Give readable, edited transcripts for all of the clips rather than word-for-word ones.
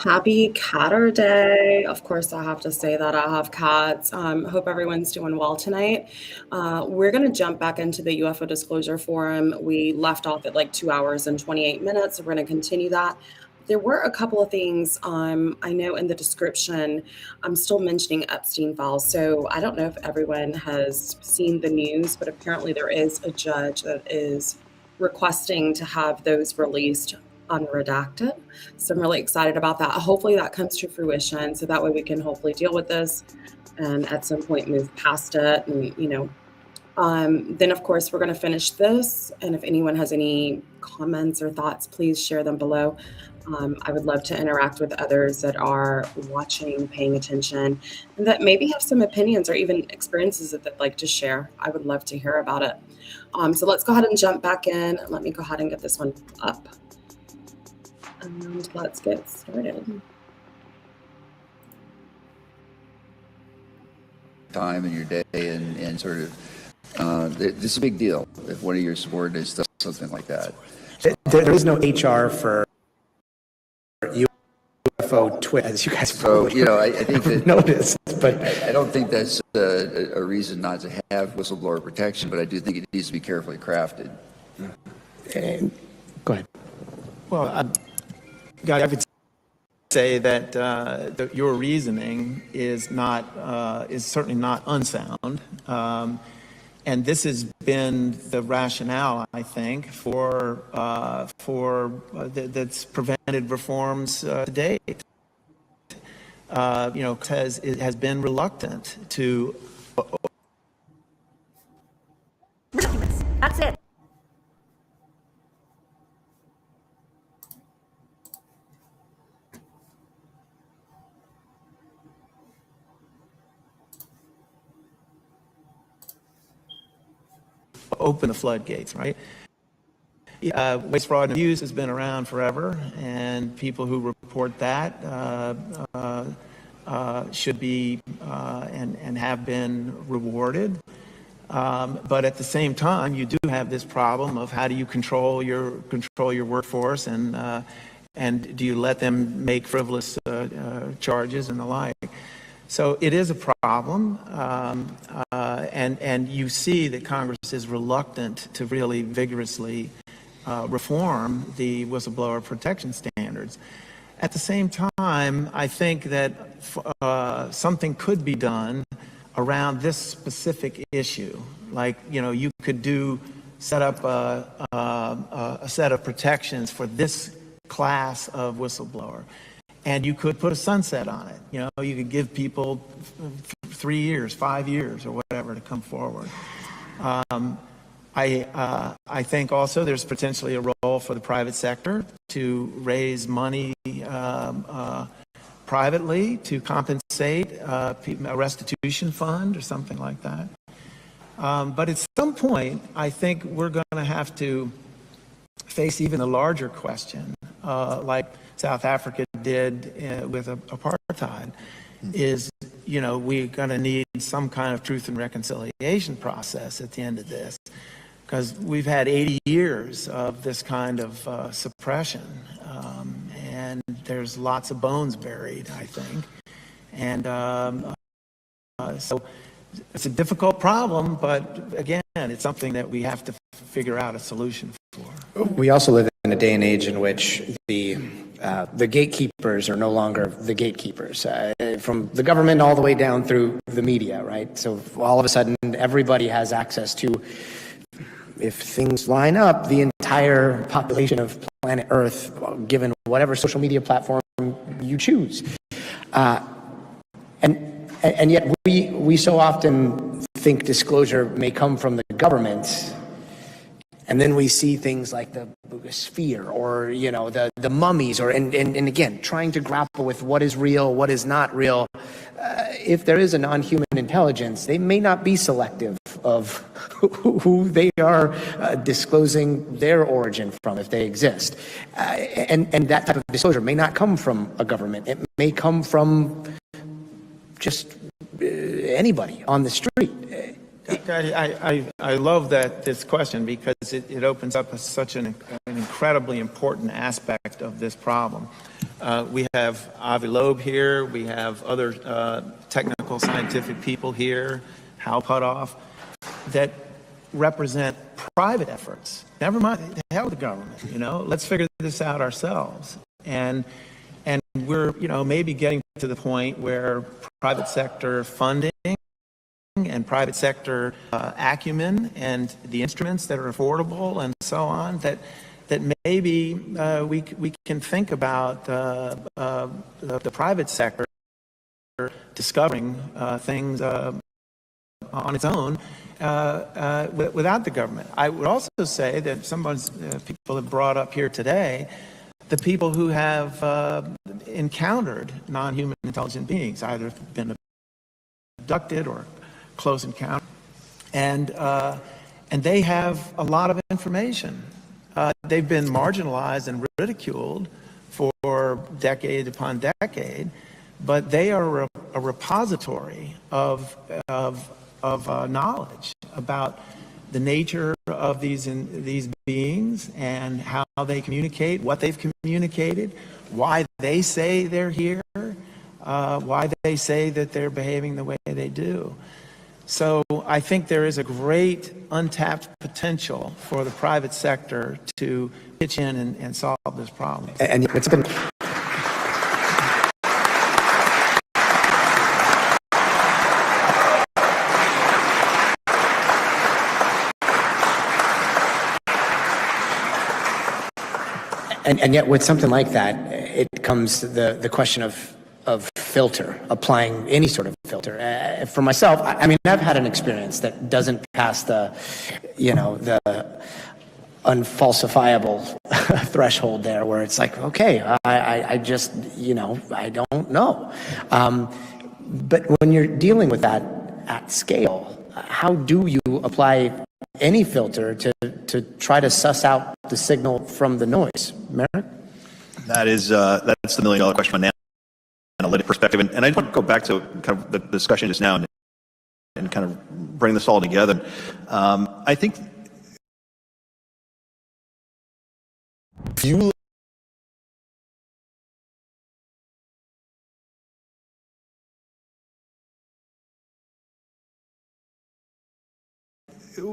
Happy Caturday. Of course, I have to say that I have cats. Hope everyone's doing well tonight. We're going to jump back into the UFO Disclosure Forum. We left off at like 2 hours and 28 minutes. We're going to continue that. There were a couple of things I know in the description. I'm still mentioning Epstein Files. So I don't know if everyone has seen the news, but apparently there is a judge that is requesting to have those released unredacted. So I'm really excited about that. Hopefully that comes to fruition. So that way we can hopefully deal with this and at some point move past it. And, then of course we're going to finish this. And if anyone has any comments or thoughts, please share them below. I would love to interact with others that are watching, paying attention, and that maybe have some opinions or even experiences that they'd like to share. I would love to hear about it. So let's go ahead and jump back in. Let me go ahead and get this one up. And let's get started. Time in your day and sort of, this is a big deal if one of your subordinates does something like that. There is no HR for UFO twit, as you guys probably I think that noticed, but I don't think that's a reason not to have whistleblower protection, but I do think it needs to be carefully crafted. Go ahead. Well, I would say that your reasoning is certainly not unsound, and this has been the rationale, I think, for that's prevented reforms to date. It has been reluctant to. That's it. Open the floodgates, right? Waste, fraud, and abuse has been around forever, and people who report that should be and have been rewarded. But at the same time, you do have this problem of how do you control your workforce, and do you let them make frivolous charges and the like. So it is a problem, and you see that Congress is reluctant to really vigorously reform the whistleblower protection standards. At the same time, I think that something could be done around this specific issue. Like, you could set up a set of protections for this class of whistleblower. And you could put a sunset on it. You could give people 3 years, 5 years, or whatever to come forward. I think also there's potentially a role for the private sector to raise money privately to compensate a restitution fund or something like that. But at some point, I think we're going to have to face even a larger question, like South Africa did with apartheid, is, we're going to need some kind of truth and reconciliation process at the end of this. because we've had 80 years of this kind of suppression, and there's lots of bones buried, I think. And so it's a difficult problem, but again, it's something that we have to figure out a solution for. We also live in a day and age in which the gatekeepers are no longer the gatekeepers, from the government all the way down through the media, right? So all of a sudden, everybody has access to, if things line up, the entire population of planet Earth, given whatever social media platform you choose. And yet we so often think disclosure may come from the government, and then we see things like the Sphere or, you know, the mummies, or and again, trying to grapple with what is real, what is not real. If there is a non-human intelligence, they may not be selective of who they are disclosing their origin from, if they exist. And that type of disclosure may not come from a government. It may come from just anybody on the street. I love this question, because it opens up such an incredibly important aspect of this problem. We have Avi Loeb here, we have other technical scientific people here, Hal Puthoff, that represent private efforts. Never mind, the hell with the government, you know, let's figure this out ourselves. And we're, you know, maybe getting to the point where private sector funding and private sector acumen and the instruments that are affordable and so on, that maybe we can think about the private sector discovering things on its own without the government. I would also say that people have brought up here today, the people who have encountered non-human intelligent beings, either been abducted or close encounter, and they have a lot of information. They've been marginalized and ridiculed for decade upon decade, but they are a repository of knowledge about the nature of these beings and how they communicate, what they've communicated, why they say they're here, why they say that they're behaving the way they do. So I think there is a great untapped potential for the private sector to pitch in and solve this problem. And it's been... And yet with something like that, it comes the question of filter, applying any sort of filter. For myself, I mean, I've had an experience that doesn't pass the unfalsifiable threshold there, where it's like, okay, I just, I don't know. But when you're dealing with that at scale, how do you apply any filter to try to suss out the signal from the noise? Merrick? That's the million-dollar question from an analytic perspective. And I want to go back to kind of the discussion just now and kind of bring this all together. I think if you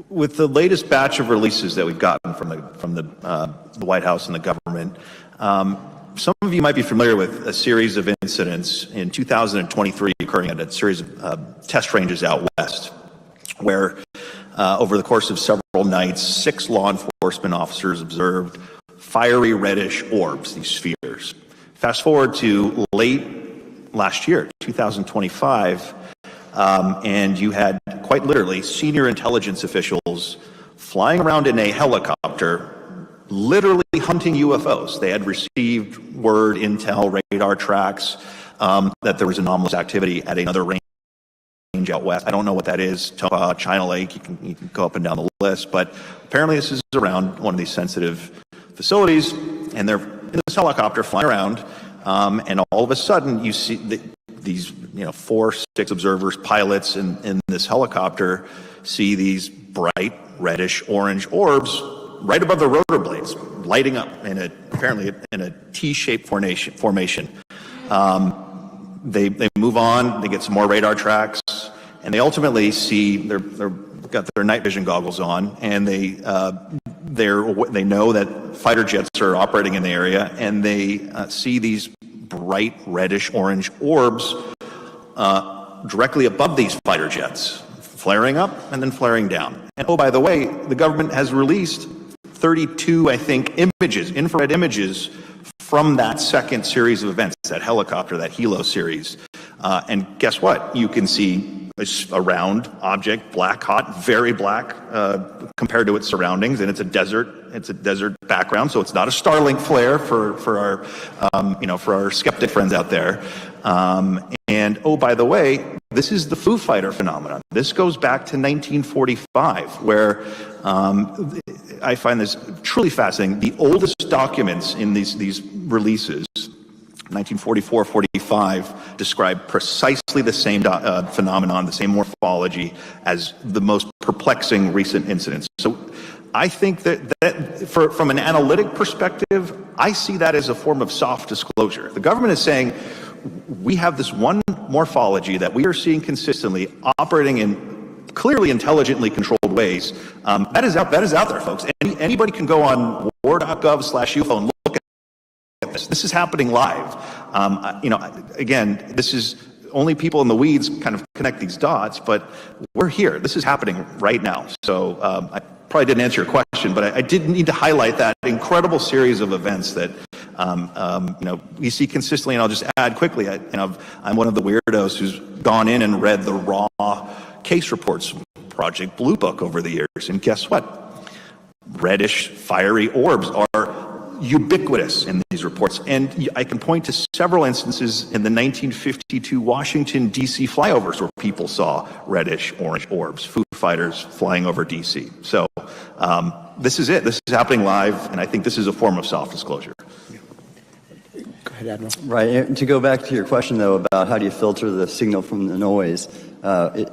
with the latest batch of releases that we've gotten from the White House and the government, some of you might be familiar with a series of incidents in 2023 occurring at a series of test ranges out west, where over the course of several nights, 6 law enforcement officers observed fiery reddish orbs, these spheres. Fast forward to late last year, 2025, and you had quite literally senior intelligence officials flying around in a helicopter, literally hunting UFOs. They had received word, intel, radar tracks that there was anomalous activity at another range out west. I don't know what that is. China Lake, you can go up and down the list, but apparently this is around one of these sensitive facilities, and they're in this helicopter flying around, and all of a sudden you see these 4, 6 observers, pilots in this helicopter see these bright reddish orange orbs right above the rotor blades, lighting up apparently in a T-shaped formation. They move on, they get some more radar tracks, and they ultimately see, they've got their night vision goggles on, and they know that fighter jets are operating in the area, and they see these bright reddish orange orbs directly above these fighter jets, flaring up and then flaring down. And oh, by the way, the government has released 32, I think, images, infrared images from that second series of events, that helicopter, that helo series. And guess what? You can see a round object, black hot, very black compared to its surroundings, and it's a desert background, so it's not a Starlink flare for our skeptic friends out there. And oh, by the way, this is the Foo Fighter phenomenon. This goes back to 1945, where I find this truly fascinating. The oldest documents in these releases, 1944-45, describe precisely the same phenomenon, the same morphology as the most perplexing recent incidents. So I think that from an analytic perspective, I see that as a form of soft disclosure. The government is saying, we have this one morphology that we are seeing consistently operating in clearly intelligently controlled ways. That is out there, folks. Anybody can go on war.gov/UFO and look at this. This is happening live. Again, this is only people in the weeds kind of connect these dots, but we're here. This is happening right now. So I probably didn't answer your question, but I did need to highlight that incredible series of events that we see consistently. And I'll just add quickly, I'm one of the weirdos who's gone in and read the raw case reports from Project Blue Book over the years. And guess what? Reddish, fiery orbs are ubiquitous in these reports. And I can point to several instances in the 1952 Washington, D.C. flyovers where people saw reddish orange orbs, Foo Fighters flying over D.C. So this is it. This is happening live, and I think this is a form of soft disclosure. Go ahead, Admiral. Right. And to go back to your question, though, about how do you filter the signal from the noise,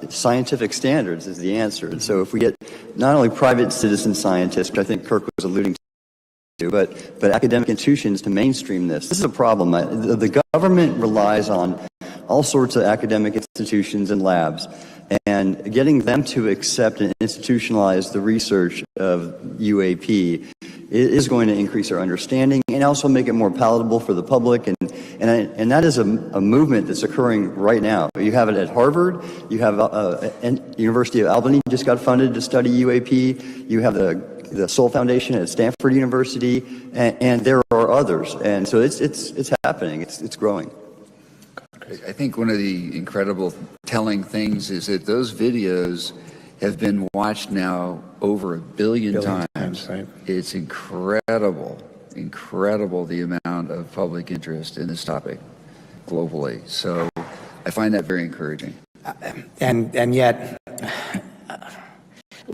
scientific standards is the answer. And so if we get not only private citizen scientists, which I think Kirk was alluding to, but academic institutions to mainstream this. This is a problem. The government relies on all sorts of academic institutions and labs, and getting them to accept and institutionalize the research of UAP is going to increase our understanding and also make it more palatable for the public. And that is a movement that's occurring right now. You have it at Harvard. You have University of Albany just got funded to study UAP. You have the Soul Foundation at Stanford University, and there are others. And so it's happening. It's growing. I think one of the incredible telling things is that those videos have been watched now over 1 billion times. Right? It's incredible the amount of public interest in this topic globally. So I find that very encouraging. And yet,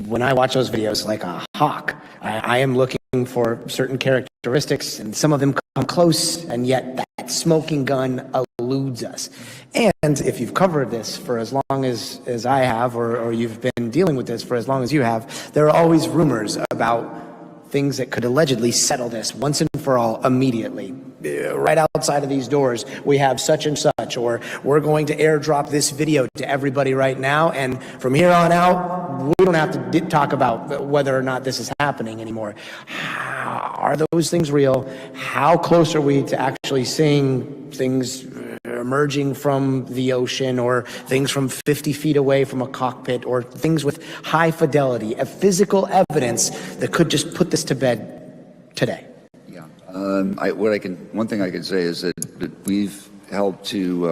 when I watch those videos like a hawk, I am looking for certain characteristics, and some of them come close, and yet that smoking gun eludes us. And if you've covered this for as long as I have, or you've been dealing with this for as long as you have, there are always rumors about things that could allegedly settle this once and for all immediately. Right outside of these doors, we have such and such, or we're going to airdrop this video to everybody right now, and from here on out, we don't have to talk about whether or not this is happening anymore. Are those things real? How close are we to actually seeing things emerging from the ocean, or things from 50 feet away from a cockpit, or things with high fidelity, a physical evidence that could just put this to bed today? Yeah. One thing I can say is that we've helped to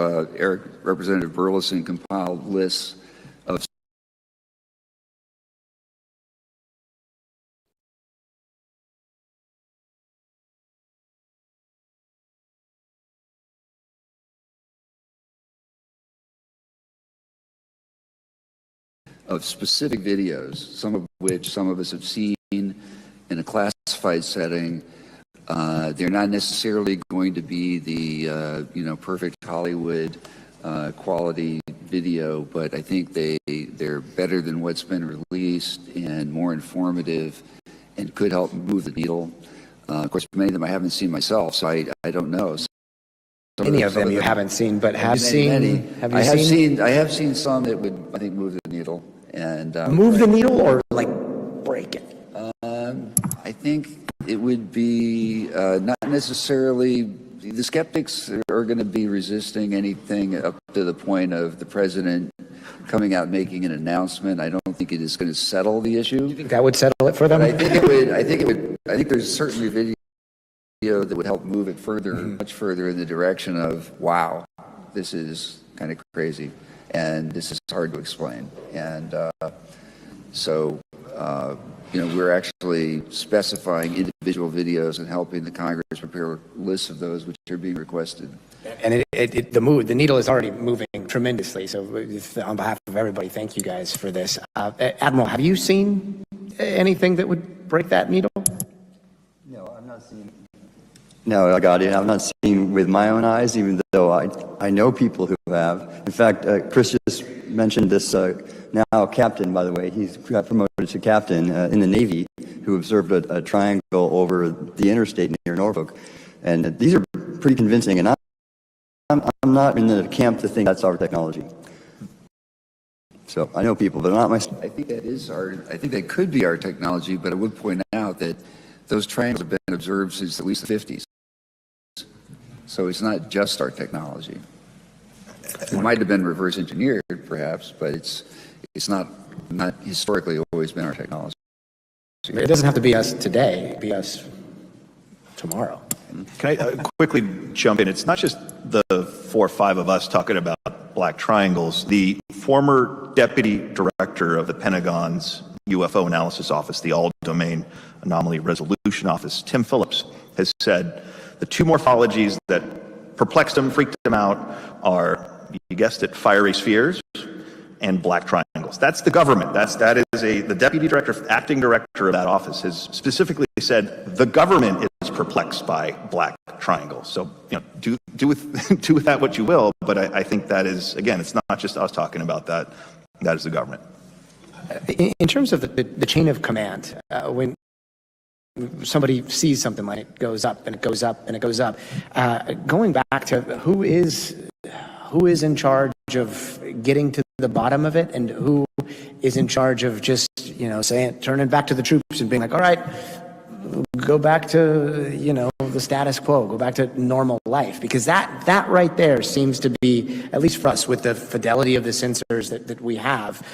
Representative Burleson compile lists of specific videos, some of us have seen in a classified setting. They're not necessarily going to be the perfect Hollywood quality video, but I think they're better than what's been released and more informative and could help move the needle. Of course, many of them I haven't seen myself, so I don't know. Any of them you haven't seen, but have seen? I have seen some that would, I think, move the needle. And move the needle or like break it? I think it would be not necessarily. The skeptics are going to be resisting anything up to the point of the president coming out making an announcement. I don't think it is going to settle the issue. You think that would settle it for them? But I think it would. I think there's certainly video that would help move it further, much further in the direction of, wow, this is kind of crazy, and this is hard to explain. And we're actually specifying individual videos and helping the Congress prepare lists of those which are being requested. And the needle is already moving tremendously. So on behalf of everybody, thank you guys for this. Admiral, have you seen anything that would break that needle? No, I've not seen. No, I got it. I've not seen with my own eyes, even though I know people who have. In fact, Chris just mentioned this now captain, by the way. He's got promoted to captain in the Navy, who observed a triangle over the interstate near Norfolk. And these are pretty convincing, and I'm not in the camp to think that's our technology. So I know people, but not myself. I think that could be our technology, but I would point out that those triangles have been observed since at least the 50s. So it's not just our technology. It might have been reverse engineered, perhaps, but it's not historically always been our technology. It doesn't have to be us today. It could be us tomorrow. Can I quickly jump in? It's not just the 4 or 5 of us talking about black triangles. The former deputy director of the Pentagon's UFO analysis office, the All-Domain Anomaly Resolution Office, Tim Phillips, has said the 2 morphologies that perplexed him, freaked him out are, you guessed it, fiery spheres and black triangles. That's the government. The deputy director, acting director of that office has specifically said the government is perplexed by black triangles. So, do with that what you will, but I think that is, again, it's not just us talking about that. That is the government. In terms of the chain of command, when somebody sees something like it goes up and it goes up and it goes up, going back to who is in charge of getting to the bottom of it, and who is in charge of just turning back to the troops and being like, all right, go back to the status quo, go back to normal life, because that right there seems to be, at least for us, with the fidelity of the sensors that we have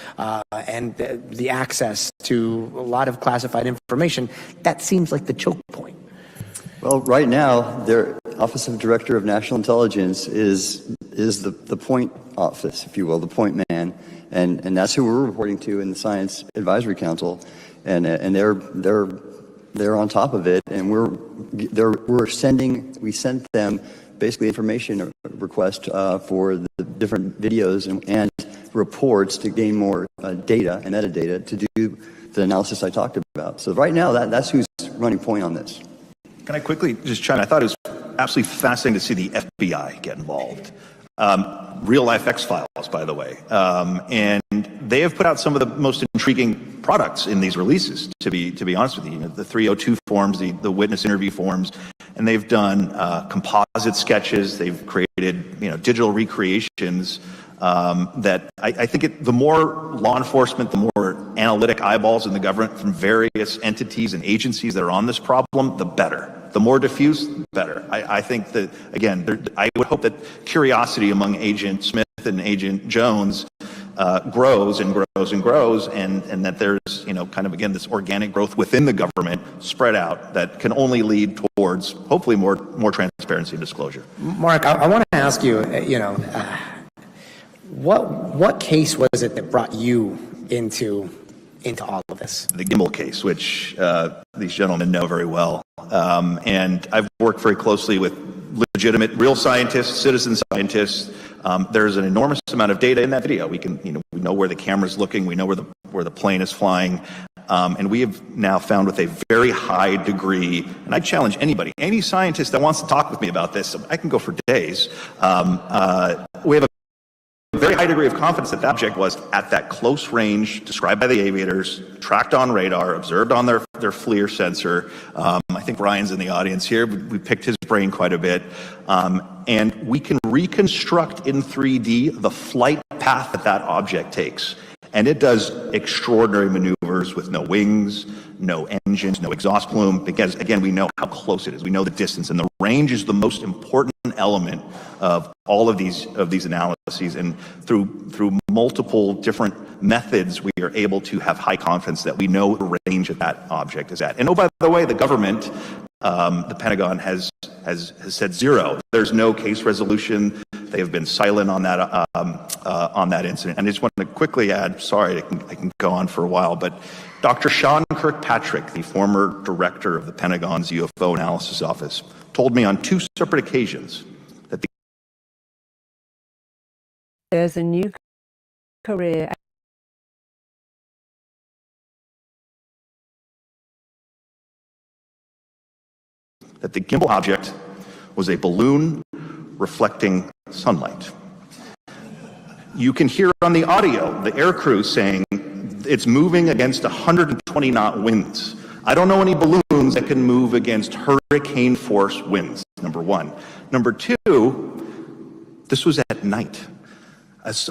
and the access to a lot of classified information, that seems like the choke point. Well, right now, their Office of Director of National Intelligence is the point office, if you will, the point man, and that's who we're reporting to in the Science Advisory Council, and they're on top of it, and we sent them basically information request for the different videos and reports to gain more data and metadata to do the analysis I talked about. So right now, that's who's running point on this. Can I quickly just chime in? I thought it was absolutely fascinating to see the FBI get involved. Real life X Files, by the way. And they have put out some of the most intriguing products in these releases, to be honest with you. The 302 forms, the witness interview forms, and they've done composite sketches. They've created digital recreations that I think the more law enforcement, the more analytic eyeballs in the government from various entities and agencies that are on this problem, the better. The more diffuse, the better. I think that, again, I would hope that curiosity among Agent Smith and Agent Jones grows and grows and grows, and that there's, kind of, again, this organic growth within the government spread out that can only lead towards, hopefully, more transparency and disclosure. Mark, I want to ask you, what case was it that brought you into all of this? The Gimbal case, which these gentlemen know very well. And I've worked very closely with legitimate, real scientists, citizen scientists. There's an enormous amount of data in that video. We can, we know where the camera's looking, we know where the plane is flying. And we have now found with a very high degree, and I challenge anybody, any scientist that wants to talk with me about this, I can go for days. We have a very high degree of confidence that that object was at that close range described by the aviators, tracked on radar, observed on their FLIR sensor. I think Brian's in the audience here. We picked his brain quite a bit. And we can reconstruct in 3D the flight path that that object takes. And it does extraordinary maneuvers with no wings, no engines, no exhaust plume, because again, we know how close it is. We know the distance, and the range is the most important element of all of these analyses. And through multiple different methods, we are able to have high confidence that we know the range that that object is at. And oh, by the way, the government, the Pentagon has said zero. There's no case resolution. They have been silent on that incident. And I just want to quickly add, sorry, I can go on for a while, but Dr. Sean Kirkpatrick, the former director of the Pentagon's UFO Analysis Office, told me on 2 separate occasions that there's a new career that the gimbal object was a balloon reflecting sunlight. You can hear on the audio the aircrew saying it's moving against 120 knot winds. I don't know any balloons that can move against hurricane force winds, number one. Number two, this was at night.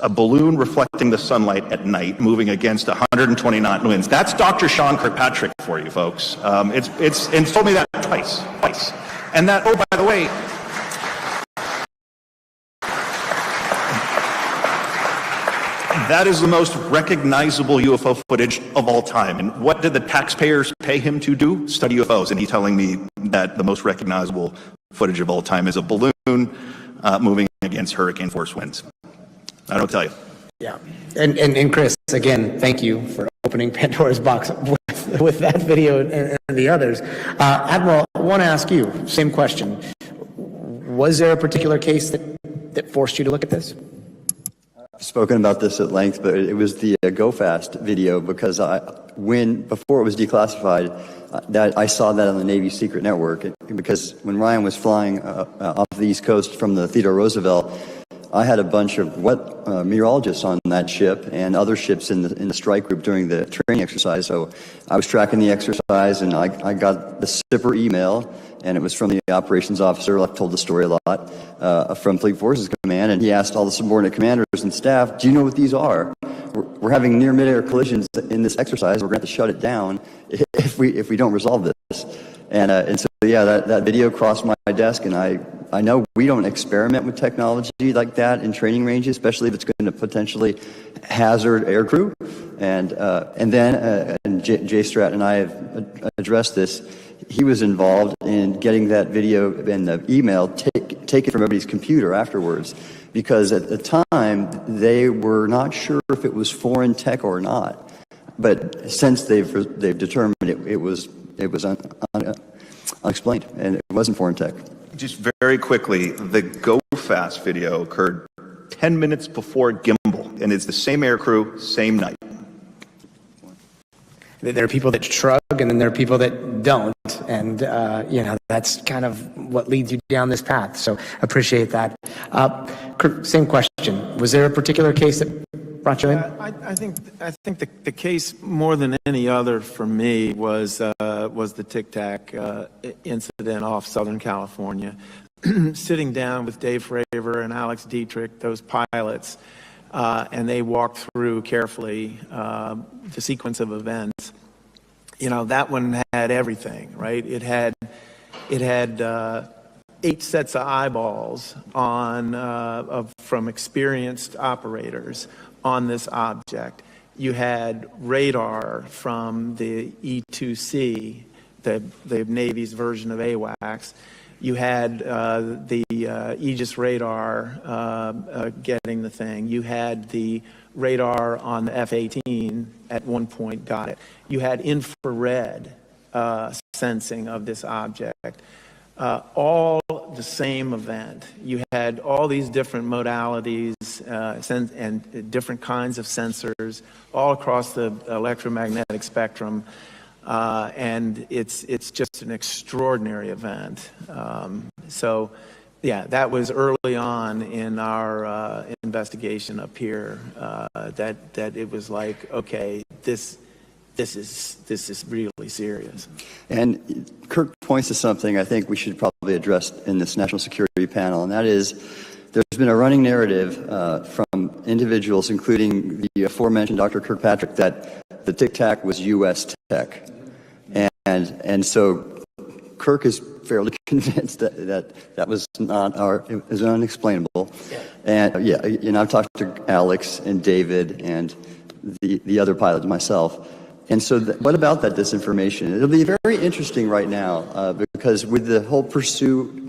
A balloon reflecting the sunlight at night, moving against 120 knot winds. That's Dr. Sean Kirkpatrick for you folks. And told me that twice. And that, oh, by the way, that is the most recognizable UFO footage of all time. And what did the taxpayers pay him to do? Study UFOs. And he's telling me that the most recognizable footage of all time is a balloon moving against hurricane force winds. I don't tell you. Yeah. And Chris, again, thank you for opening Pandora's box with that video and the others. Admiral, I want to ask you, same question. Was there a particular case that forced you to look at this? I've spoken about this at length, but it was the Go Fast video, because before it was declassified, that I saw that on the Navy secret network, because when Ryan was flying off the East Coast from the Theodore Roosevelt, I had a bunch of meteorologists on that ship and other ships in the strike group during the training exercise. So I was tracking the exercise, and I got the SIPR email, and it was from the operations officer. I've told the story a lot, from Fleet Forces Command, and he asked all the subordinate commanders and staff, "Do you know what these are? We're having near mid-air collisions in this exercise. We're going to have to shut it down if we don't resolve this." And so yeah, that video crossed my desk, and I know we don't experiment with technology like that in training ranges, especially if it's going to potentially hazard aircrew. And then Jay Stratton and I have addressed this. He was involved in getting that video and the email taken from everybody's computer afterwards, because at the time they were not sure if it was foreign tech or not. But since they've determined it was unexplained, and it wasn't foreign tech. Just very quickly, the Go Fast video occurred 10 minutes before gimbal, and it's the same aircrew, same night. There are people that shrug, and then there are people that don't. And, that's kind of what leads you down this path. So appreciate that. Kurt, same question. Was there a particular case that brought you in? I think the case more than any other for me was the Tic Tac incident off Southern California. Sitting down with Dave Fravor and Alex Dietrich, those pilots, and they walked through carefully the sequence of events. That one had everything, right? It had 8 sets of eyeballs from experienced operators on this object. You had radar from the E-2C, the Navy's version of AWACS. You had the Aegis radar getting the thing. You had the radar on the F-18 at one point got it. You had infrared sensing of this object. All the same event. You had all these different modalities and different kinds of sensors all across the electromagnetic spectrum. And it's just an extraordinary event. So Yeah, that was early on in our investigation up here. That it was like, okay, this is really serious. And Kirk points to something I think we should probably address in this national security panel, and that is there's been a running narrative from individuals, including the aforementioned Dr. Kirkpatrick, that the Tic Tac was U.S. tech. And so Kirk is fairly convinced that was not it was unexplainable. And I've talked to Alex and David and the other pilots myself. And so what about that disinformation? It'll be very interesting right now because with the whole Pursue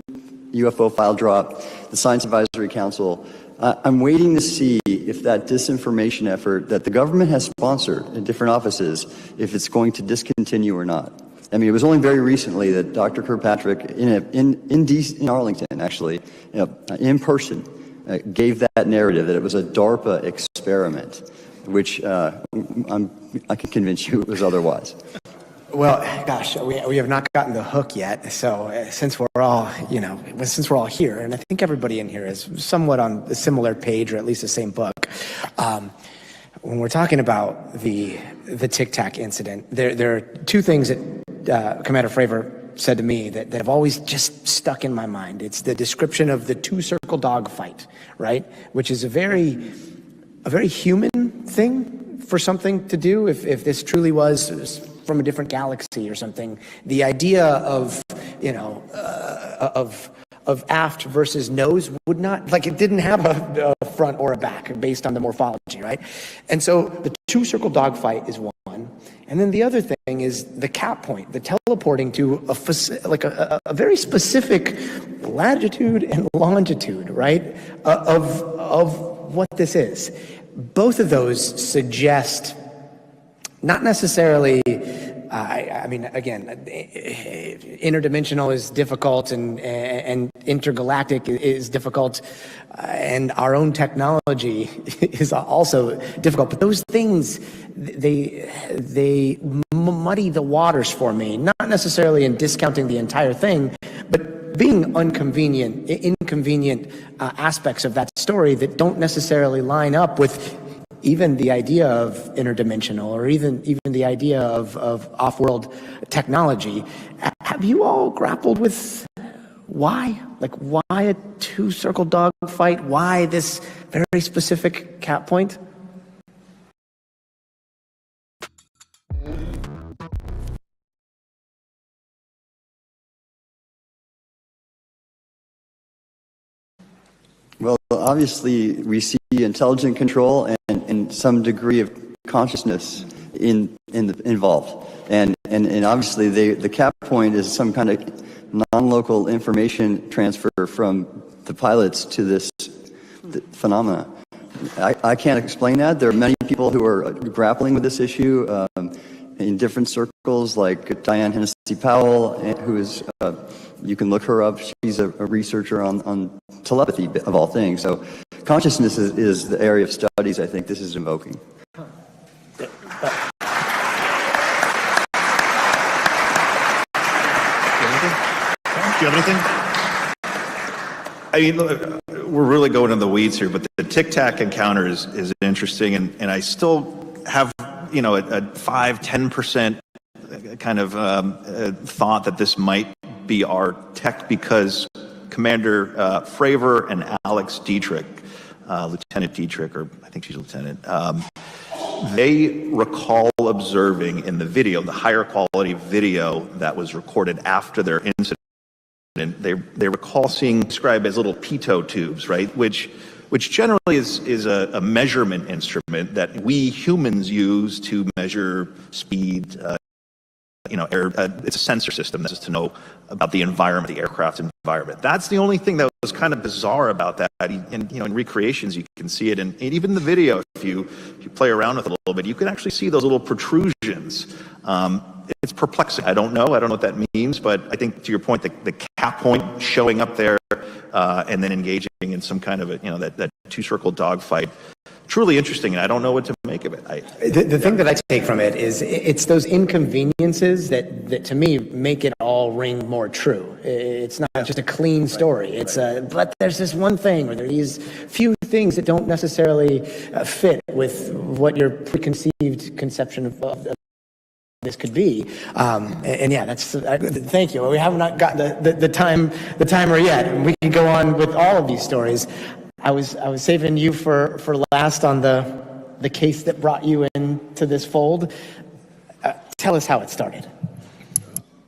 UFO file drop, the Science Advisory Council, I'm waiting to see if that disinformation effort that the government has sponsored in different offices, if it's going to discontinue or not. I mean, it was only very recently that Dr. Kirkpatrick in Arlington, actually, in person, gave that narrative that it was a DARPA experiment, which I can convince you it was otherwise. Well, gosh, we have not gotten the hook yet. So since we're all here, and I think everybody in here is somewhat on a similar page or at least the same book. When we're talking about the Tic Tac incident, there are two things that Commander Fravor said to me that have always just stuck in my mind. It's the description of the two-circle dog fight, right? Which is a very human thing for something to do if this truly was from a different galaxy or something. The idea of aft versus nose would not, like, it didn't have a front or a back based on the morphology, right? And so the two-circle dogfight is one. And then the other thing is the cap point, the teleporting to a very specific latitude and longitude, right, of what this is. Both of those suggest not necessarily, I mean, again, interdimensional is difficult and intergalactic is difficult, and our own technology is also difficult. But those things, they muddy the waters for me, not necessarily in discounting the entire thing, but being inconvenient aspects of that story that don't necessarily line up with even the idea of interdimensional or even the idea of off-world technology. Have you all grappled with why? Like, why a two-circle dog fight? Why this very specific cap point? Well, obviously, we see intelligent control and some degree of consciousness involved, and obviously the cap point is some kind of non-local information transfer from the pilots to this phenomena. I can't explain that. There are many people who are grappling with this issue in different circles, like Diane Hennessy Powell, who is, you can look her up. She's a researcher on telepathy, of all things. So consciousness is the area of studies I think this is invoking. Do you have anything? I mean, look, we're really going in the weeds here, but the Tic Tac encounter is interesting, and I still have, a 5-10% kind of thought that this might be our tech, because Commander Fravor and Alex Dietrich, Lieutenant Dietrich, or I think she's a lieutenant, they recall observing in the video, the higher quality video that was recorded after their incident, and they recall seeing described as little pitot tubes, right, which generally is a measurement instrument that we humans use to measure speed, air. It's a sensor system that's just to know about the environment, the aircraft environment. That's the only thing that was kind of bizarre about that. And in recreations, you can see it, and even the video, if you play around with it a little bit, you can actually see those little protrusions. It's perplexing. I don't know what that means, but I think, to your point, the cap point showing up there and then engaging in some kind of that two-circle dogfight, truly interesting, and I don't know what to make of it. The thing that I take from it is it's those inconveniences that to me make it all all ring more true. It's not just a clean story. It's but there's this one thing, or there are these few things that don't necessarily fit with what your preconceived conception of this could be. And yeah, that's thank you. We have not got the timer yet, and we can go on with all of these stories. I was saving you for last on the case that brought you into this fold. Tell us how it started.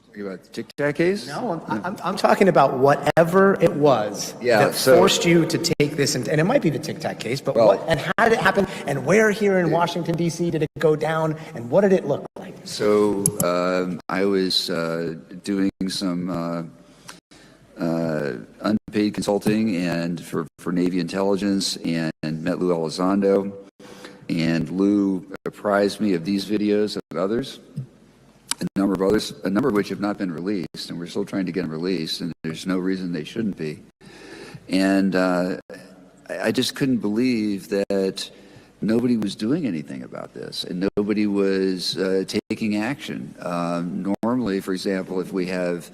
Talking about the Tic Tac case? No, I'm talking about whatever it was that forced you to take this, and it might be the Tic Tac case, but what and how did it happen, and where here in Washington, D.C. did it go down, and what did it look like? So I was doing some unpaid consulting and for Navy intelligence, and met Lou Elizondo, and Lou apprised me of these videos and others. A number of which have not been released, and we're still trying to get them released, and there's no reason they shouldn't be. And I just couldn't believe that nobody was doing anything about this, and nobody was taking action. Normally, for example, if we have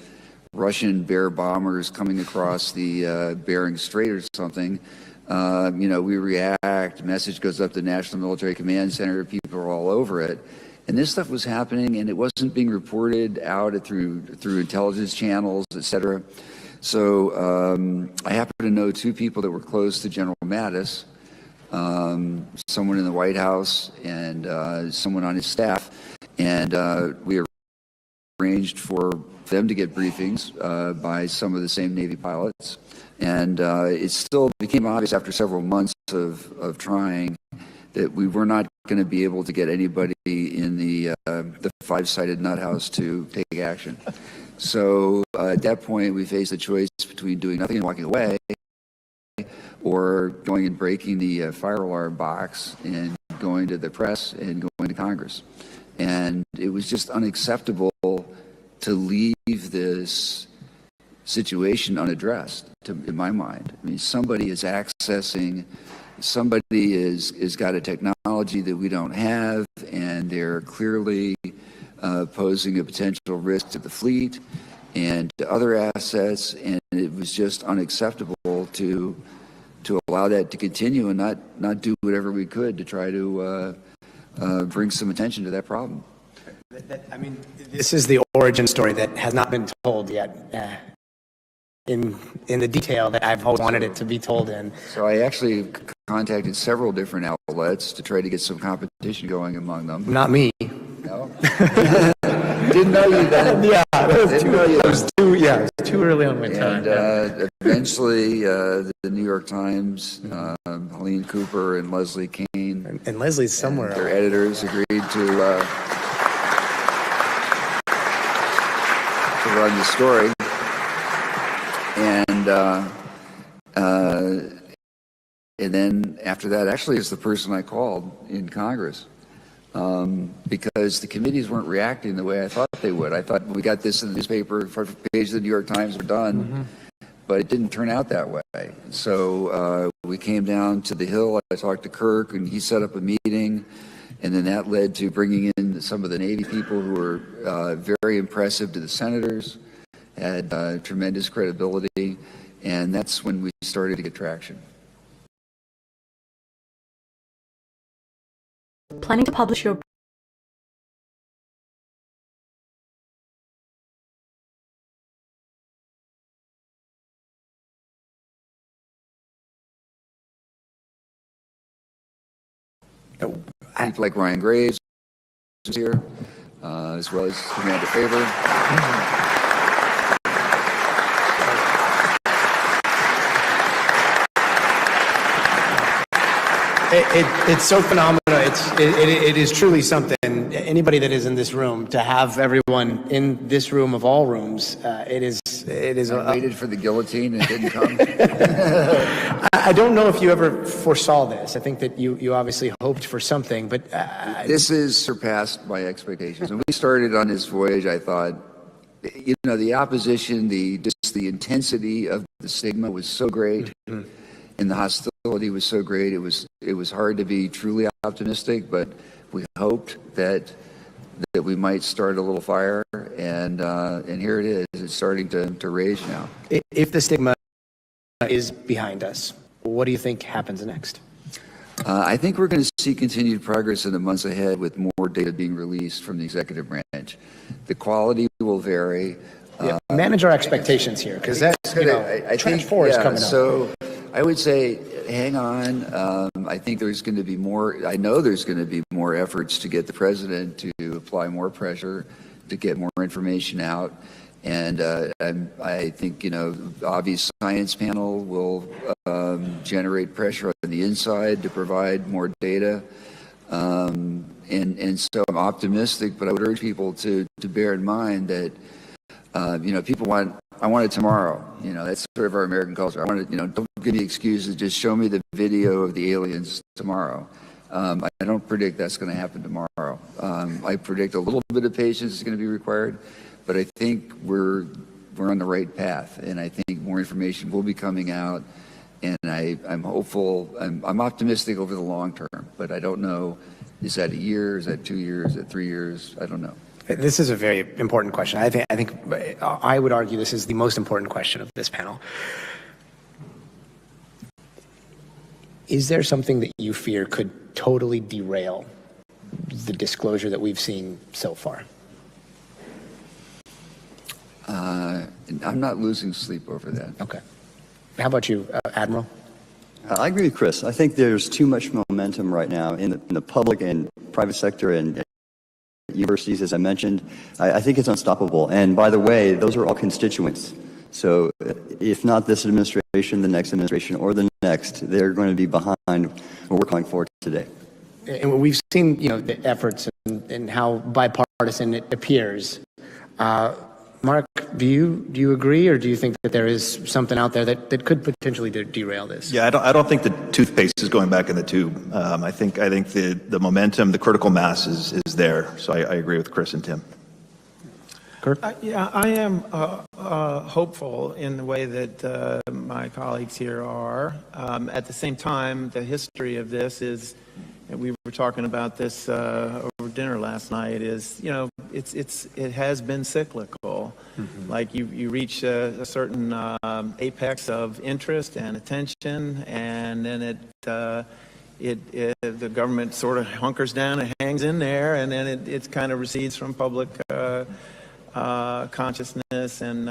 Russian Bear bombers coming across the Bering Strait or something, we react, message goes up to the National Military Command Center, people are all over it. And this stuff was happening, and it wasn't being reported out through intelligence channels, et cetera. So I happen to know two people that were close to General Mattis, someone in the White House and someone on his staff. And we arranged for them to get briefings by some of the same Navy pilots. And it still became obvious after several months of trying that we were not going to be able to get anybody in the five-sided nut house to take action. So at that point, we faced the choice between doing nothing and walking away, or going and breaking the fire alarm box and going to the press and going to Congress. And it was just unacceptable to leave this situation unaddressed, in my mind. I mean, somebody is got a technology that we don't have, and they're clearly posing a potential risk to the fleet and to other assets, and it was just unacceptable to allow that to continue and not do whatever we could to try to bring some attention to that problem. This is the origin story that has not been told yet. In the detail that I've always wanted it to be told in. So I actually contacted several different outlets to try to get some competition going among them. Not me. No? Didn't know you then. Yeah, it was too early on my time. And eventually, the New York Times, Helene Cooper and Leslie Kane. And Leslie's somewhere. Their editors agreed to run the story. And then after that, actually, it's the person I called in Congress, because the committees weren't reacting the way I thought they would. I thought we got this in the newspaper, front page of the New York Times, we're done. But it didn't turn out that way. So we came down to the Hill. I talked to Kirk, and he set up a meeting. And then that led to bringing in some of the Navy people who were very impressive to the senators, had tremendous credibility, and that's when we started to get traction. Planning to publish your People like Ryan Graves is here, as well as Commander Faber. It's so phenomenal. It is truly something. Anybody that is in this room, to have everyone in this room of all rooms, it is. I waited for the guillotine and it didn't come. I don't know if you ever foresaw this. I think that you obviously hoped for something, but this has surpassed my expectations. When we started on this voyage, I thought, the opposition, the intensity of the stigma was so great. And the hostility was so great, it was hard to be truly optimistic, but we hoped that that we might start a little fire, and here it is. It's starting to rage now. If the stigma is behind us, what do you think happens next? I think we're going to see continued progress in the months ahead with more data being released from the executive branch. The quality will vary. Manage our expectations here, because that's, Tranche 4 is coming up. So I would say hang on. I think there's going to be more, I know there's going to be more efforts to get the president to apply more pressure, to get more information out. And I think, the obvious science panel will generate pressure on the inside to provide more data. And so I'm optimistic, but I would urge people to bear in mind that, people I want it tomorrow. That's sort of our American culture. I want it, don't give me excuses. Just show me the video of the aliens tomorrow. I don't predict that's going to happen tomorrow. I predict a little bit of patience is going to be required, but I think we're on the right path, and I think more information will be coming out. And I'm hopeful. I'm optimistic over the long term, but I don't know. Is that a year? Is that 2 years? Is that 3 years? I don't know. This is a very important question. I think I would argue this is the most important question of this panel. Is there something that you fear could totally derail the disclosure that we've seen so far? I'm not losing sleep over that. Okay. How about you, Admiral? I agree with Chris. I think there's too much momentum right now in the public and private sector and universities, as I mentioned. I think it's unstoppable. And by the way, those are all constituents. So if not this administration, the next administration, or the next, they're going to be behind what we're calling for today. And we've seen, the efforts and how bipartisan it appears. Mark, do you agree, or do you think that there is something out there that could potentially derail this? Yeah, I don't think the toothpaste is going back in the tube. I think the momentum, the critical mass is there. So I agree with Chris and Tim. Kirk? I am hopeful in the way that my colleagues here are. At the same time, the history of this is, and we were talking about this over dinner last night, is, it has been cyclical. Mm-hmm. Like you reach a certain apex of interest and attention, and then the government sort of hunkers down and hangs in there, and then it kind of recedes from public consciousness, and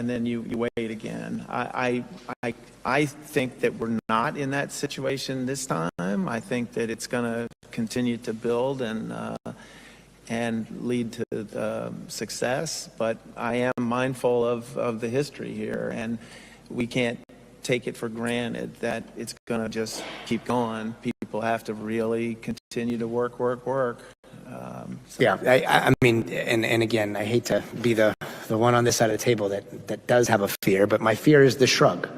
then you wait again. I think that we're not in that situation this time. I think that it's going to continue to build and lead to success. But I am mindful of the history here, and we can't take it for granted that it's going to just keep going. People have to really continue to work. Yeah, I mean, and again, I hate to be the one on this side of the table that does have a fear, but my fear is the shrug.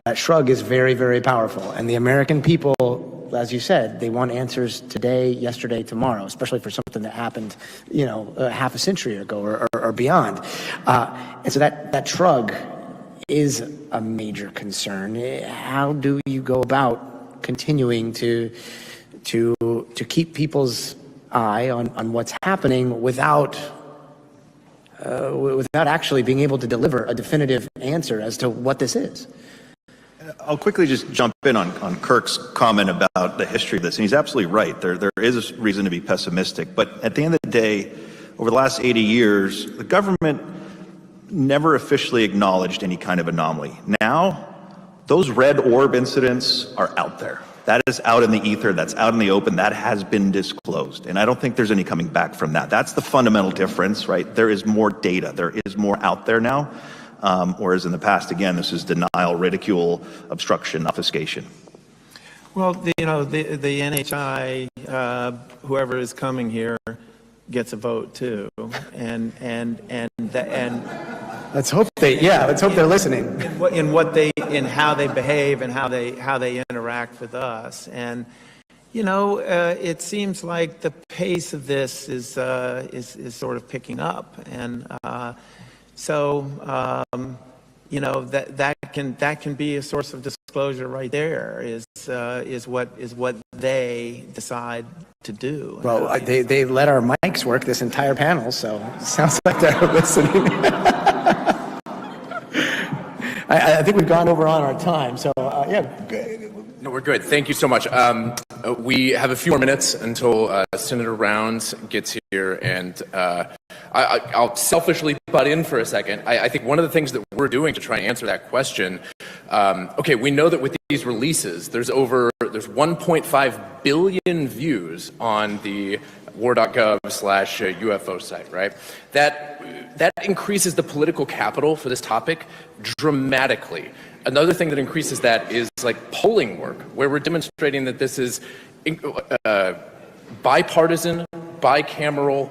That shrug is very, very powerful. And the American people, as you said, they want answers today, yesterday, tomorrow, especially for something that happened, half a century ago or beyond. And so that shrug is a major concern. How do you go about continuing to keep people's eye on what's happening without actually being able to deliver a definitive answer as to what this is? I'll quickly just jump in on Kirk's comment about the history of this, and he's absolutely right. There is a reason to be pessimistic, but at the end of the day, over the last 80 years, the government never officially acknowledged any kind of anomaly. Now, those red orb incidents are out there. That is out in the ether, that's out in the open, that has been disclosed. And I don't think there's any coming back from that. That's the fundamental difference, right? There is more data, there is more out there now. Whereas in the past, again, this is denial, ridicule, obstruction, obfuscation. Well, the NHI, whoever is coming here, gets a vote too, and let's hope they're listening in how they behave and how they interact with us. And it seems like the pace of this is sort of picking up, and so that can be a source of disclosure right there is what they decide to do. Well, they let our mics work this entire panel, so it sounds like they're listening. I think we've gone over on our time, so yeah. No, we're good. Thank you so much. We have a few more minutes until Senator Rounds gets here, and I'll selfishly butt in for a second. I think one of the things that we're doing to try and answer that question, okay, we know that with these releases, there's 1.5 billion views on the war.gov/UFO site, right? That increases the political capital for this topic dramatically. Another thing that increases that is like polling work, where we're demonstrating that this is bipartisan, bicameral,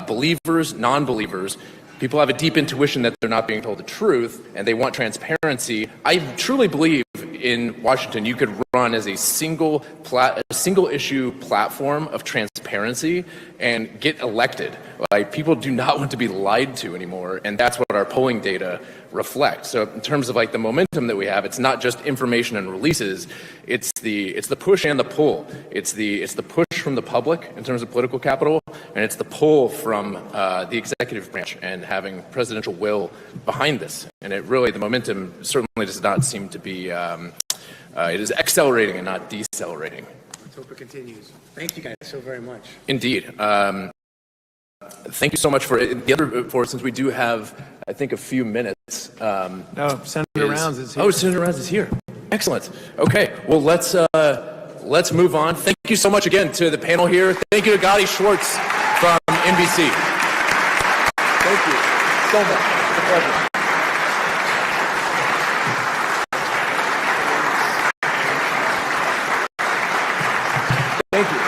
believers, non-believers. People have a deep intuition that they're not being told the truth, and they want transparency. I truly believe in Washington you could run as a single issue platform of transparency and get elected. Like, people do not want to be lied to anymore, and that's what our polling data reflect. So in terms of like the momentum that we have, it's not just information and releases, it's the push and the pull. It's the push from the public in terms of political capital, and it's the pull from the executive branch and having presidential will behind this. And it really, the momentum certainly does not seem to be, it is accelerating and not decelerating. Let's hope it continues. Thank you guys so very much. Indeed. Thank you so much for the other, since we do have, I think, a few minutes. No, Senator Rounds is here. Oh, Senator Rounds is here. Excellent. Okay, well, let's move on. Thank you so much again to the panel here. Thank you to Gotti Schwartz from NBC. Thank you so much. It's a pleasure. Thank you.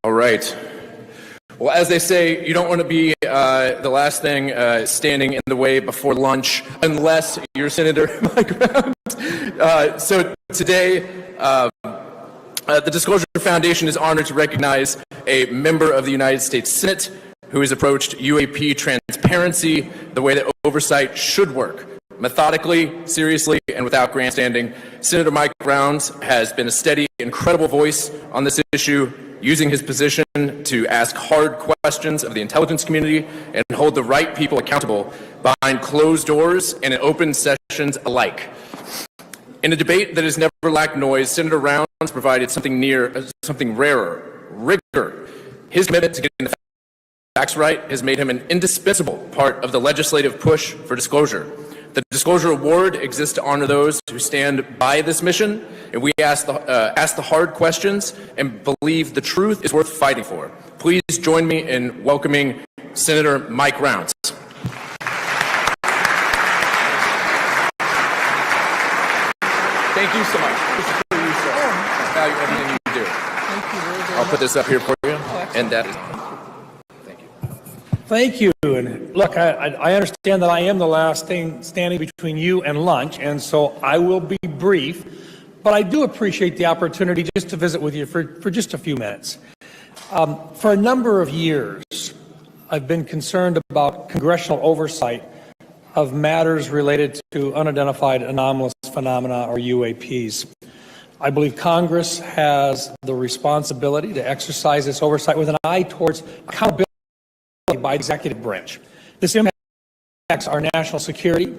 All right. Well, as they say, you don't want to be the last thing standing in the way before lunch, unless you're Senator Mike Rounds. So today, the Disclosure Foundation is honored to recognize a member of the United States Senate who has approached UAP transparency the way that oversight should work. Methodically, seriously, and without grandstanding. Senator Mike Rounds has been a steady and credible voice on this issue, using his position to ask hard questions of the intelligence community and hold the right people accountable behind closed doors and in open sessions alike. In a debate that has never lacked noise, Senator Rounds provided something rarer, rigor. His commitment to getting the facts right has made him an indispensable part of the legislative push for disclosure. The Disclosure Award exists to honor those who stand by this mission, and we ask the hard questions and believe the truth is worth fighting for. Please join me in welcoming Senator Mike Rounds. Thank you so much. I value everything you do. Thank you very much. I'll put this up here for you, and that is. Thank you. And look, I understand that I am the last thing standing between you and lunch, and so I will be brief, but I do appreciate the opportunity just to visit with you for just a few minutes. For a number of years, I've been concerned about congressional oversight of matters related to unidentified anomalous phenomena, or UAPs. I believe Congress has the responsibility to exercise this oversight with an eye towards accountability by the executive branch. This impacts our national security,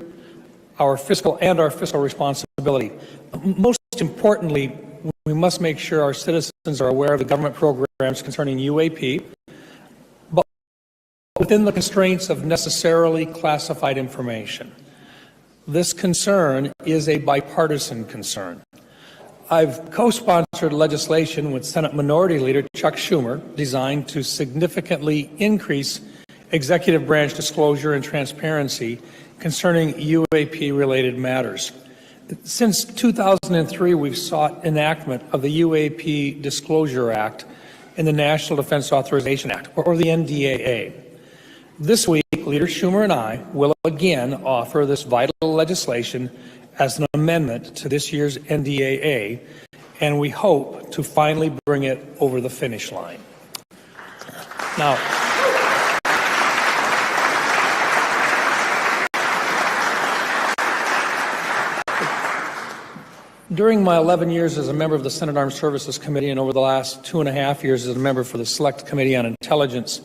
our fiscal responsibility. Most importantly, we must make sure our citizens are aware of the government programs concerning UAP, but within the constraints of necessarily classified information. This concern is a bipartisan concern. I've co-sponsored legislation with Senate Minority Leader Chuck Schumer designed to significantly increase executive branch disclosure and transparency concerning UAP-related matters. Since 2003, we've sought enactment of the UAP Disclosure Act and the National Defense Authorization Act, or the NDAA. This week, Leader Schumer and I will again offer this vital legislation as an amendment to this year's NDAA, and we hope to finally bring it over the finish line. Now, During my 11 years as a member of the Senate Armed Services Committee and over the last 2.5 years as a member for the Select Committee on Intelligence,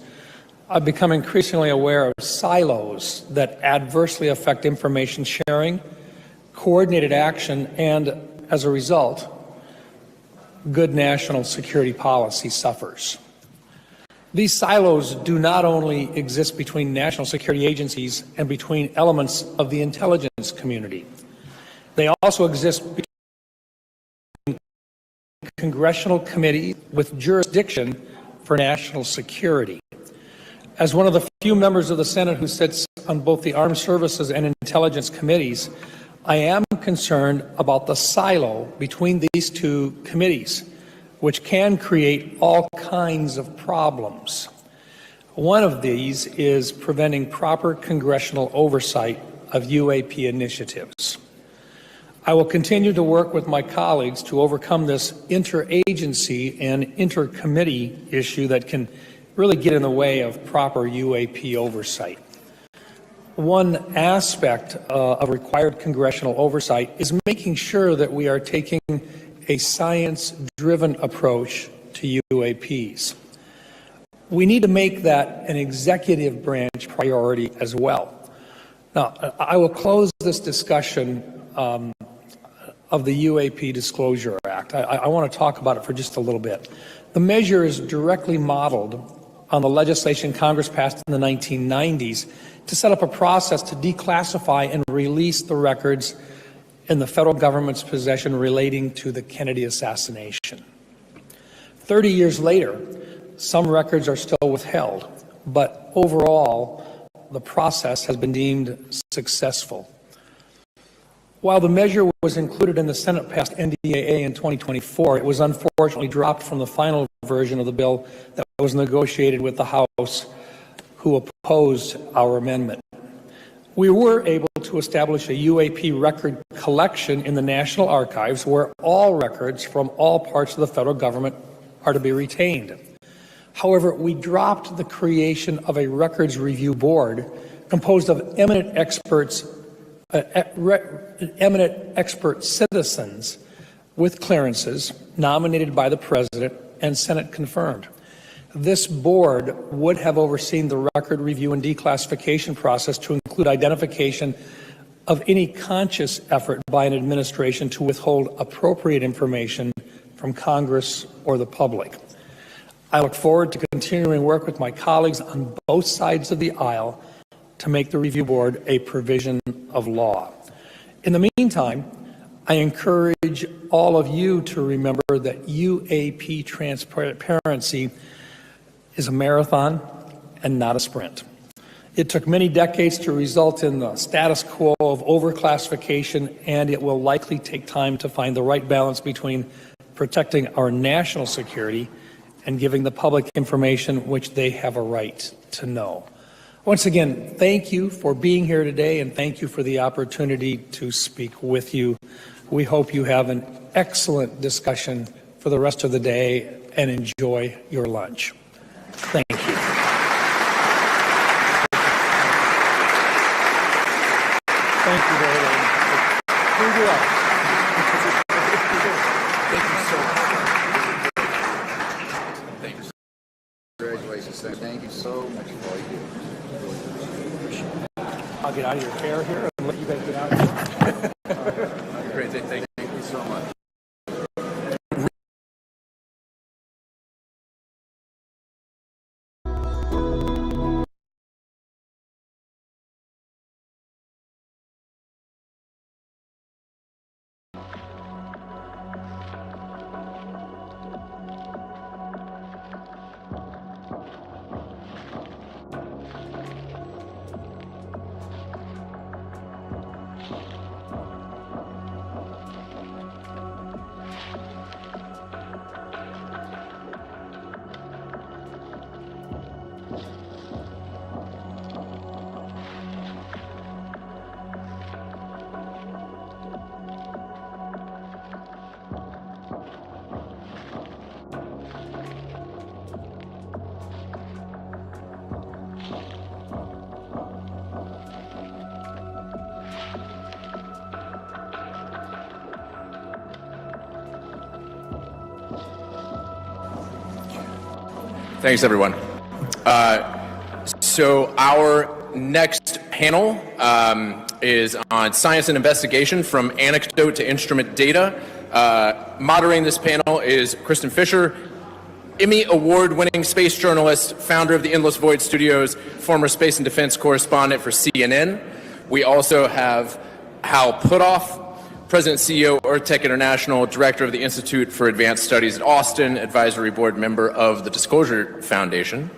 I've become increasingly aware of silos that adversely affect information sharing, coordinated action, and, as a result, good national security policy suffers. These silos do not only exist between national security agencies and between elements of the intelligence community. They also exist between congressional committees with jurisdiction for national security. As one of the few members of the Senate who sits on both the Armed Services and Intelligence Committees, I am concerned about the silo between these two committees, which can create all kinds of problems. One of these is preventing proper congressional oversight of UAP initiatives. I will continue to work with my colleagues to overcome this interagency and intercommittee issue that can really get in the way of proper UAP oversight. One aspect of required congressional oversight is making sure that we are taking a science-driven approach to UAPs. We need to make that an executive branch priority as well. Now, I will close this discussion of the UAP Disclosure Act. I want to talk about it for just a little bit. The measure is directly modeled on the legislation Congress passed in the 1990s to set up a process to declassify and release the records in the federal government's possession relating to the Kennedy assassination. 30 years later, some records are still withheld, but overall, the process has been deemed successful. While the measure was included in the Senate-passed NDAA in 2024, it was unfortunately dropped from the final version of the bill that was negotiated with the House, who opposed our amendment. We were able to establish a UAP record collection in the National Archives where all records from all parts of the federal government are to be retained. However, we dropped the creation of a records review board composed of eminent expert citizens with clearances nominated by the President and Senate confirmed. This board would have overseen the record review and declassification process to include identification of any conscious effort by an administration to withhold appropriate information from Congress or the public. I look forward to continuing work with my colleagues on both sides of the aisle to make the review board a provision of law. In the meantime, I encourage all of you to remember that UAP transparency is a marathon and not a sprint. It took many decades to result in the status quo of overclassification, and it will likely take time to find the right balance between protecting our national security and giving the public information which they have a right to know. Once again, thank you for being here today, and thank you for the opportunity to speak with you. We hope you have an excellent discussion for the rest of the day and enjoy your lunch. Thank you. Thank you very much. Thank you so much. Thank you. Congratulations. Thank you so much for all you do. I'll get out of your chair here and let you guys get out of here. Great. Thank you so much. Thanks, everyone. So our next panel is on science and investigation from anecdote to instrument data. Moderating this panel is Kristen Fisher, Emmy Award-winning space journalist, founder of the Endless Void Studios, former space and defense correspondent for CNN. We also have Hal Puthoff, President CEO, EarthTech International, Director of the Institute for Advanced Studies at Austin, Advisory Board member of the Disclosure Foundation.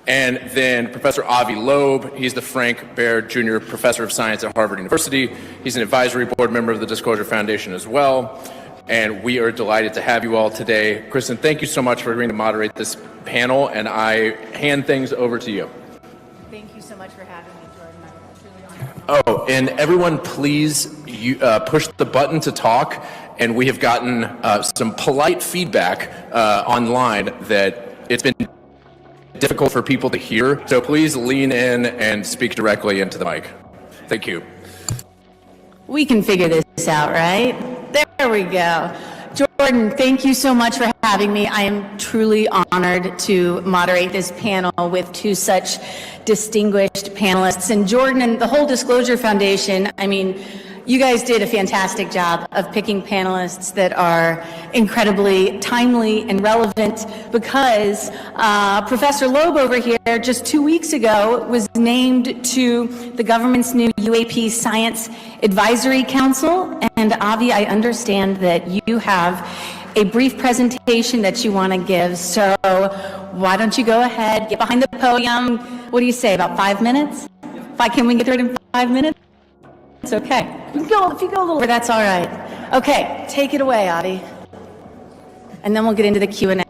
And then Professor Avi Loeb, he's the Frank Baird Jr. Professor of Science at Harvard University. He's an Advisory Board member of the Disclosure Foundation as well. And we are delighted to have you all today. Kristen, thank you so much for agreeing to moderate this panel, and I hand things over to you. Thank you so much for having me, Jordan. I'm truly honored. Oh, and everyone, please push the button to talk. And we have gotten some polite feedback online that it's been difficult for people to hear. So please lean in and speak directly into the mic. Thank you. We can figure this out, right? There we go. Jordan, thank you so much for having me. I am truly honored to moderate this panel with two such distinguished panelists. And Jordan and the whole Disclosure Foundation, I mean, you guys did a fantastic job of picking panelists that are incredibly timely and relevant, because Professor Loeb over here just 2 weeks ago was named to the government's new UAP Science Advisory Council. And Avi, I understand that you have a brief presentation that you want to give. So why don't you go ahead, get behind the podium. What do you say, about 5 minutes? Can we get through it in 5 minutes? It's okay. If you go a little over, that's all right. Okay, take it away, Avi. And then we'll get into the Q&A.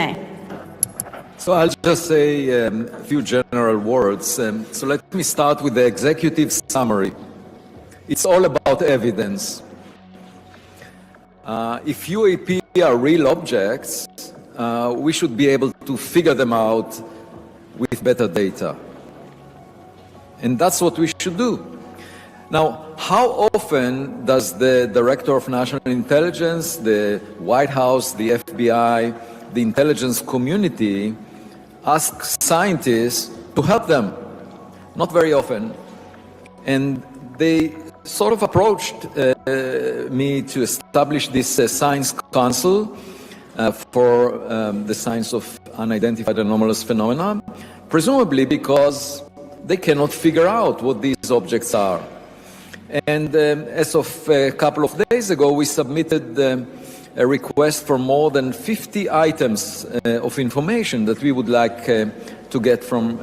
So I'll just say a few general words. So let me start with the executive summary. It's all about evidence. If UAP are real objects, we should be able to figure them out with better data. And that's what we should do. Now, how often does the Director of National Intelligence, the White House, the FBI, the intelligence community ask scientists to help them? Not very often. And they sort of approached me to establish this Science Council for the science of unidentified anomalous phenomena, presumably because they cannot figure out what these objects are. And as of a couple of days ago, we submitted a request for more than 50 items of information that we would like to get from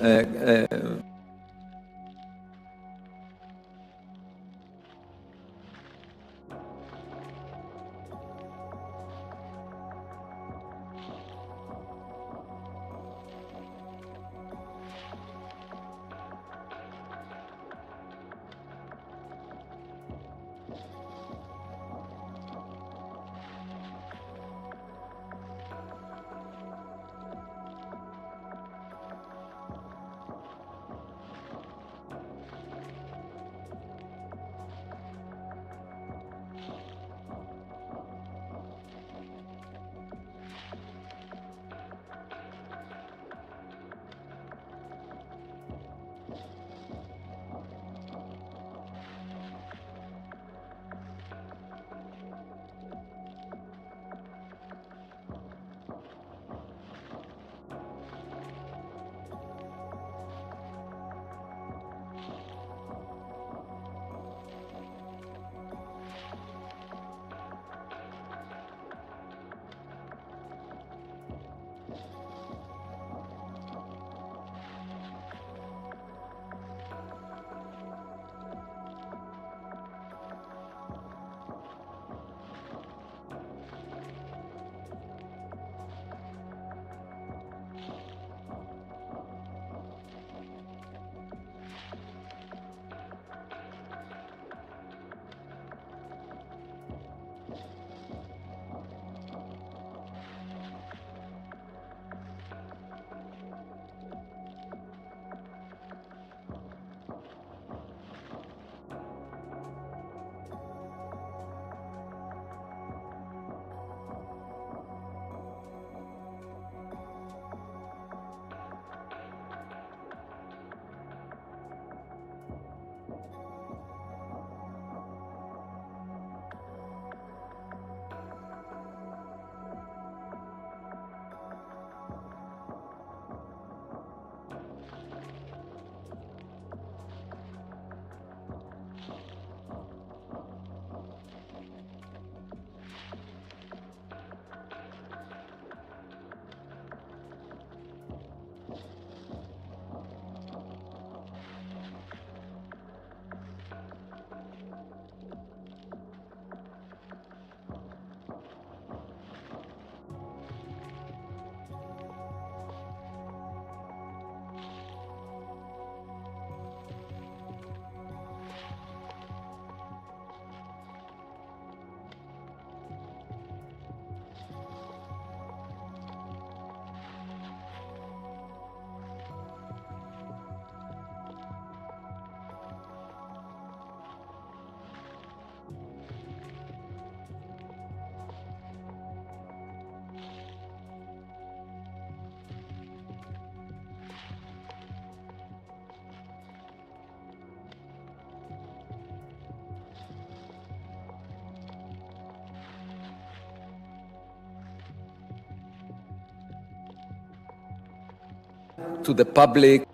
to the public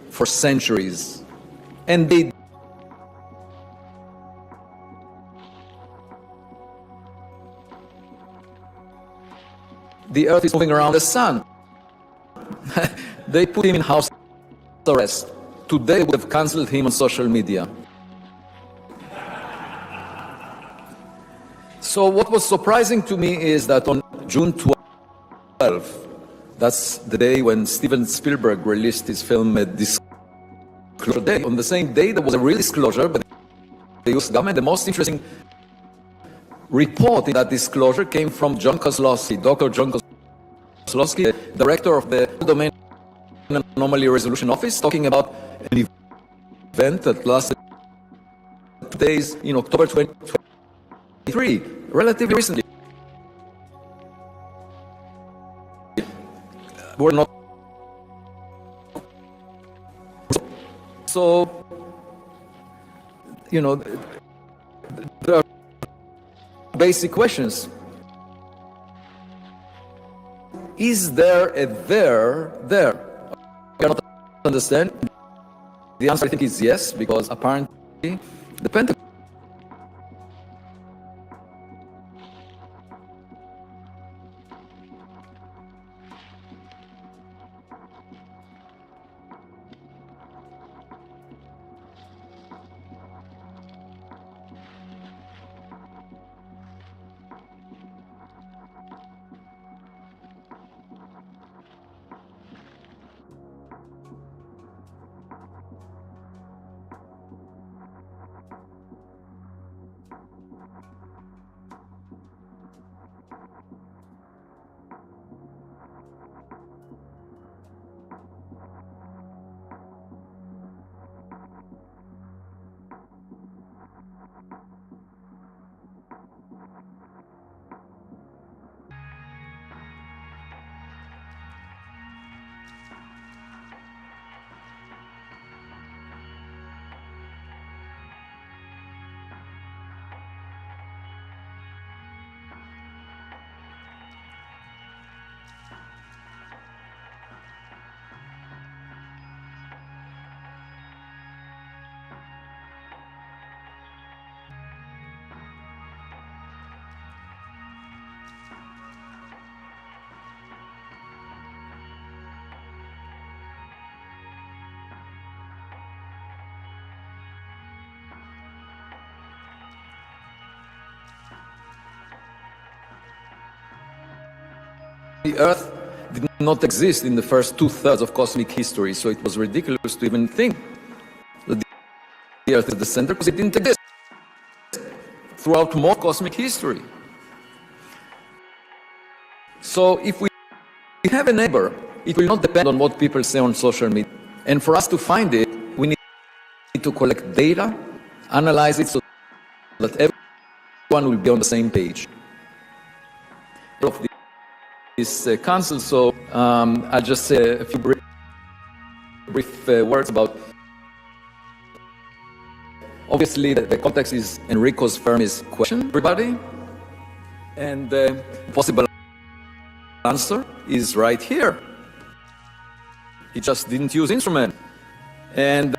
for centuries. And they the Earth is moving around the sun. They put him in house arrest. Today would have cancelled him on social media. So what was surprising to me is that on June 12th, that's the day when Steven Spielberg released his film Disclosure Day. On the same day, there was a real disclosure by the US government. The most interesting report in that disclosure came from John Kozlowski, Dr. John Kozlowski, the director of the Domain Anomaly Resolution Office, talking about an event that lasted 2 days in October 2023, relatively recently. We're not. So, you know, there are basic questions. Is there a there? I cannot understand. The answer, I think, is yes, because apparently the Pentagon. The Earth did not exist in the first 2/3 of cosmic history, so it was ridiculous to even think that the Earth is the center, because it didn't exist throughout more cosmic history. So if we have a neighbor, it will not depend on what people say on social media. And for us to find it, we need to collect data, analyze it so that everyone will be on the same page. Of this council, so I'll just say a few brief words about. Obviously, the context is Enrico's Fermi's question, everybody, and the possible answer is right here. He just didn't use instrument, and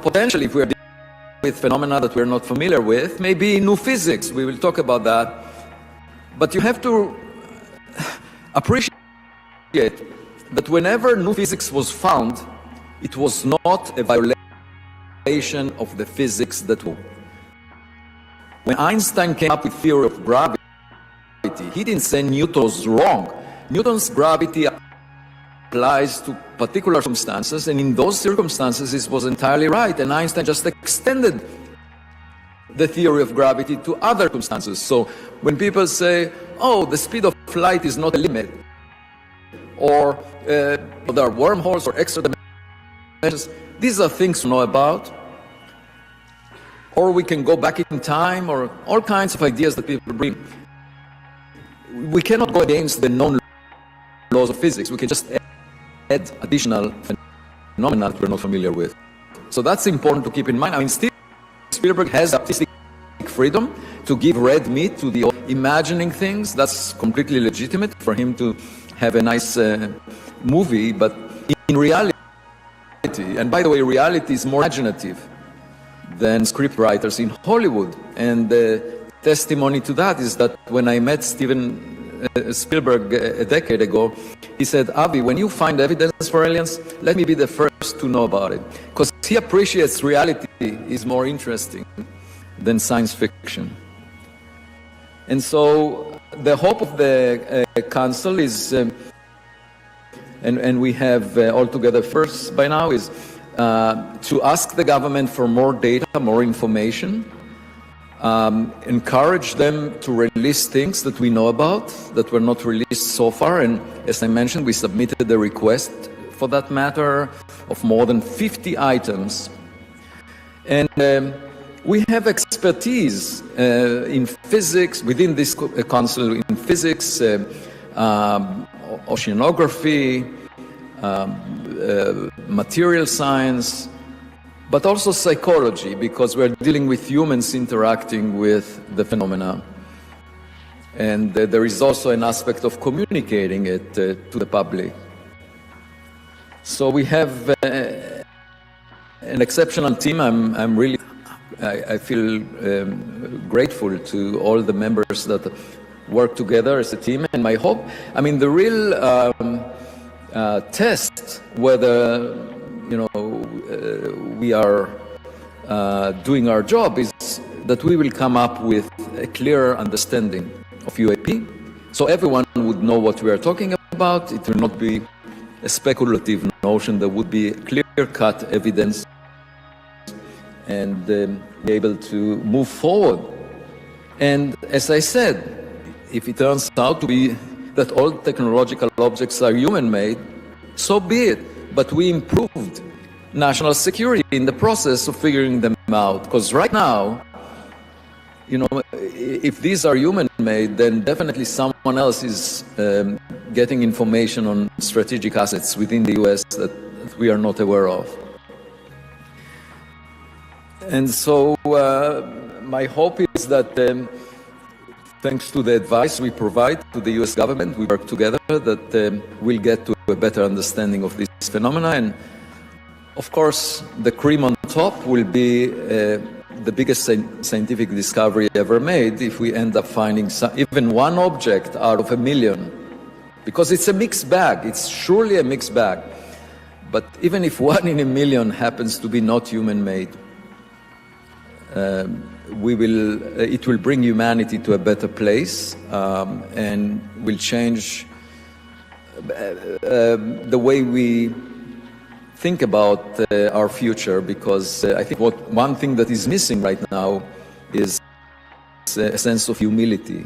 potentially, if we are dealing with phenomena that we're not familiar with, maybe new physics. We will talk about that, but you have to appreciate that whenever new physics was found, it was not a violation of the physics that was. When Einstein came up with theory of gravity, he didn't say Newton was wrong. Newton's gravity applies to particular circumstances, and in those circumstances it was entirely right, and Einstein just extended the theory of gravity to other circumstances. So when people say, oh, the speed of light is not a limit, or there are wormholes or extra dimensions, these are things to know about. Or we can go back in time, or all kinds of ideas that people bring. We cannot go against the known laws of physics. We can just add additional phenomena that we're not familiar with. So that's important to keep in mind. I mean, Spielberg has artistic freedom to give red meat to the imagining things. That's completely legitimate for him to have a nice movie, but in reality, and by the way, reality is more imaginative than scriptwriters in Hollywood. And the testimony to that is that when I met Steven Spielberg a decade ago, he said, Avi, when you find evidence for aliens, let me be the first to know about it. Because he appreciates reality is more interesting than science fiction. And so the hope of the Council is, and we have altogether first by now, is to ask the government for more data, more information, encourage them to release things that we know about that were not released so far. And as I mentioned, we submitted a request for that matter of more than 50 items. And we have expertise in physics, within this council, in physics, oceanography, material science, but also psychology, because we're dealing with humans interacting with the phenomena. And there is also an aspect of communicating it to the public. So we have an exceptional team. I feel grateful to all the members that work together as a team. And my hope, I mean, the real test whether we are doing our job is that we will come up with a clear understanding of UAP, so everyone would know what we are talking about. It will not be a speculative notion. There would be clear-cut evidence and be able to move forward. And as I said, if it turns out to be that all technological objects are human-made, so be it. But we improved national security in the process of figuring them out. Because right now, if these are human-made, then definitely someone else is getting information on strategic assets within the US that we are not aware of. And so my hope is that thanks to the advice we provide to the US government, we work together, that we'll get to a better understanding of this phenomena. And of course, the cream on top will be the biggest scientific discovery ever made if we end up finding even one object out of a million. Because it's a mixed bag. It's surely a mixed bag. But even if 1 in a million happens to be not human-made, it will bring humanity to a better place and will change the way we think about our future, because I think one thing that is missing right now is a sense of humility.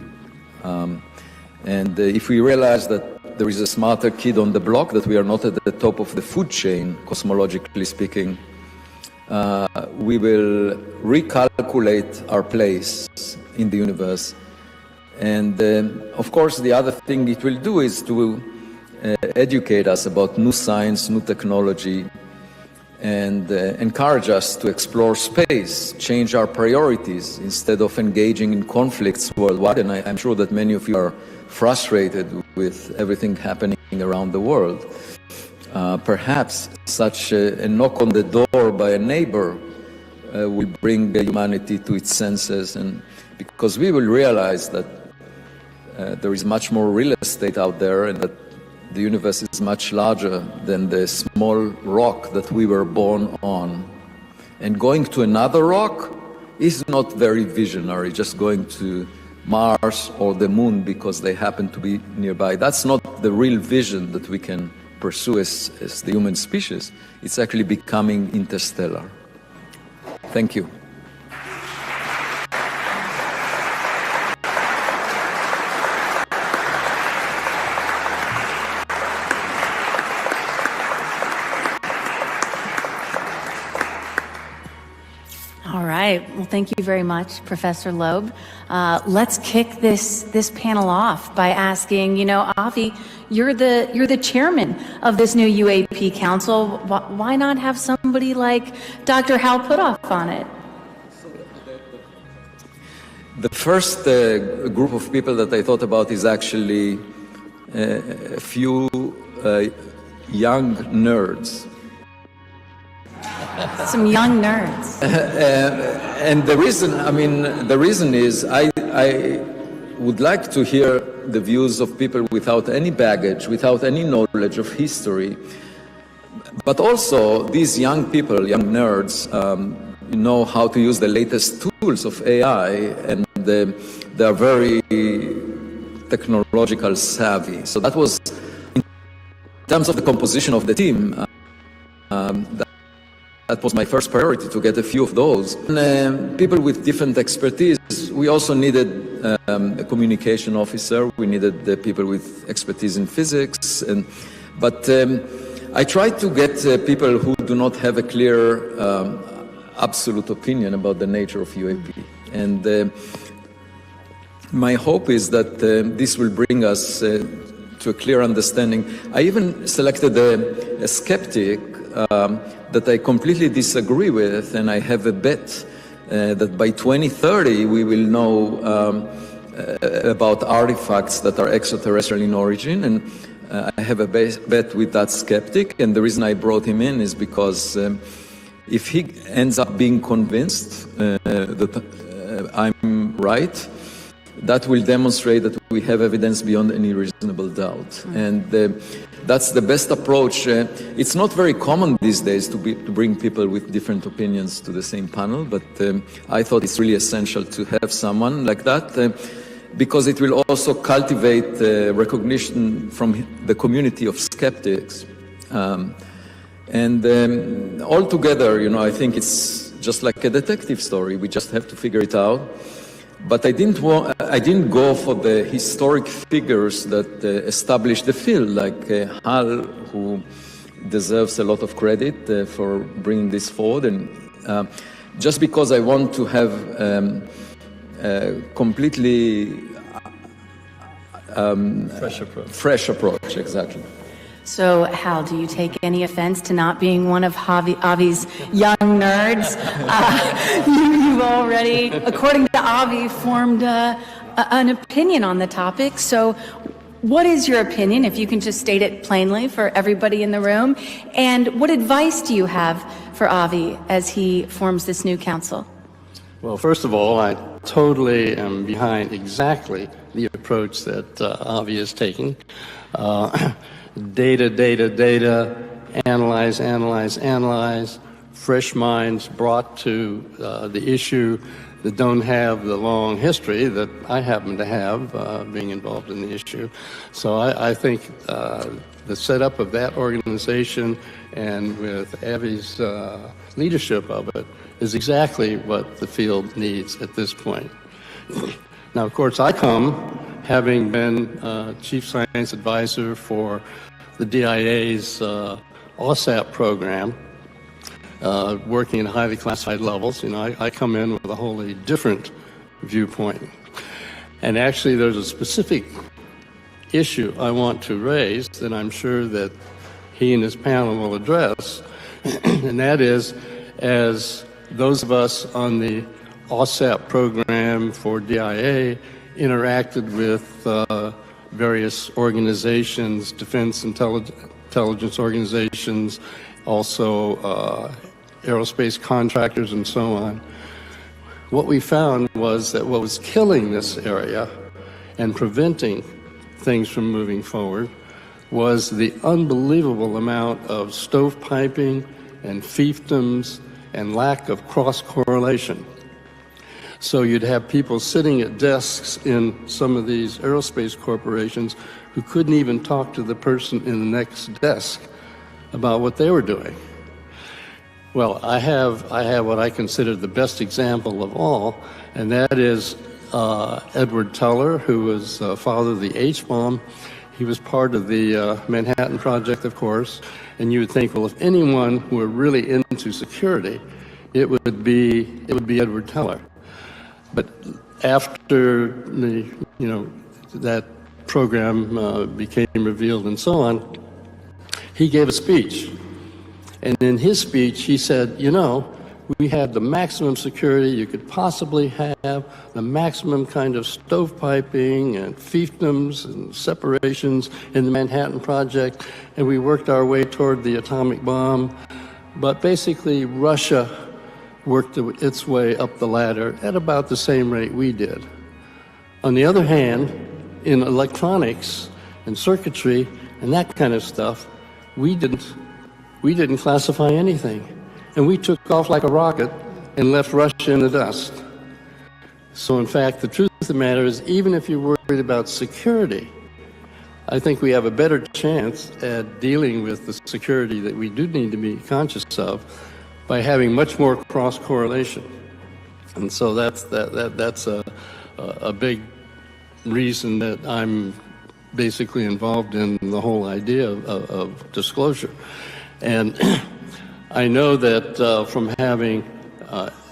And if we realize that there is a smarter kid on the block, that we are not at the top of the food chain, cosmologically speaking, we will recalculate our place in the universe. And of course, the other thing it will do is to educate us about new science, new technology, and encourage us to explore space, change our priorities instead of engaging in conflicts worldwide. And I'm sure that many of you are frustrated with everything happening around the world. Perhaps such a knock on the door by a neighbor will bring humanity to its senses, and because we will realize that there is much more real estate out there, and that the universe is much larger than the small rock that we were born on. And going to another rock is not very visionary, just going to Mars or the moon because they happen to be nearby. That's not the real vision that we can pursue as the human species. It's actually becoming interstellar. Thank you. All right. Well, thank you very much, Professor Loeb. Let's kick this panel off by asking, Avi, you're the chairman of this new UAP Council. Why not have somebody like Dr. Hal Puthoff on it? The first group of people that I thought about is actually a few young nerds. Some young nerds. And the reason is I would like to hear the views of people without any baggage, without any knowledge of history. But also, these young people, young nerds, know how to use the latest tools of AI, and they are very technological savvy. So that was, in terms of the composition of the team, that was my first priority, to get a few of those. And, people with different expertise. We also needed a communication officer. We needed the people with expertise in physics. But I tried to get people who do not have a clear, absolute opinion about the nature of UAP. And my hope is that this will bring us to a clear understanding. I even selected a skeptic that I completely disagree with, and I have a bet that by 2030 we will know about artifacts that are extraterrestrial in origin, and I have a bet with that skeptic. And the reason I brought him in is because if he ends up being convinced that I'm right, that will demonstrate that we have evidence beyond any reasonable doubt. And that's the best approach. It's not very common these days to bring people with different opinions to the same panel, but I thought it's really essential to have someone like that, because it will also cultivate recognition from the community of skeptics. Altogether, I think it's just like a detective story. We just have to figure it out. But I didn't go for the historic figures that established the field, like Hal, who deserves a lot of credit for bringing this forward. And just because I want to have a completely fresh approach, exactly. So, Hal, do you take any offense to not being one of Avi's young nerds? You've already, according to Avi, formed an opinion on the topic. So, what is your opinion, if you can just state it plainly for everybody in the room? And what advice do you have for Avi as he forms this new council? Well, first of all, I totally am behind exactly the approach that Avi is taking. Data, analyze, fresh minds brought to the issue that don't have the long history that I happen to have being involved in the issue. So I think the setup of that organization, and with Avi's leadership of it, is exactly what the field needs at this point. Now, of course, I come having been Chief Science Advisor for the DIA's OSAP program, working in highly classified levels. I come in with a wholly different viewpoint. And actually, there's a specific issue I want to raise that I'm sure that he and his panel will address, and that is, as those of us on the OSAP program for DIA interacted with various organizations, defense intelligence organizations, also aerospace contractors and so on, what we found was that what was killing this area and preventing things from moving forward was the unbelievable amount of stovepiping and fiefdoms and lack of cross-correlation. So you'd have people sitting at desks in some of these aerospace corporations who couldn't even talk to the person in the next desk about what they were doing. Well, I have what I consider the best example of all, and that is Edward Teller, who was father of the H-bomb. He was part of the Manhattan Project, of course, and you would think, well, if anyone were really into security, it would be Edward Teller. But after that program became revealed and so on, he gave a speech. And in his speech, he said, We had the maximum security you could possibly have, the maximum kind of stovepiping and fiefdoms and separations in the Manhattan Project, and we worked our way toward the atomic bomb. But basically, Russia worked its way up the ladder at about the same rate we did. On the other hand, in electronics and circuitry and that kind of stuff, we didn't classify anything. And we took off like a rocket and left Russia in the dust. So in fact, the truth of the matter is, even if you're worried about security, I think we have a better chance at dealing with the security that we do need to be conscious of by having much more cross-correlation. And so that's a big reason that I'm basically involved in the whole idea of disclosure. And I know that from having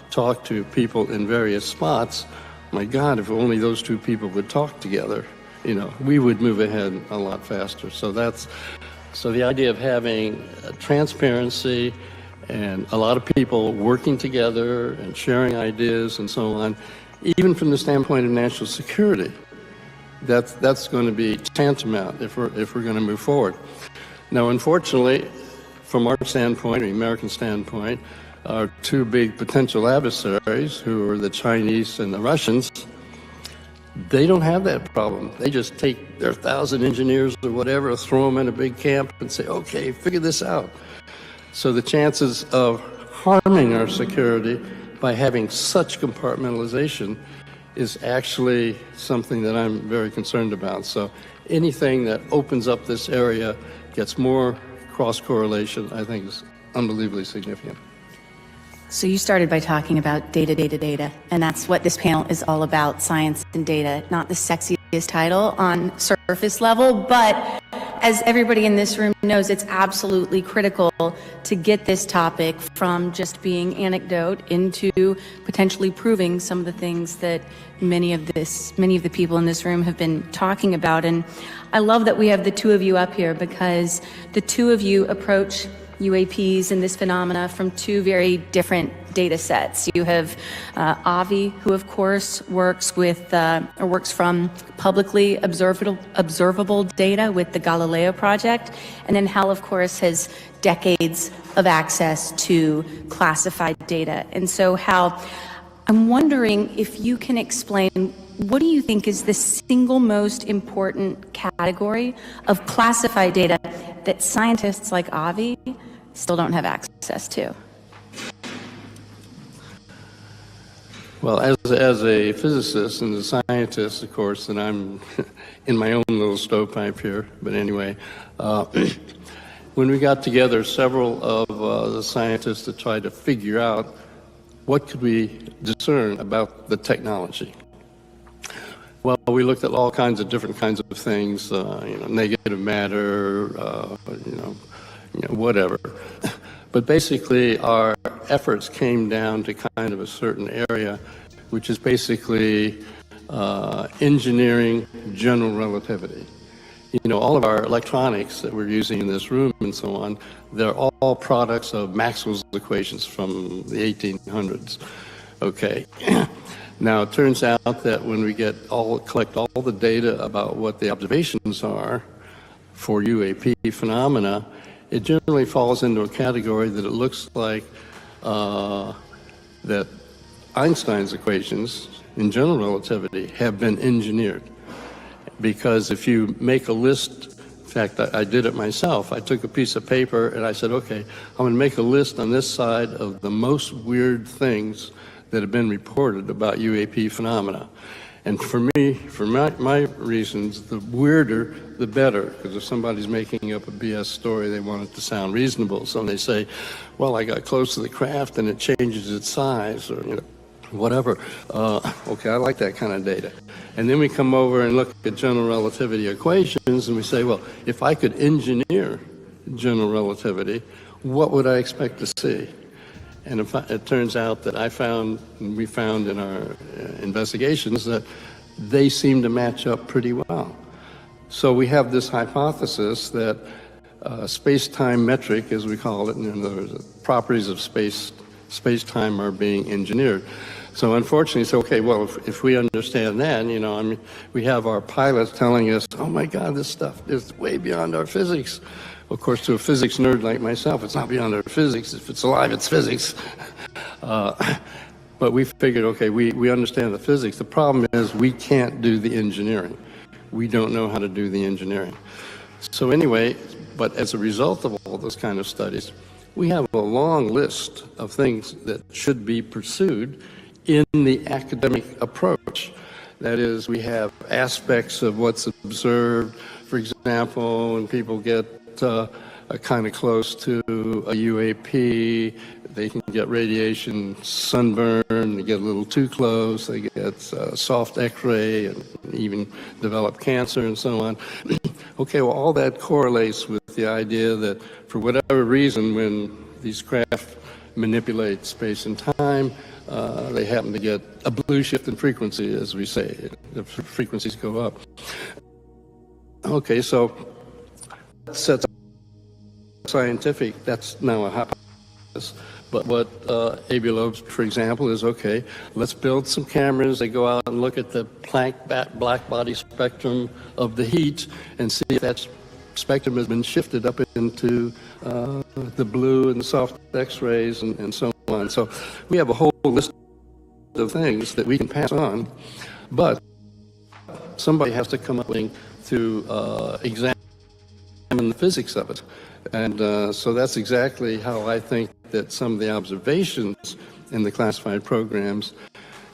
talked to people in various spots, my God, if only those two people would talk together, you know, we would move ahead a lot faster. So the idea of having transparency and a lot of people working together and sharing ideas and so on, even from the standpoint of national security, that's going to be tantamount if we're going to move forward. Now, unfortunately, from our standpoint, the American standpoint, our two big potential adversaries, who are the Chinese and the Russians, they don't have that problem. They just take their 1,000 engineers or whatever, throw them in a big camp and say, okay, figure this out. So the chances of harming our security by having such compartmentalization is actually something that I'm very concerned about. So anything that opens up this area, gets more cross-correlation, I think is unbelievably significant. So you started by talking about data, and that's what this panel is all about, science and data. Not the sexiest title on surface level, but as everybody in this room knows, it's absolutely critical to get this topic from just being anecdote into potentially proving some of the things that many of the people in this room have been talking about. And I love that we have the two of you up here, because the two of you approach UAPs and this phenomena from two very different data sets. You have Avi, who of course works from publicly observable data with the Galileo project, and then Hal, of course, has decades of access to classified data. And so, Hal, I'm wondering if you can explain, what do you think is the single most important category of classified data that scientists like Avi still don't have access to? Well, as a physicist and a scientist, of course, and I'm in my own little stovepipe here, but anyway, when we got together, several of the scientists to try to figure out what could we discern about the technology. Well, we looked at all kinds of different kinds of things, negative matter, whatever. But basically, our efforts came down to kind of a certain area, which is basically engineering general relativity. All of our electronics that we're using in this room and so on, they're all products of Maxwell's equations from the 1800s. Okay. Now, it turns out that when we collect all the data about what the observations are for UAP phenomena, it generally falls into a category that it looks like that Einstein's equations in general relativity have been engineered. Because if you make a list, in fact, I did it myself. I took a piece of paper and I said, okay, I'm going to make a list on this side of the most weird things that have been reported about UAP phenomena. And for me, for my reasons, the weirder, the better. Because if somebody's making up a BS story, they want it to sound reasonable. So they say, well, I got close to the craft and it changes its size, or whatever. Okay, I like that kind of data. And then we come over and look at general relativity equations, and we say, well, if I could engineer general relativity, what would I expect to see? And it turns out that we found in our investigations that they seem to match up pretty well. So we have this hypothesis that space-time metric, as we call it, the properties of space space-time are being engineered. So unfortunately, it's okay, well, if we understand that, you know, I mean, we have our pilots telling us, oh my God, this stuff is way beyond our physics. Of course, to a physics nerd like myself, it's not beyond our physics. If it's alive, it's physics. But we figured, okay, we understand the physics. The problem is we can't do the engineering. We don't know how to do the engineering. So anyway, but as a result of all those kind of studies, we have a long list of things that should be pursued in the academic approach. That is, we have aspects of what's observed. For example, when people get kind of close to a UAP, they can get radiation sunburn, they get a little too close, they get soft X-ray and even develop cancer and so on. Okay, well, all that correlates with the idea that for whatever reason, when these craft manipulate space and time, they happen to get a blue shift in frequency, as we say. The frequencies go up. Okay, so that's scientific, that's now a hypothesis. But what A.B. Loeb's, for example, is, okay, let's build some cameras. They go out and look at the black body spectrum of the heat and see if that spectrum has been shifted up into the blue and the soft X-rays and so on. So we have a whole list of things that we can pass on, but somebody has to come up with to examine the physics of it. And so that's exactly how I think that some of the observations in the classified programs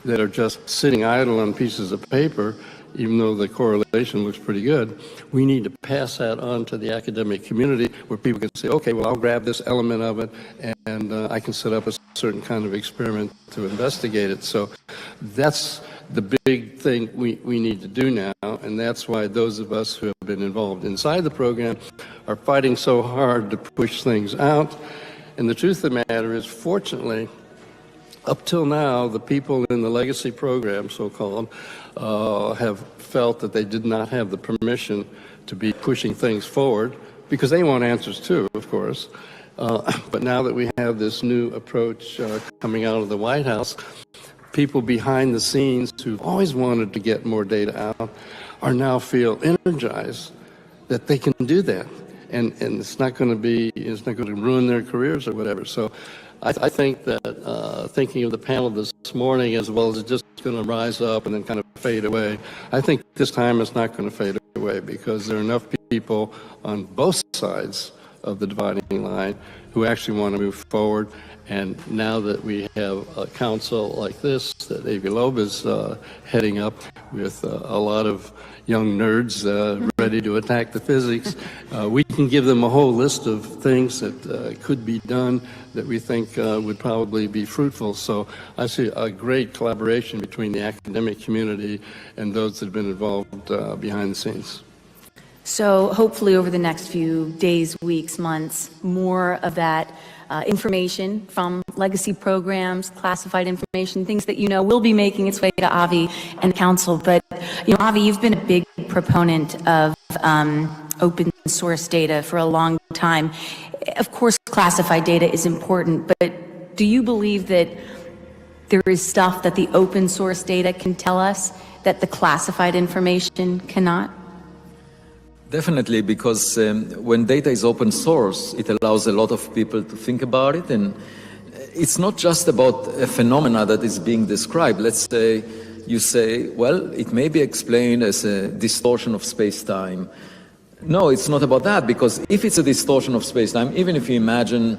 that are just sitting idle on pieces of paper, even though the correlation looks pretty good, we need to pass that on to the academic community where people can say, okay, well, I'll grab this element of it and I can set up a certain kind of experiment to investigate it. So that's the big thing we need to do now, and that's why those of us who have been involved inside the program are fighting so hard to push things out. And the truth of the matter is, fortunately, up till now, the people in the legacy program, so-called, have felt that they did not have the permission to be pushing things forward, because they want answers too, of course. But now that we have this new approach coming out of the White House, people behind the scenes who've always wanted to get more data out are now feel energized that they can do that. And it's not going to ruin their careers or whatever. So I think that thinking of the panel this morning as well as it's just going to rise up and then kind of fade away, I think this time it's not going to fade away because there are enough people on both sides of the dividing line who actually want to move forward. And now that we have a council like this that A.B. Loeb is heading up with a lot of young nerds ready to attack the physics, we can give them a whole list of things that could be done that we think would probably be fruitful. So I see a great collaboration between the academic community and those that have been involved behind the scenes. So hopefully over the next few days, weeks, months, more of that information from legacy programs, classified information, things that you know will be making its way to Avi and Council. But, you know, Avi, you've been a big proponent of open source data for a long time. Of course, classified data is important, but do you believe that there is stuff that the open source data can tell us that the classified information cannot? Definitely, because when data is open source, it allows a lot of people to think about it, and it's not just about a phenomena that is being described. Let's say you say, well, it may be explained as a distortion of space-time. No, it's not about that, because if it's a distortion of space-time, even if you imagine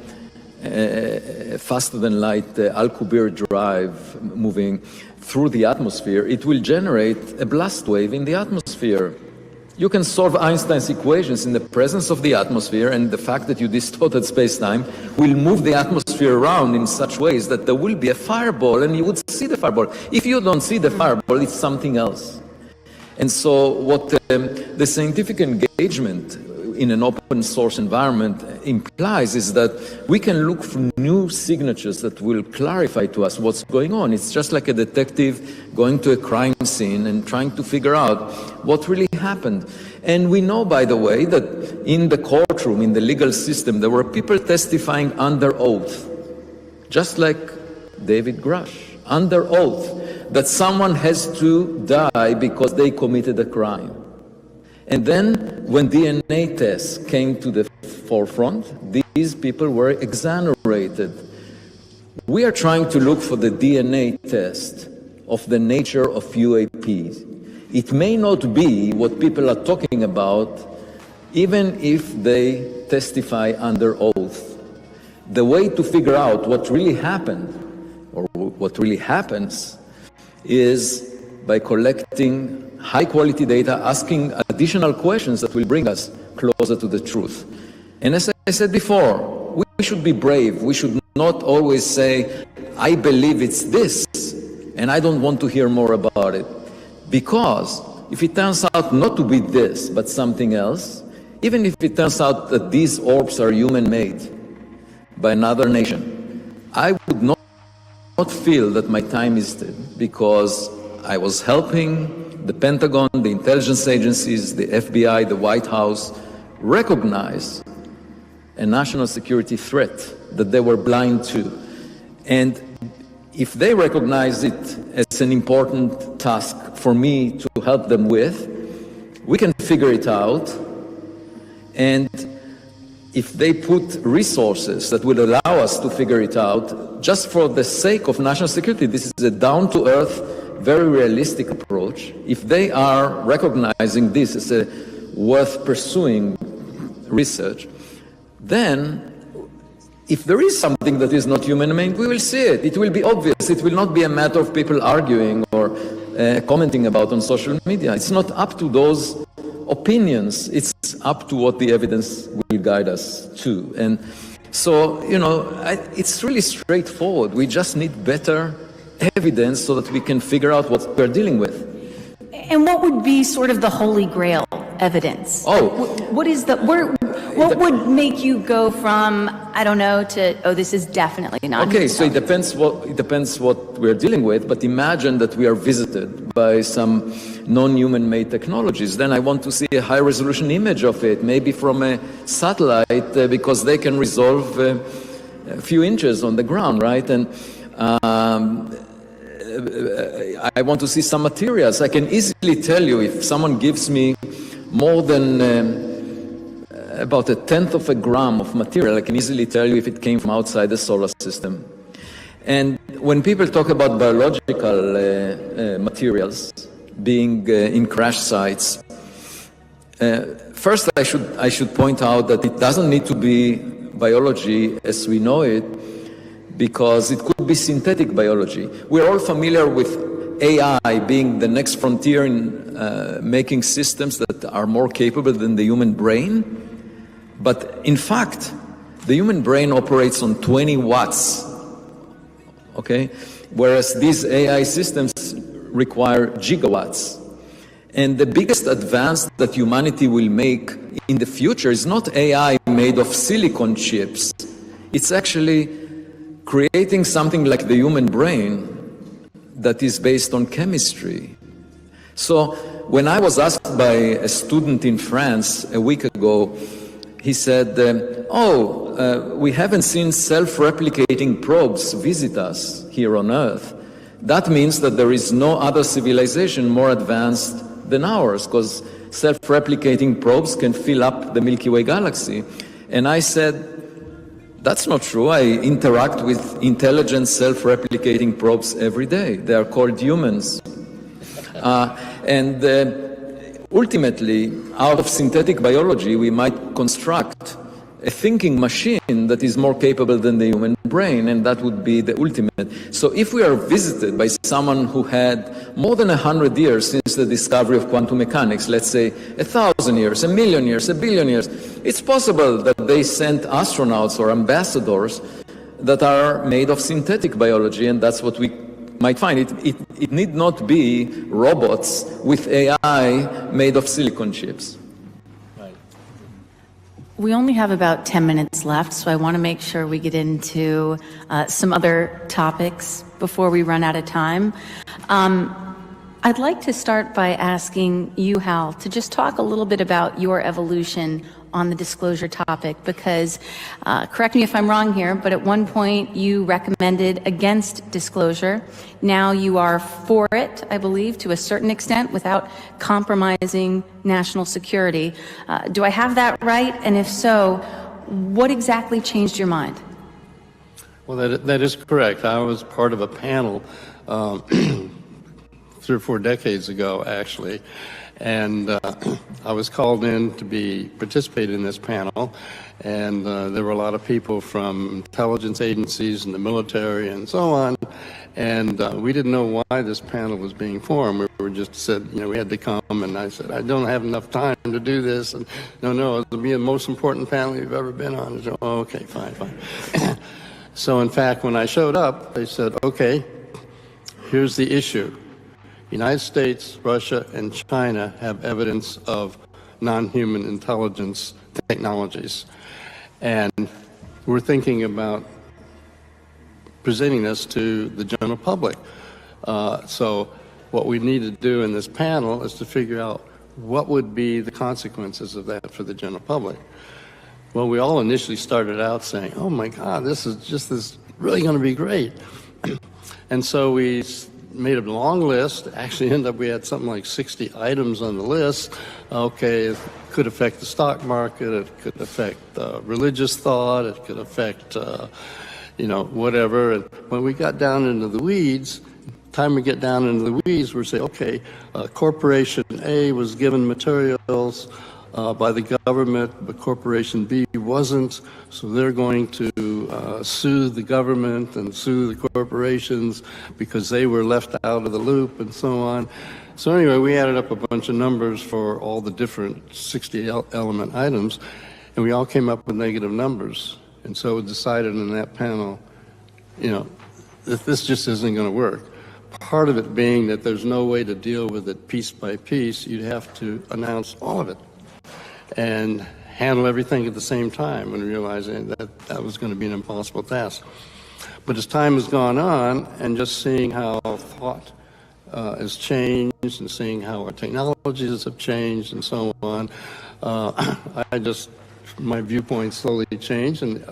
faster than light Alcubierre drive moving through the atmosphere, it will generate a blast wave in the atmosphere. You can solve Einstein's equations in the presence of the atmosphere, and the fact that you distorted space-time will move the atmosphere around in such ways that there will be a fireball, and you would see the fireball. If you don't see the fireball, it's something else. And so what the scientific engagement in an open source environment implies is that we can look for new signatures that will clarify to us what's going on. It's just like a detective going to a crime scene and trying to figure out what really happened. And we know, by the way, that in the courtroom, in the legal system, there were people testifying under oath. just like David Grush, under oath, that someone has to die because they committed a crime. And then when DNA tests came to the forefront, these people were exonerated. We are trying to look for the DNA test of the nature of UAPs. It may not be what people are talking about, even if they testify under oath. The way to figure out what really happened, or what really happens, is by collecting high-quality data, asking additional questions that will bring us closer to the truth. And as I said before, we should be brave. We should not always say, I believe it's this, and I don't want to hear more about it. Because if it turns out not to be this, but something else, even if it turns out that these orbs are human-made by another nation, I would not feel that my time is wasted, because I was helping the Pentagon, the intelligence agencies, the FBI, the White House recognize a national security threat that they were blind to. And if they recognize it as an important task for me to help them with, we can figure it out. And if they put resources that will allow us to figure it out, just for the sake of national security, this is a down-to-earth, very realistic approach. If they are recognizing this as a worth pursuing research, then if there is something that is not human-made, we will see it. It will be obvious. It will not be a matter of people arguing or commenting about on social media. It's not up to those opinions. It's up to what the evidence will guide us to. And so, you know, it's really straightforward. We just need better evidence so that we can figure out what we're dealing with. And what would be sort of the holy grail evidence? Oh. What is the, what would make you go from, I don't know, to, oh, this is definitely not. Okay, so it depends what we're dealing with, but imagine that we are visited by some non-human made technologies. Then I want to see a high resolution image of it, maybe from a satellite, because they can resolve a few inches on the ground, right? And I want to see some materials. I can easily tell you if someone gives me more than about 1/10 of a gram of material, I can easily tell you if it came from outside the solar system. And when people talk about biological materials being in crash sites, first I should point out that it doesn't need to be biology as we know it, because it could be synthetic biology. We're all familiar with AI being the next frontier in making systems that are more capable than the human brain. But in fact, the human brain operates on 20 watts, okay? Whereas these AI systems require gigawatts. And the biggest advance that humanity will make in the future is not AI made of silicon chips. It's actually creating something like the human brain that is based on chemistry. So when I was asked by a student in France a week ago, he said, we haven't seen self-replicating probes visit us here on Earth. That means that there is no other civilization more advanced than ours, because self-replicating probes can fill up the Milky Way galaxy. And I said, that's not true. I interact with intelligent self-replicating probes every day. They are called humans. Ultimately, out of synthetic biology, we might construct a thinking machine that is more capable than the human brain, and that would be the ultimate. So if we are visited by someone who had more than 100 years since the discovery of quantum mechanics, let's say 1,000 years, 1,000,000 years, 1 billion years, it's possible that they sent astronauts or ambassadors that are made of synthetic biology, and that's what we might find. It need not be robots with AI made of silicon chips. We only have about 10 minutes left, so I want to make sure we get into some other topics before we run out of time. I'd like to start by asking you, Hal, to just talk a little bit about your evolution on the disclosure topic, because, correct me if I'm wrong here, but at one point you recommended against disclosure. Now you are for it, I believe, to a certain extent, without compromising national security. Do I have that right? And if so, what exactly changed your mind? Well, that is correct. I was part of a panel 3 or 4 decades ago, actually, and I was called in to participate in this panel, and there were a lot of people from intelligence agencies and the military and so on, and we didn't know why this panel was being formed. We were just said, we had to come, and I said, I don't have enough time to do this, and no, it'll be the most important panel you've ever been on. I said, oh, okay, fine. So in fact, when I showed up, they said, okay, here's the issue. United States, Russia, and China have evidence of non-human intelligence technologies. And we're thinking about presenting this to the general public. So what we need to do in this panel is to figure out what would be the consequences of that for the general public. Well, we all initially started out saying, oh my God, this is really going to be great. And so we made a long list. Actually, we had something like 60 items on the list. Okay, it could affect the stock market, it could affect religious thought, it could affect, whatever. And when we got down into the weeds, time we get down into the weeds, we're saying, okay, Corporation A was given materials by the government, but Corporation B wasn't, so they're going to sue the government and sue the corporations because they were left out of the loop and so on. So anyway, we added up a bunch of numbers for all the different 60 element items, and we all came up with negative numbers. And so it was decided in that panel, that this just isn't going to work. Part of it being that there's no way to deal with it piece by piece. You'd have to announce all of it and handle everything at the same time, and realizing that was going to be an impossible task. But as time has gone on, and just seeing how thought has changed, and seeing how our technologies have changed, and so on, my viewpoints slowly changed, and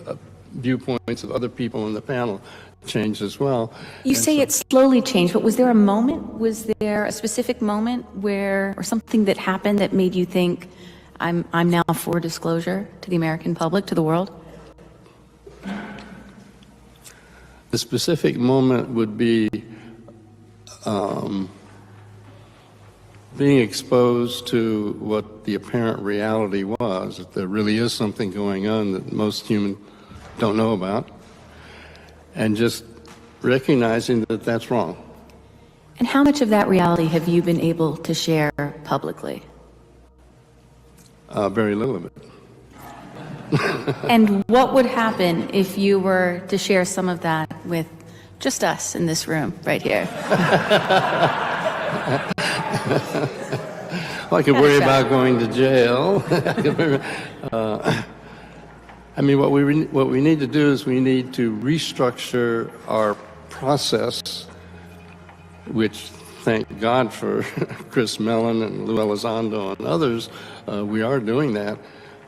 viewpoints of other people in the panel changed as well. You say it slowly changed, but was there a moment, was there a specific moment or something that happened that made you think, I'm now for disclosure to the American public, to the world? The specific moment would be being exposed to what the apparent reality was, that there really is something going on that most humans don't know about, and just recognizing that that's wrong. And how much of that reality have you been able to share publicly? Very little of it. And what would happen if you were to share some of that with just us in this room right here? Well, I could worry about going to jail. What we need to do is we need to restructure our process, which, thank God for Chris Mellon and Lou Elizondo and others, we are doing that.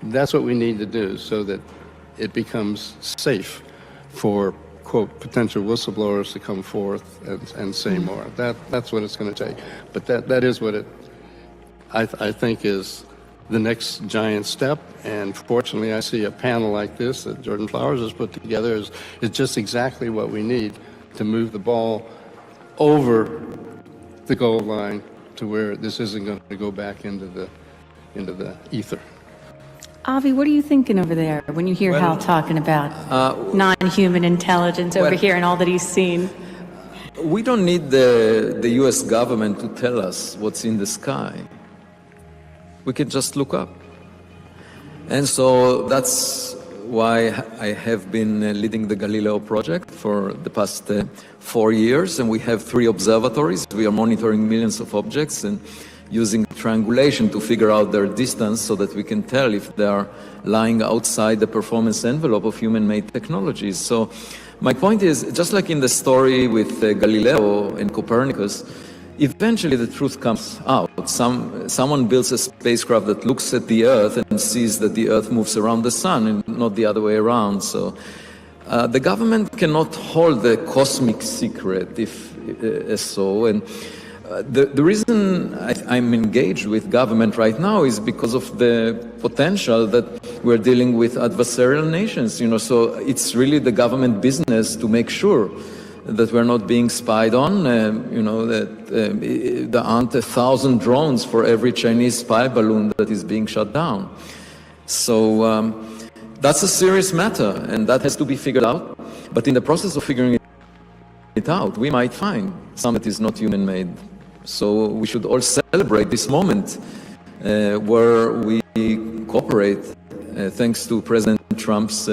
That's what we need to do so that it becomes safe for, quote, potential whistleblowers to come forth and say more. That's what it's going to take. But that is what I think is the next giant step. And fortunately, I see a panel like this that Jordan Flowers has put together is just exactly what we need to move the ball over the goal line to where this isn't going to go back into the ether. Avi, what are you thinking over there when you hear Hal talking about non-human intelligence over here and all that he's seen? We don't need the US government to tell us what's in the sky. We can just look up. And so that's why I have been leading the Galileo project for the past 4 years, and we have 3 observatories. We are monitoring millions of objects and using triangulation to figure out their distance so that we can tell if they are lying outside the performance envelope of human-made technologies. So my point is, just like in the story with Galileo and Copernicus, eventually the truth comes out. Someone builds a spacecraft that looks at the Earth and sees that the Earth moves around the sun and not the other way around. So the government cannot hold the cosmic secret if so. And the reason I'm engaged with government right now is because of the potential that we're dealing with adversarial nations. So it's really the government business to make sure that we're not being spied on, that there aren't 1,000 drones for every Chinese spy balloon that is being shot down. So that's a serious matter, and that has to be figured out. But in the process of figuring it out, we might find some that is not human-made. So we should all celebrate this moment where we cooperate, thanks to President Trump's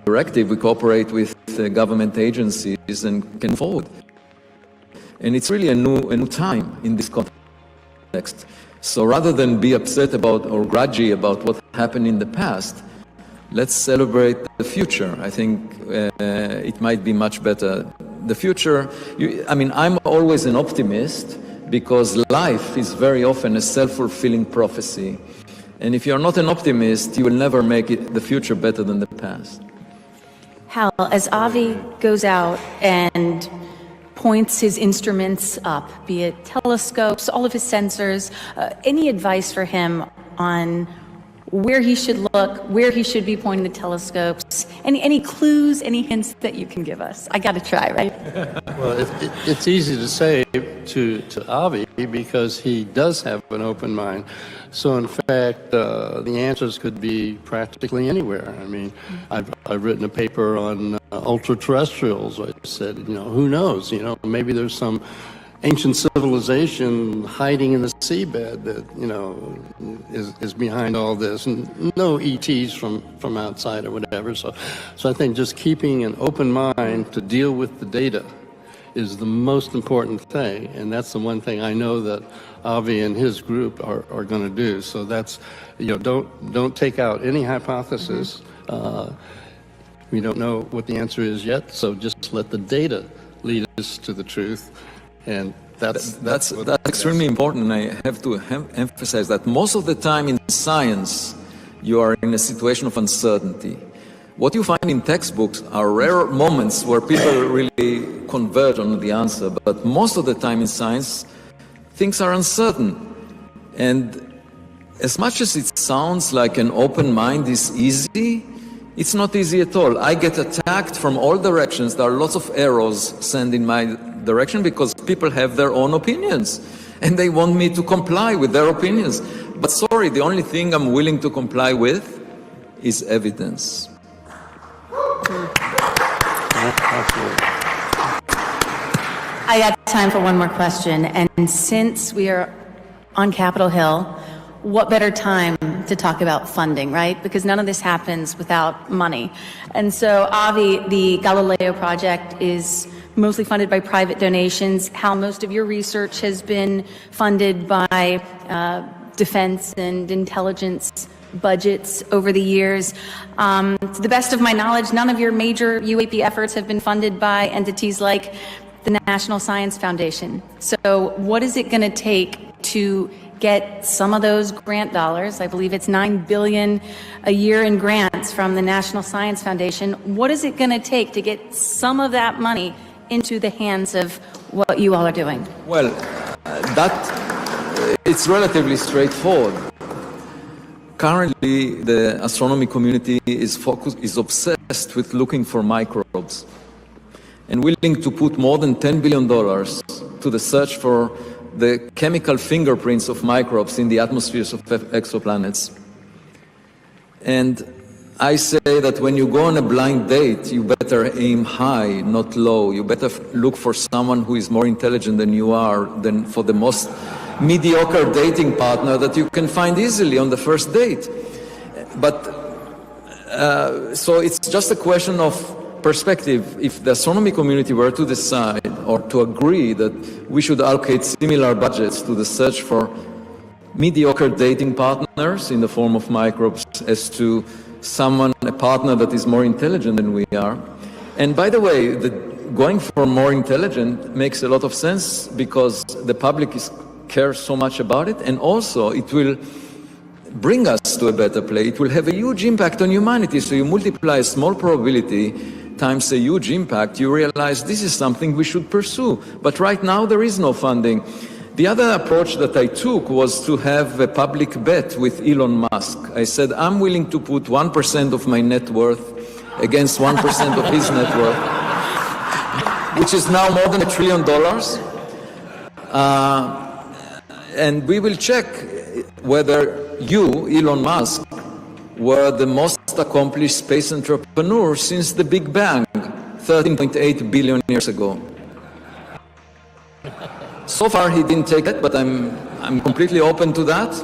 directive, we cooperate with government agencies and can move forward. And it's really a new time in this context. So rather than be upset about or grudgy about what happened in the past, let's celebrate the future. I think it might be much better. The future, I'm always an optimist because life is very often a self-fulfilling prophecy. And if you're not an optimist, you will never make the future better than the past. Hal, as Avi goes out and points his instruments up, be it telescopes, all of his sensors, any advice for him on where he should look, where he should be pointing the telescopes, any clues, any hints that you can give us? I got to try, right? Well, it's easy to say to Avi because he does have an open mind. So in fact, the answers could be practically anywhere. I mean, I've written a paper on ultra-terrestrials. I said, who knows? Maybe there's some ancient civilization hiding in the seabed that, is behind all this, and no ETs from outside or whatever. So I think just keeping an open mind to deal with the data is the most important thing, and that's the one thing I know that Avi and his group are going to do. So that's, don't take out any hypothesis. We don't know what the answer is yet, so just let the data lead us to the truth. And that's extremely important. And I have to emphasize that most of the time in science, you are in a situation of uncertainty. What you find in textbooks are rare moments where people really converge on the answer, but most of the time in science, things are uncertain. And as much as it sounds like an open mind is easy, it's not easy at all. I get attacked from all directions. There are lots of arrows sent in my direction because people have their own opinions and they want me to comply with their opinions. But sorry, the only thing I'm willing to comply with is evidence. I got time for one more question. And since we are on Capitol Hill, what better time to talk about funding, right? Because none of this happens without money. And so, Avi, the Galileo project is mostly funded by private donations. How most of your research has been funded by defense and intelligence budgets over the years. To the best of my knowledge, none of your major UAP efforts have been funded by entities like the National Science Foundation. So what is it going to take to get some of those grant dollars? I believe it's $9 billion a year in grants from the National Science Foundation. What is it going to take to get some of that money into the hands of what you all are doing? Well, it's relatively straightforward. Currently, the astronomy community is obsessed with looking for microbes and willing to put more than $10 billion to the search for the chemical fingerprints of microbes in the atmospheres of exoplanets. And I say that when you go on a blind date, you better aim high, not low. You better look for someone who is more intelligent than you are, than for the most mediocre dating partner that you can find easily on the first date. But so it's just a question of perspective. If the astronomy community were to decide or to agree that we should allocate similar budgets to the search for mediocre dating partners in the form of microbes as to a partner that is more intelligent than we are. And by the way, going for more intelligent makes a lot of sense because the public cares so much about it, and also it will bring us to a better place. It will have a huge impact on humanity. So you multiply a small probability times a huge impact, you realize this is something we should pursue. But right now there is no funding. The other approach that I took was to have a public bet with Elon Musk. I said, I'm willing to put 1% of my net worth against 1% of his net worth, which is now more than $1 trillion. And we will check whether you, Elon Musk, were the most accomplished space entrepreneur since the Big Bang, 13.8 billion years ago. So far he didn't take it, but I'm completely open to that.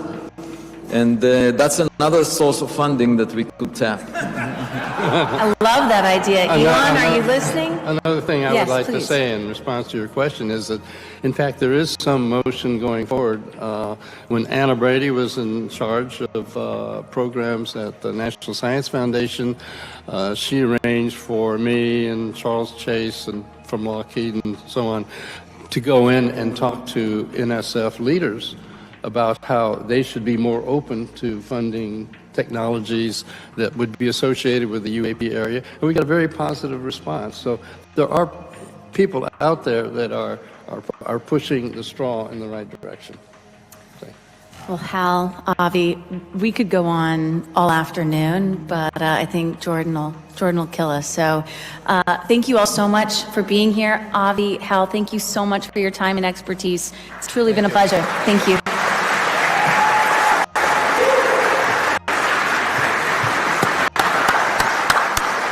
And that's another source of funding that we could tap. I love that idea. Elon, are you listening? Another thing I would like to say in response to your question is that, in fact, there is some motion going forward. When Anna Brady was in charge of programs at the National Science Foundation, she arranged for me and Charles Chase and from Lockheed and so on to go in and talk to NSF leaders about how they should be more open to funding technologies that would be associated with the UAP area. And we got a very positive response. So there are people out there that are pushing the straw in the right direction. Well, Hal, Avi, we could go on all afternoon, but I think Jordan will kill us. So thank you all so much for being here. Avi, Hal, thank you so much for your time and expertise. It's truly been a pleasure. Thank you.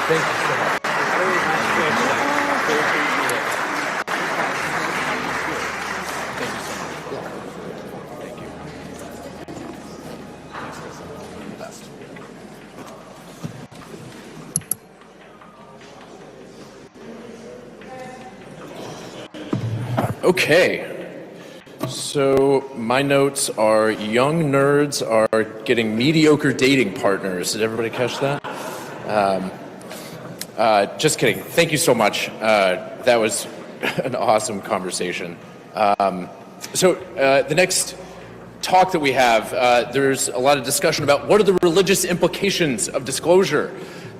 Thank you so much. Okay, so my notes are young nerds are getting mediocre dating partners. Did everybody catch that? Just kidding. Thank you so much. That was an awesome conversation. So the next talk that we have, there's a lot of discussion about what are the religious implications of disclosure.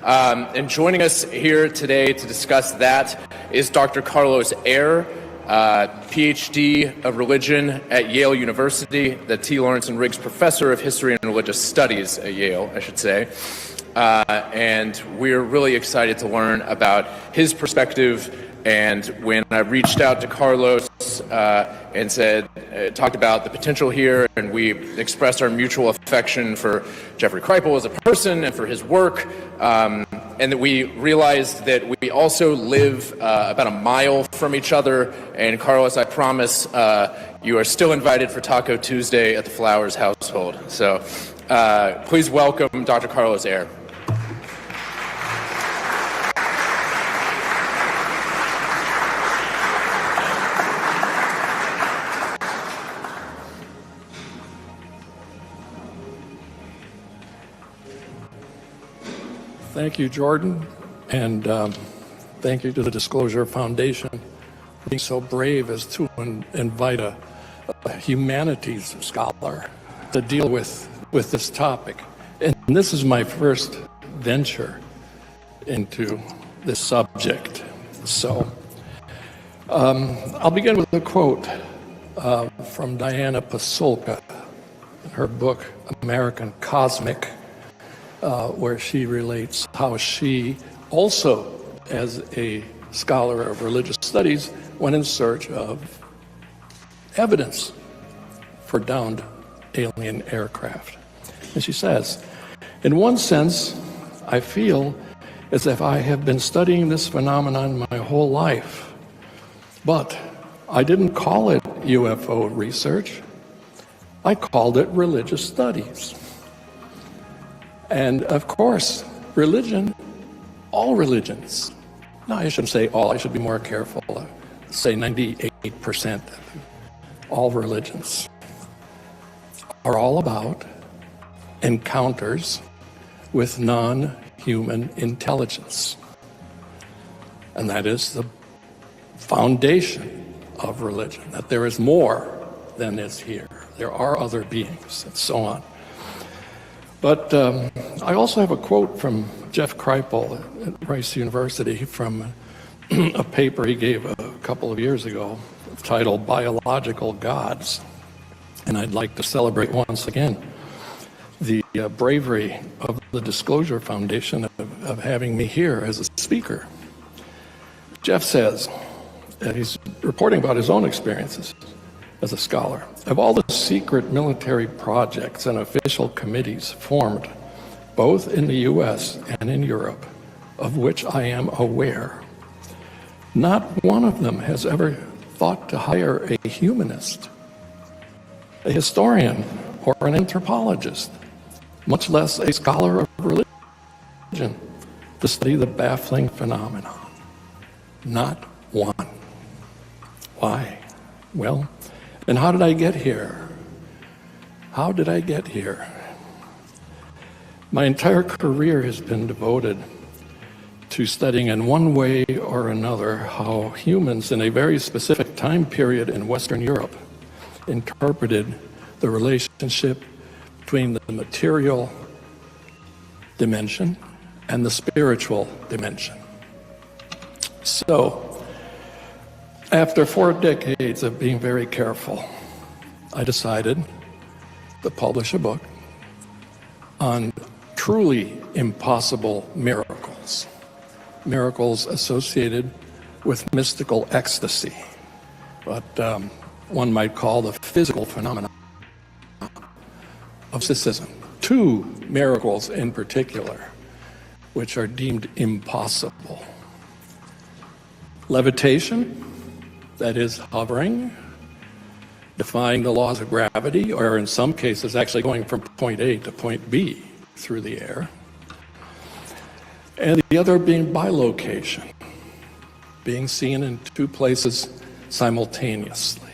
And joining us here today to discuss that is Dr. Carlos Ayer, PhD of religion at Yale University, the T. Lawrence and Riggs Professor of History and Religious Studies at Yale, I should say. And we're really excited to learn about his perspective. And when I reached out to Carlos and talked about the potential here, and we expressed our mutual affection for Jeffrey Kripal as a person and for his work, and that we realized that we also live about a mile from each other. And Carlos, I promise you are still invited for Taco Tuesday at the Flowers household. So please welcome Dr. Carlos Ayer. Thank you, Jordan, and thank you to the Disclosure Foundation for being so brave as to invite a humanities scholar to deal with this topic. And this is my first venture into this subject. So I'll begin with a quote from Diana Pasulka in her book, American Cosmic, where she relates how she also, as a scholar of religious studies, went in search of evidence for downed alien aircraft. And she says, in one sense, I feel as if I have been studying this phenomenon my whole life, but I didn't call it UFO research. I called it religious studies. And of course, religion, all religions, no, I shouldn't say all, I should be more careful, say 98%, all religions are all about encounters with non-human intelligence. And that is the foundation of religion, that there is more than is here. There are other beings, and so on. But I also have a quote from Jeff Kripal at Rice University from a paper he gave a couple of years ago titled Biological Gods. And I'd like to celebrate once again the bravery of the Disclosure Foundation of having me here as a speaker. Jeff says, and he's reporting about his own experiences as a scholar, of all the secret military projects and official committees formed both in the US and in Europe, of which I am aware, not one of them has ever thought to hire a humanist, a historian, or an anthropologist, much less a scholar of religion, to study the baffling phenomenon. Not one. Why? Well, and how did I get here? How did I get here? My entire career has been devoted to studying in one way or another how humans in a very specific time period in Western Europe interpreted the relationship between the material dimension and the spiritual dimension. So, after 4 decades of being very careful, I decided to publish a book on truly impossible miracles, miracles associated with mystical ecstasy, what one might call the physical phenomenon of mysticism. 2 miracles in particular, which are deemed impossible. Levitation, that is hovering, defying the laws of gravity, or in some cases actually going from point A to point B through the air. And the other being bilocation, being seen in 2 places simultaneously.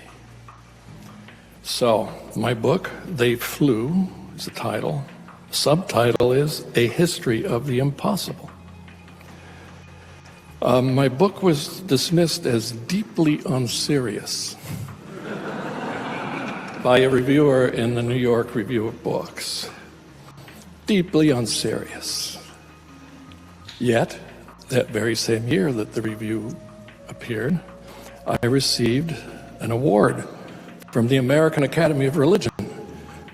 So, my book, They Flew, is the title. The subtitle is A History of the Impossible. My book was dismissed as deeply unserious by a reviewer in the New York Review of Books. Deeply unserious. Yet, that very same year that the review appeared, I received an award from the American Academy of Religion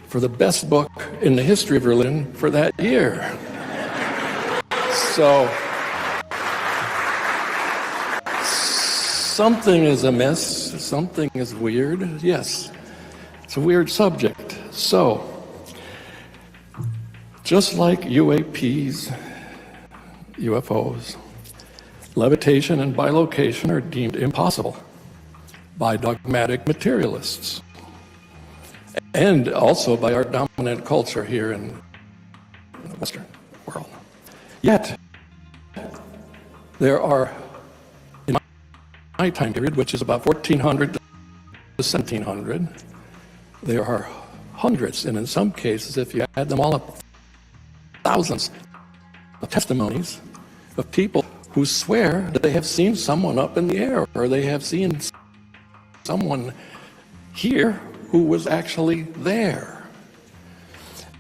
for the best book in the history of religion for that year. So, something is amiss, something is weird. Yes, it's a weird subject. So, just like UAPs, UFOs, levitation and bilocation are deemed impossible by dogmatic materialists, and also by our dominant culture here in the Western world. Yet, there are, in my time period, which is about 1400 to 1700, there are hundreds, and in some cases, if you add them all up, thousands of testimonies of people who swear that they have seen someone up in the air, or they have seen someone here who was actually there.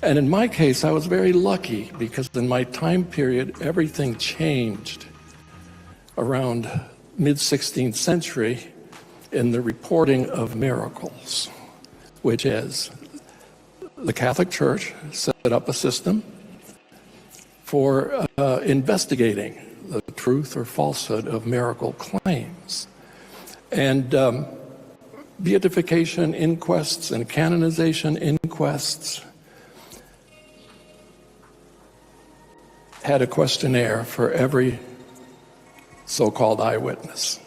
And in my case, I was very lucky because in my time period, everything changed around mid-16th century in the reporting of miracles, which is the Catholic Church set up a system for investigating the truth or falsehood of miracle claims. And beatification inquests and canonization inquests had a questionnaire for every so-called eyewitness.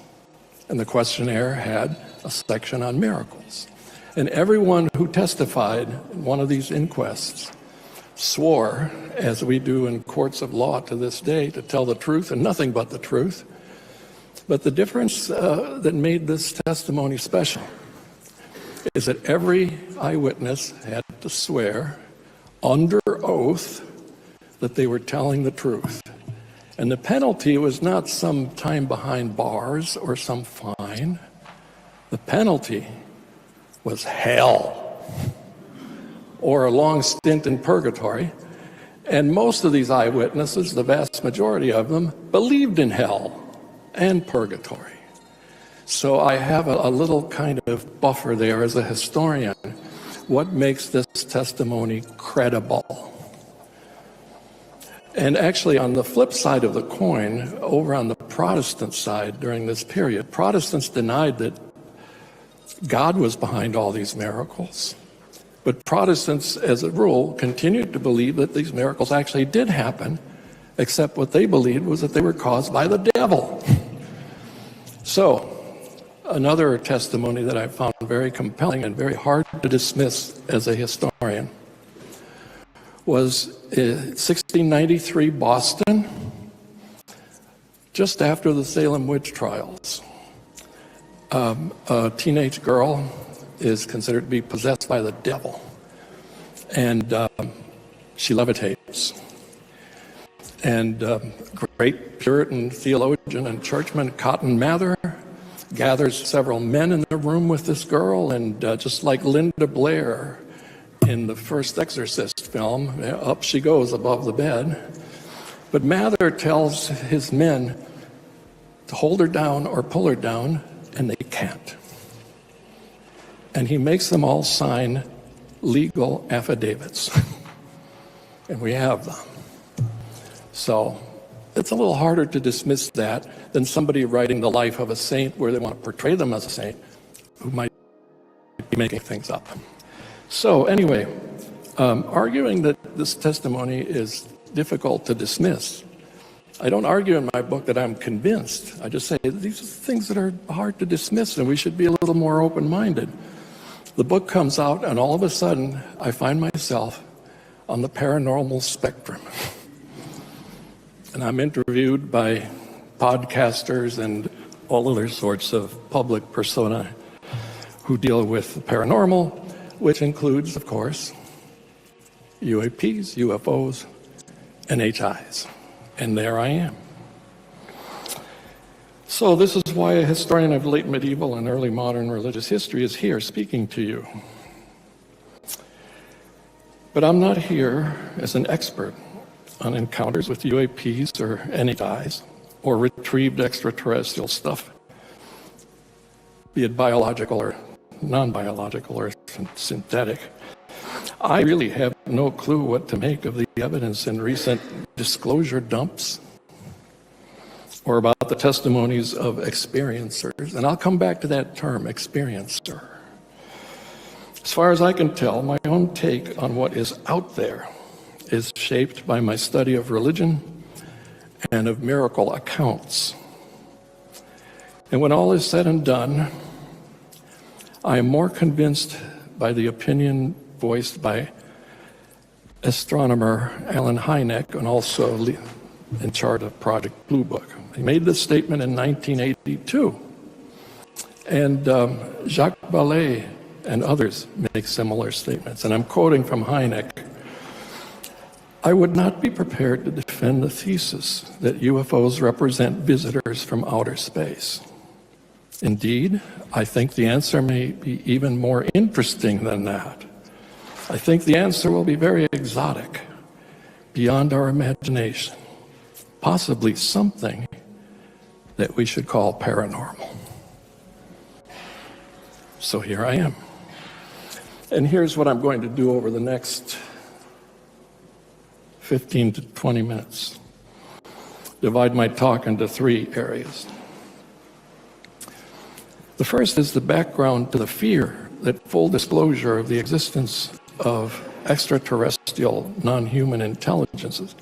And the questionnaire had a section on miracles. And everyone who testified in one of these inquests swore, as we do in courts of law to this day, to tell the truth and nothing but the truth. But the difference that made this testimony special is that every eyewitness had to swear under oath that they were telling the truth. And the penalty was not some time behind bars or some fine. The penalty was hell, or a long stint in purgatory. And most of these eyewitnesses, the vast majority of them, believed in hell and purgatory. So I have a little kind of buffer there as a historian. What makes this testimony credible? And actually, on the flip side of the coin, over on the Protestant side during this period, Protestants denied that God was behind all these miracles. But Protestants, as a rule, continued to believe that these miracles actually did happen, except what they believed was that they were caused by the devil. So, another testimony that I found very compelling and very hard to dismiss as a historian was 1693 Boston, just after the Salem witch trials. A teenage girl is considered to be possessed by the devil, and she levitates. And great Puritan theologian and churchman Cotton Mather gathers several men in the room with this girl, and just like Linda Blair in the first Exorcist film, up she goes above the bed. But Mather tells his men to hold her down or pull her down, and they can't. And he makes them all sign legal affidavits. And we have them. So it's a little harder to dismiss that than somebody writing the life of a saint where they want to portray them as a saint who might be making things up. So anyway, arguing that this testimony is difficult to dismiss, I don't argue in my book that I'm convinced. I just say these are things that are hard to dismiss, and we should be a little more open-minded. The book comes out, and all of a sudden, I find myself on the paranormal spectrum. And I'm interviewed by podcasters and all other sorts of public persona who deal with the paranormal, which includes, of course, UAPs, UFOs, and HIs. And there I am. So this is why a historian of late medieval and early modern religious history is here speaking to you. But I'm not here as an expert on encounters with UAPs or NHIs or retrieved extraterrestrial stuff, be it biological or non-biological or synthetic. I really have no clue what to make of the evidence in recent disclosure dumps or about the testimonies of experiencers. And I'll come back to that term, experiencer. As far as I can tell, my own take on what is out there is shaped by my study of religion and of miracle accounts. And when all is said and done, I am more convinced by the opinion voiced by astronomer Alan Hynek, and also in charge of Project Blue Book. He made this statement in 1982. And Jacques Vallée and others make similar statements. And I'm quoting from Hynek. I would not be prepared to defend the thesis that UFOs represent visitors from outer space. Indeed, I think the answer may be even more interesting than that. I think the answer will be very exotic, beyond our imagination, possibly something that we should call paranormal. So here I am. And here's what I'm going to do over the next 15 to 20 minutes. Divide my talk into three areas. The first is the background to the fear that full disclosure of the existence of extraterrestrial non-human intelligences,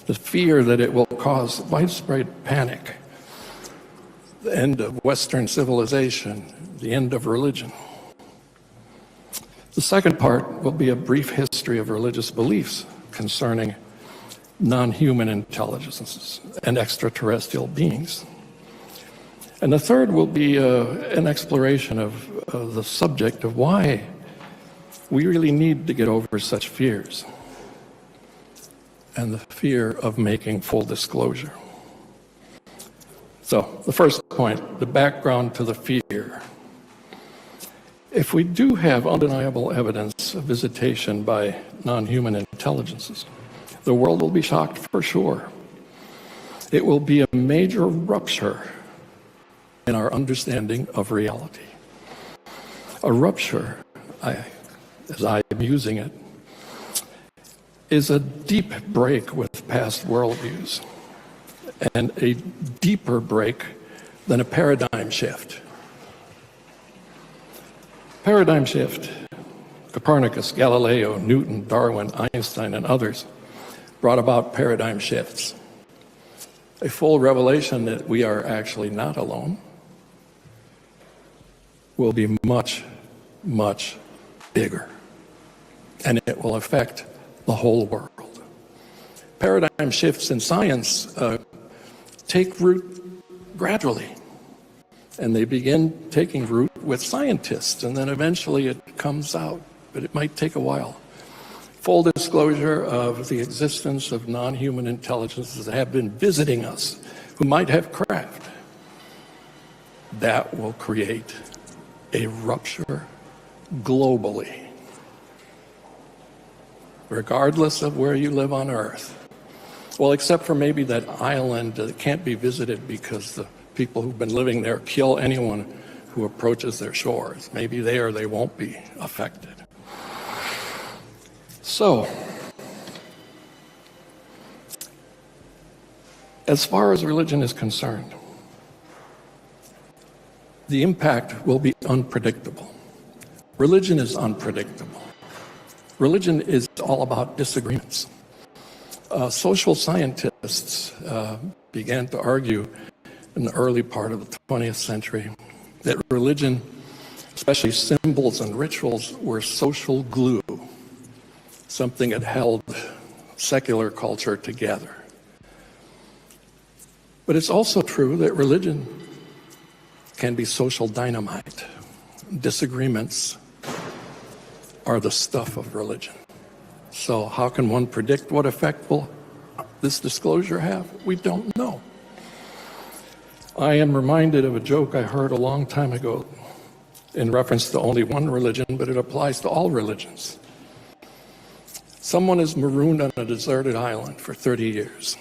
the fear that it will cause widespread panic, the end of Western civilization, the end of religion. The second part will be a brief history of religious beliefs concerning non-human intelligences and extraterrestrial beings. And the third will be an exploration of the subject of why we really need to get over such fears and the fear of making full disclosure. So the first point, the background to the fear. If we do have undeniable evidence of visitation by non-human intelligences, the world will be shocked for sure. It will be a major rupture in our understanding of reality. A rupture, as I am using it, is a deep break with past worldviews and a deeper break than a paradigm shift. Paradigm shift, Copernicus, Galileo, Newton, Darwin, Einstein, and others brought about paradigm shifts. A full revelation that we are actually not alone will be much, much bigger, and it will affect the whole world. Paradigm shifts in science take root gradually, and they begin taking root with scientists, and then eventually it comes out, but it might take a while. Full disclosure of the existence of non-human intelligences that have been visiting us, who might have craft. That will create a rupture globally, regardless of where you live on Earth. Well, except for maybe that island that can't be visited because the people who've been living there kill anyone who approaches their shores. Maybe there they won't be affected. So, as far as religion is concerned, the impact will be unpredictable. Religion is unpredictable. Religion is all about disagreements. Social scientists began to argue in the early part of the 20th century that religion, especially symbols and rituals, were social glue, something that held secular culture together. But it's also true that religion can be social dynamite. Disagreements are the stuff of religion. So how can one predict what effect will this disclosure have? We don't know. I am reminded of a joke I heard a long time ago in reference to only one religion, but it applies to all religions. Someone is marooned on a deserted island for 30 years.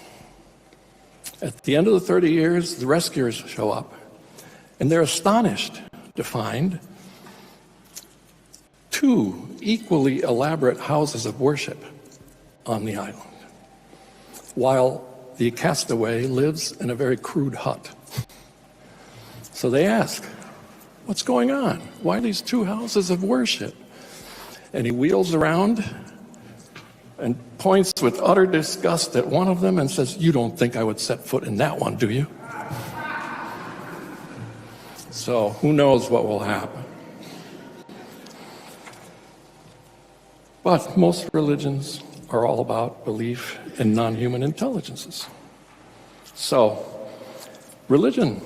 At the end of the 30 years, the rescuers show up, and they're astonished to find two equally elaborate houses of worship on the island, while the castaway lives in a very crude hut. So they ask, what's going on? Why these two houses of worship? And he wheels around and points with utter disgust at one of them and says, you don't think I would set foot in that one, do you? So who knows what will happen? But most religions are all about belief in non-human intelligences. So religion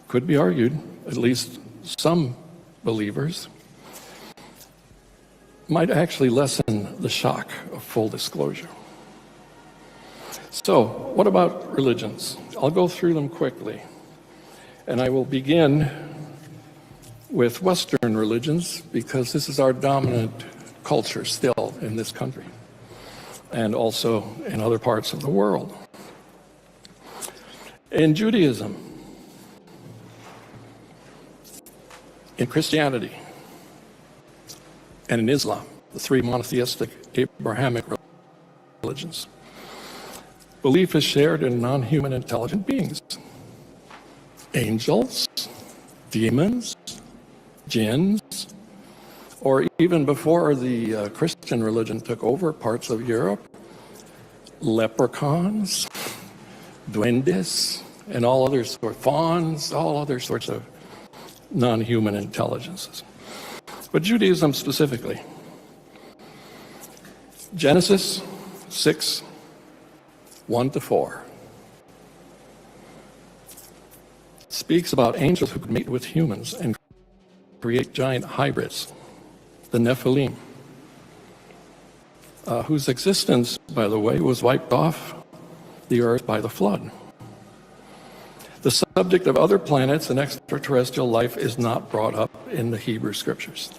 could be argued, at least some believers, might actually lessen the shock of full disclosure. So what about religions? I'll go through them quickly, and I will begin with Western religions because this is our dominant culture still in this country and also in other parts of the world. In Judaism, in Christianity, and in Islam, the three monotheistic Abrahamic religions, belief is shared in non-human intelligent beings. Angels, demons, jinns, or even before the Christian religion took over parts of Europe, leprechauns, duendes, and all other sorts, fauns, all other sorts of non-human intelligences. But Judaism specifically, Genesis 6, 1-4, speaks about angels who could mate with humans and create giant hybrids, the Nephilim, whose existence, by the way, was wiped off the earth by the flood. The subject of other planets and extraterrestrial life is not brought up in the Hebrew Scriptures.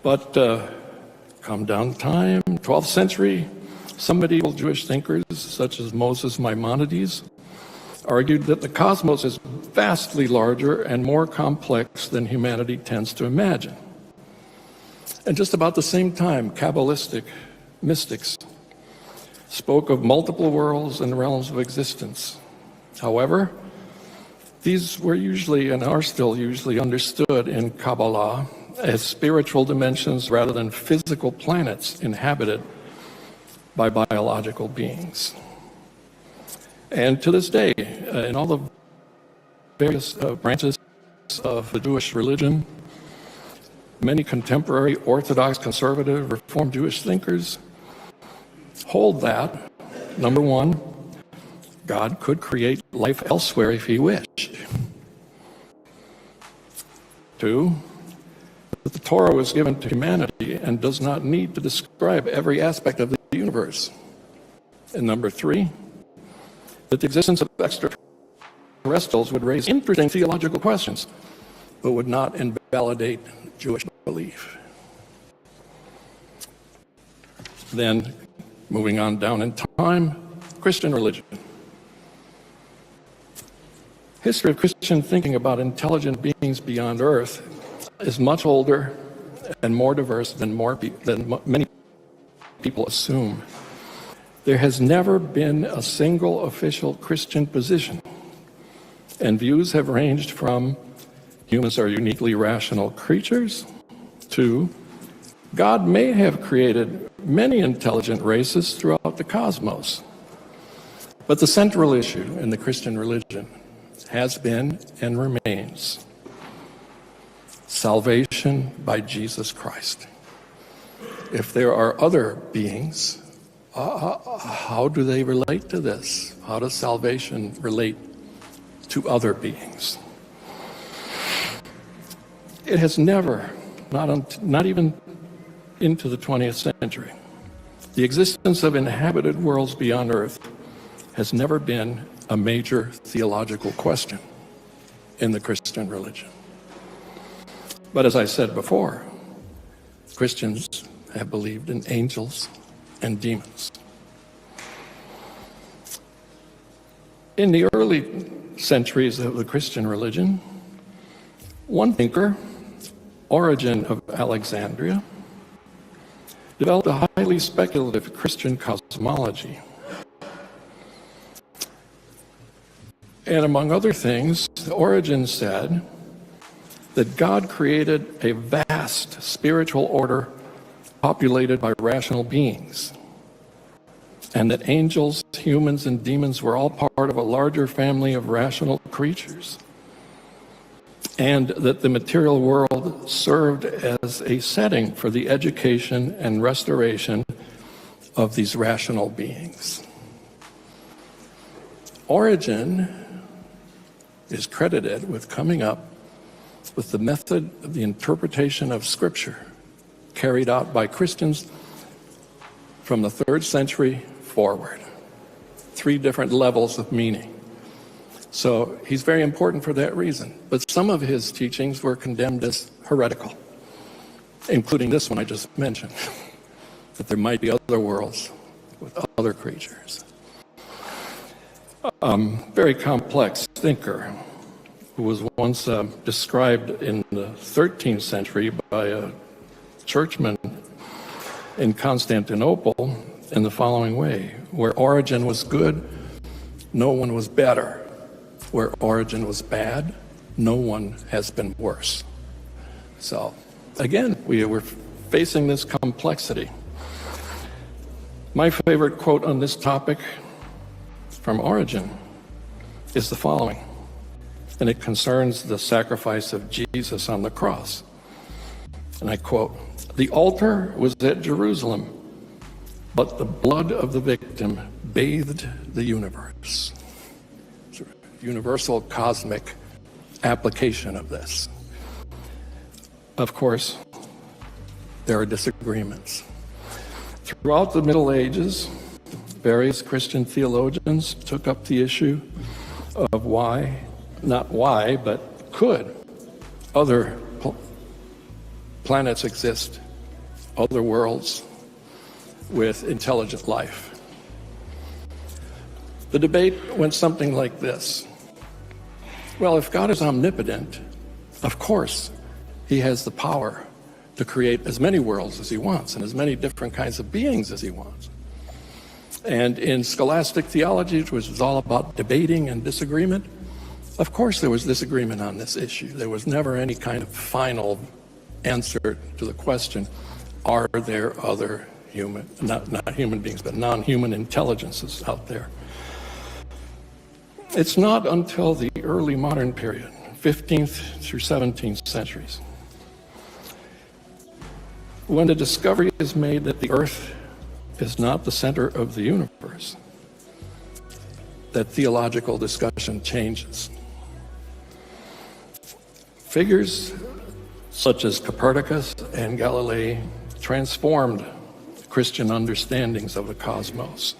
But come down time, 12th century, some medieval Jewish thinkers, such as Moses Maimonides, argued that the cosmos is vastly larger and more complex than humanity tends to imagine. And just about the same time, Kabbalistic mystics spoke of multiple worlds and realms of existence. However, these were usually and are still usually understood in Kabbalah as spiritual dimensions rather than physical planets inhabited by biological beings. And to this day, in all the various branches of the Jewish religion, many contemporary Orthodox, conservative, Reformed Jewish thinkers hold that, number one, God could create life elsewhere if he wished. Two, that the Torah was given to humanity and does not need to describe every aspect of the universe. And number three, that the existence of extraterrestrials would raise interesting theological questions, but would not invalidate Jewish belief. Then, moving on down in time, Christian religion. History of Christian thinking about intelligent beings beyond Earth is much older and more diverse than many people assume. There has never been a single official Christian position, and views have ranged from humans are uniquely rational creatures to God may have created many intelligent races throughout the cosmos. But the central issue in the Christian religion has been and remains salvation by Jesus Christ. If there are other beings, how do they relate to this? How does salvation relate to other beings? It has never, not even into the 20th century, the existence of inhabited worlds beyond Earth has never been a major theological question in the Christian religion. But as I said before, Christians have believed in angels and demons. In the early centuries of the Christian religion, one thinker, Origen of Alexandria, developed a highly speculative Christian cosmology. And among other things, Origen said that God created a vast spiritual order populated by rational beings, and that angels, humans, and demons were all part of a larger family of rational creatures, and that the material world served as a setting for the education and restoration of these rational beings. Origen is credited with coming up with the method of the interpretation of Scripture carried out by Christians from the 3rd century forward. 3 different levels of meaning. So he's very important for that reason. But some of his teachings were condemned as heretical, including this one I just mentioned, that there might be other worlds with other creatures. Very complex thinker who was once described in the 13th century by a churchman in Constantinople in the following way: where Origen was good, no one was better. Where Origen was bad, no one has been worse. So, again, we're facing this complexity. My favorite quote on this topic from Origen is the following, and it concerns the sacrifice of Jesus on the cross. And I quote, "The altar was at Jerusalem, but the blood of the victim bathed the universe." Sort of universal cosmic application of this. Of course, there are disagreements. Throughout the Middle Ages, various Christian theologians took up the issue of why, not why, but could other planets exist, other worlds with intelligent life. The debate went something like this. Well, if God is omnipotent, of course, he has the power to create as many worlds as he wants and as many different kinds of beings as he wants. And in scholastic theology, which was all about debating and disagreement, of course there was disagreement on this issue. There was never any kind of final answer to the question, are there other human, not human beings, but non-human intelligences out there? It's not until the early modern period, 15th through 17th centuries, when the discovery is made that the Earth is not the center of the universe, that theological discussion changes. Figures such as Copernicus and Galilei transformed Christian understandings of the cosmos.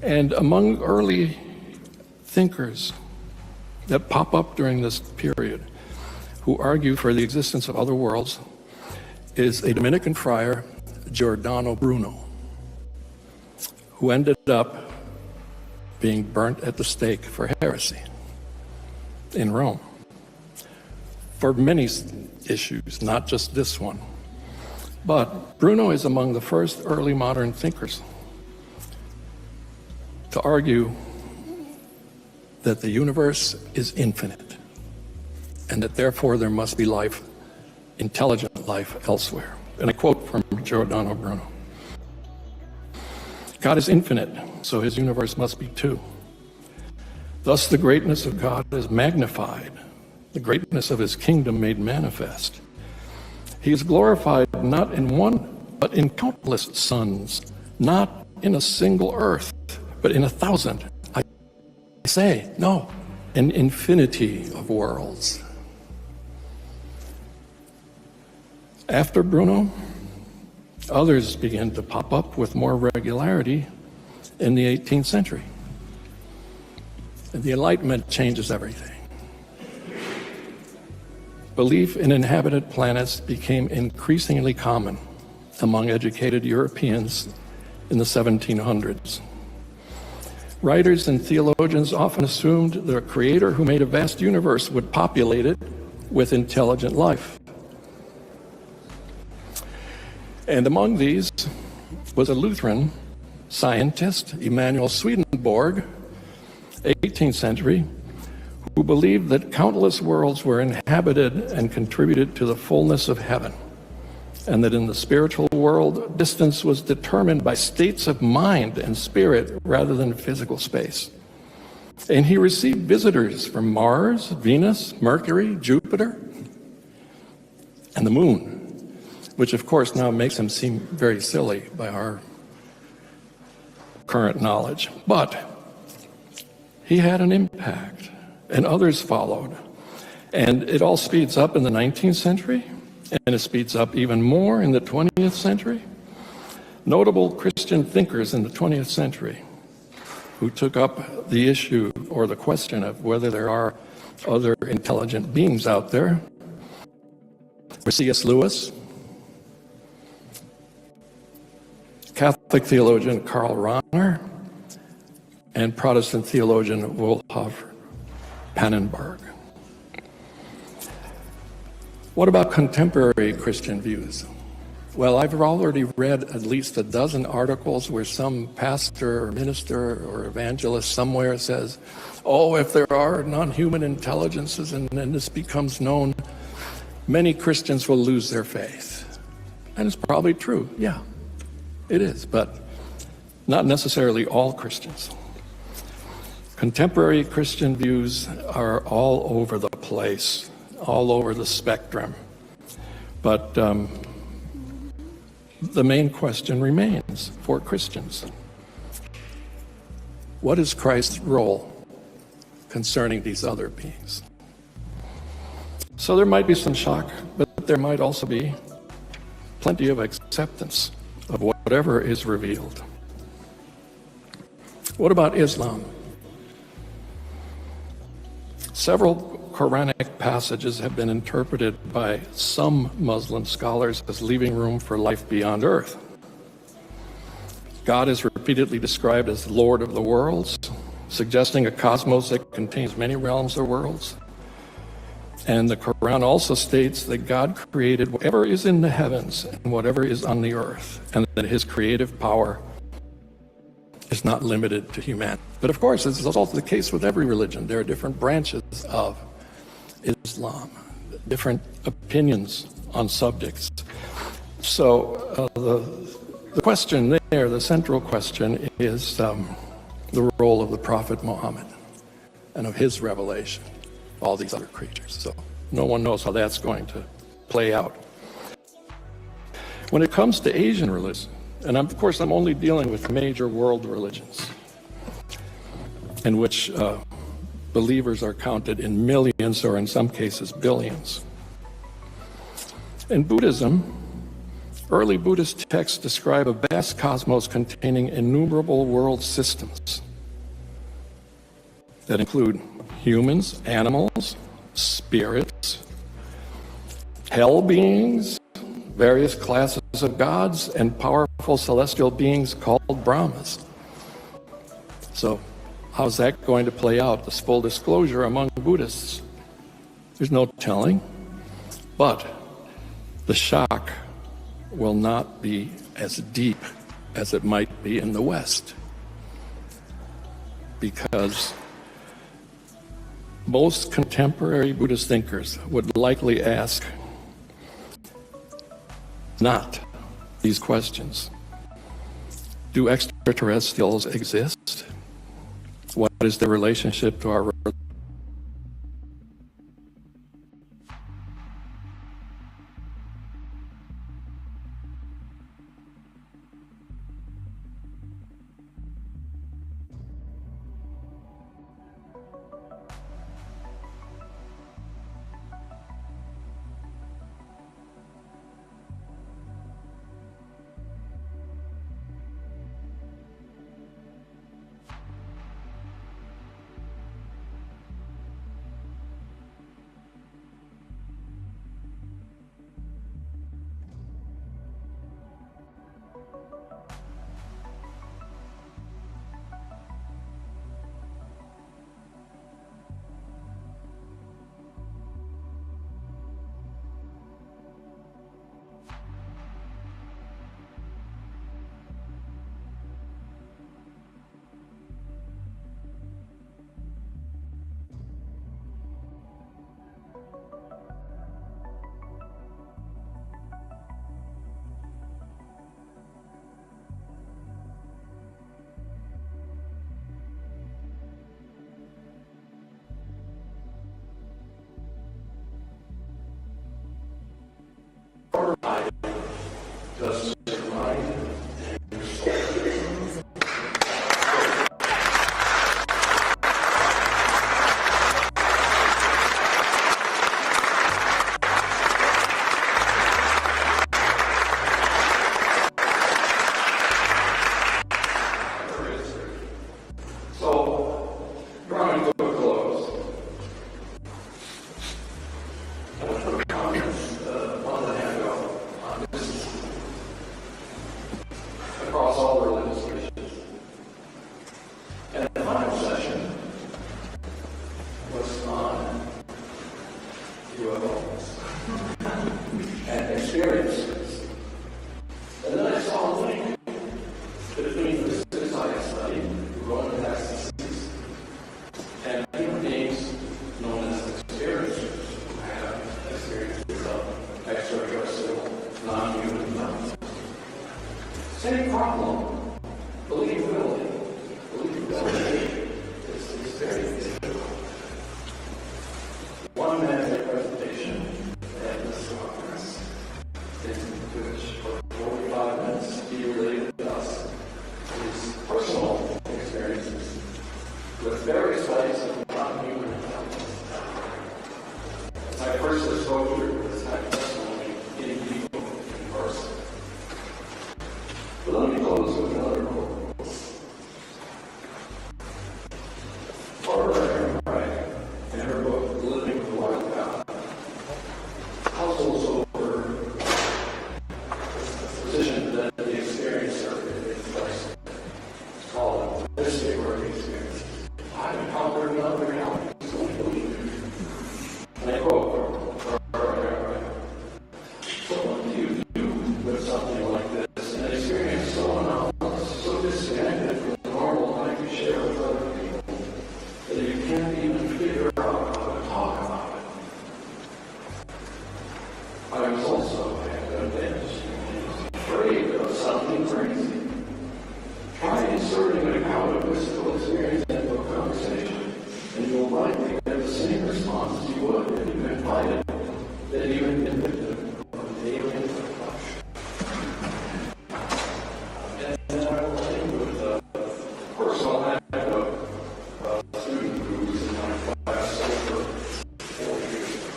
And among early thinkers that pop up during this period who argue for the existence of other worlds is a Dominican friar, Giordano Bruno, who ended up being burnt at the stake for heresy in Rome for many issues, not just this one. But Bruno is among the first early modern thinkers to argue that the universe is infinite and that therefore there must be life, intelligent life elsewhere. And I quote from Giordano Bruno. God is infinite, so his universe must be too. Thus the greatness of God is magnified, the greatness of his kingdom made manifest. He is glorified not in one, but in countless suns, not in a single earth, but in 1,000. I say, no, an infinity of worlds. After Bruno, others began to pop up with more regularity in the 18th century. And the Enlightenment changes everything. Belief in inhabited planets became increasingly common among educated Europeans in the 1700s. Writers and theologians often assumed that a creator who made a vast universe would populate it with intelligent life. And among these was a Lutheran scientist, Emanuel Swedenborg, 18th century, who believed that countless worlds were inhabited and contributed to the fullness of heaven, and that in the spiritual world, distance was determined by states of mind and spirit rather than physical space. And he received visitors from Mars, Venus, Mercury, Jupiter, and the moon, which of course now makes him seem very silly by our current knowledge. But he had an impact, and others followed. And it all speeds up in the 19th century, and it speeds up even more in the 20th century. Notable Christian thinkers in the 20th century who took up the issue or the question of whether there are other intelligent beings out there were C.S. Lewis, Catholic theologian Karl Rahner, and Protestant theologian Wolfhard Pannenberg. What about contemporary Christian views? Well, I've already read at least a dozen articles where some pastor or minister or evangelist somewhere says, oh, if there are non-human intelligences and then this becomes known, many Christians will lose their faith. And it's probably true, yeah, it is, but not necessarily all Christians. Contemporary Christian views are all over the place, all over the spectrum. But the main question remains for Christians. What is Christ's role concerning these other beings? So there might be some shock, but there might also be plenty of acceptance of whatever is revealed. What about Islam? Several Quranic passages have been interpreted by some Muslim scholars as leaving room for life beyond earth. God is repeatedly described as Lord of the worlds, suggesting a cosmos that contains many realms or worlds. And the Quran also states that God created whatever is in the heavens and whatever is on the earth, and that his creative power is not limited to humanity. But of course, this is also the case with every religion. There are different branches of Islam, different opinions on subjects. So the question there, the central question, is the role of the Prophet Muhammad and of his revelation, all these other creatures. So no one knows how that's going to play out. When it comes to Asian religion, and of course I'm only dealing with major world religions, in which believers are counted in millions or in some cases billions. In Buddhism, early Buddhist texts describe a vast cosmos containing innumerable world systems that include humans, animals, spirits, hell beings, various classes of gods, and powerful celestial beings called Brahmas. So how's that going to play out, this full disclosure among Buddhists? There's no telling, but the shock will not be as deep as it might be in the West, because most contemporary Buddhist thinkers would likely ask not these questions. Do extraterrestrials exist? What is their relationship to our Same problem. Believability. Believability is very difficult. One minute presentation at this conference, in which for 45 minutes he related to us his personal experiences with various types of non-human intelligence. It's my first exposure to this type of testimony in people in person. But let me close with another quote. Barbara Wright, in her book, personal anecdote. A student who was in my class over 4 years ago.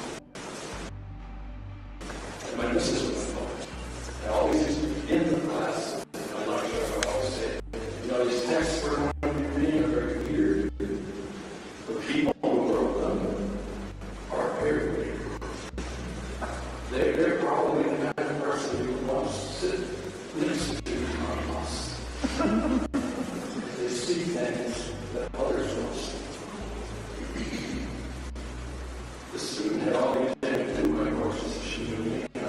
And my missus was involved. I always used to begin the class. I always say, you know, these texts we're going to be reading are very weird. The people who wrote them are very weird. They're probably the kind of person who wants to sit next to us. They see things that others don't see. The student had already taken 2 of my courses. She knew me, and I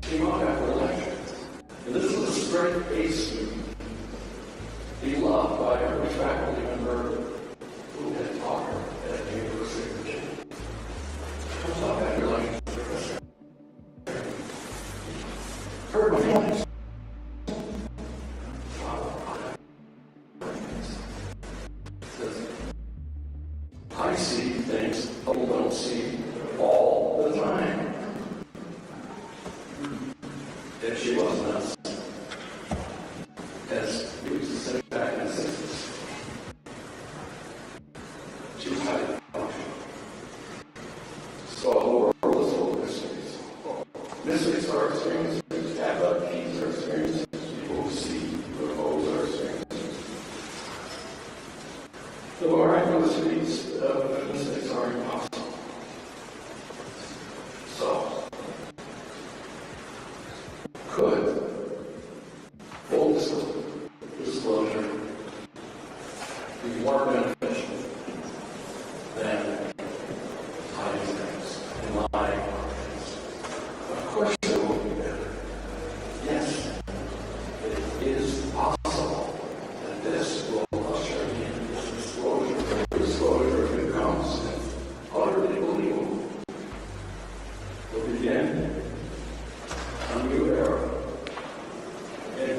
came out after a lecture. And this was a straight A student, beloved by every faculty member who had taught her at the University of Virginia. Comes out after lecture. Heard my feelings. Says, I see things people don't see all the time. And she was nuts. As we used to say back in the 60s. She was highly functional. So the world is full of mysteries. Mysteries are experiences. Abductees are experiences. People who see UFOs are experiences. The miraculous mysteries are impossible. So, could full disclosure be more beneficial than hiding things and lying about things? Of course it will be better. Yes, it is possible that this will usher in this disclosure. Disclosure becomes utterly believable. Will begin a new era. And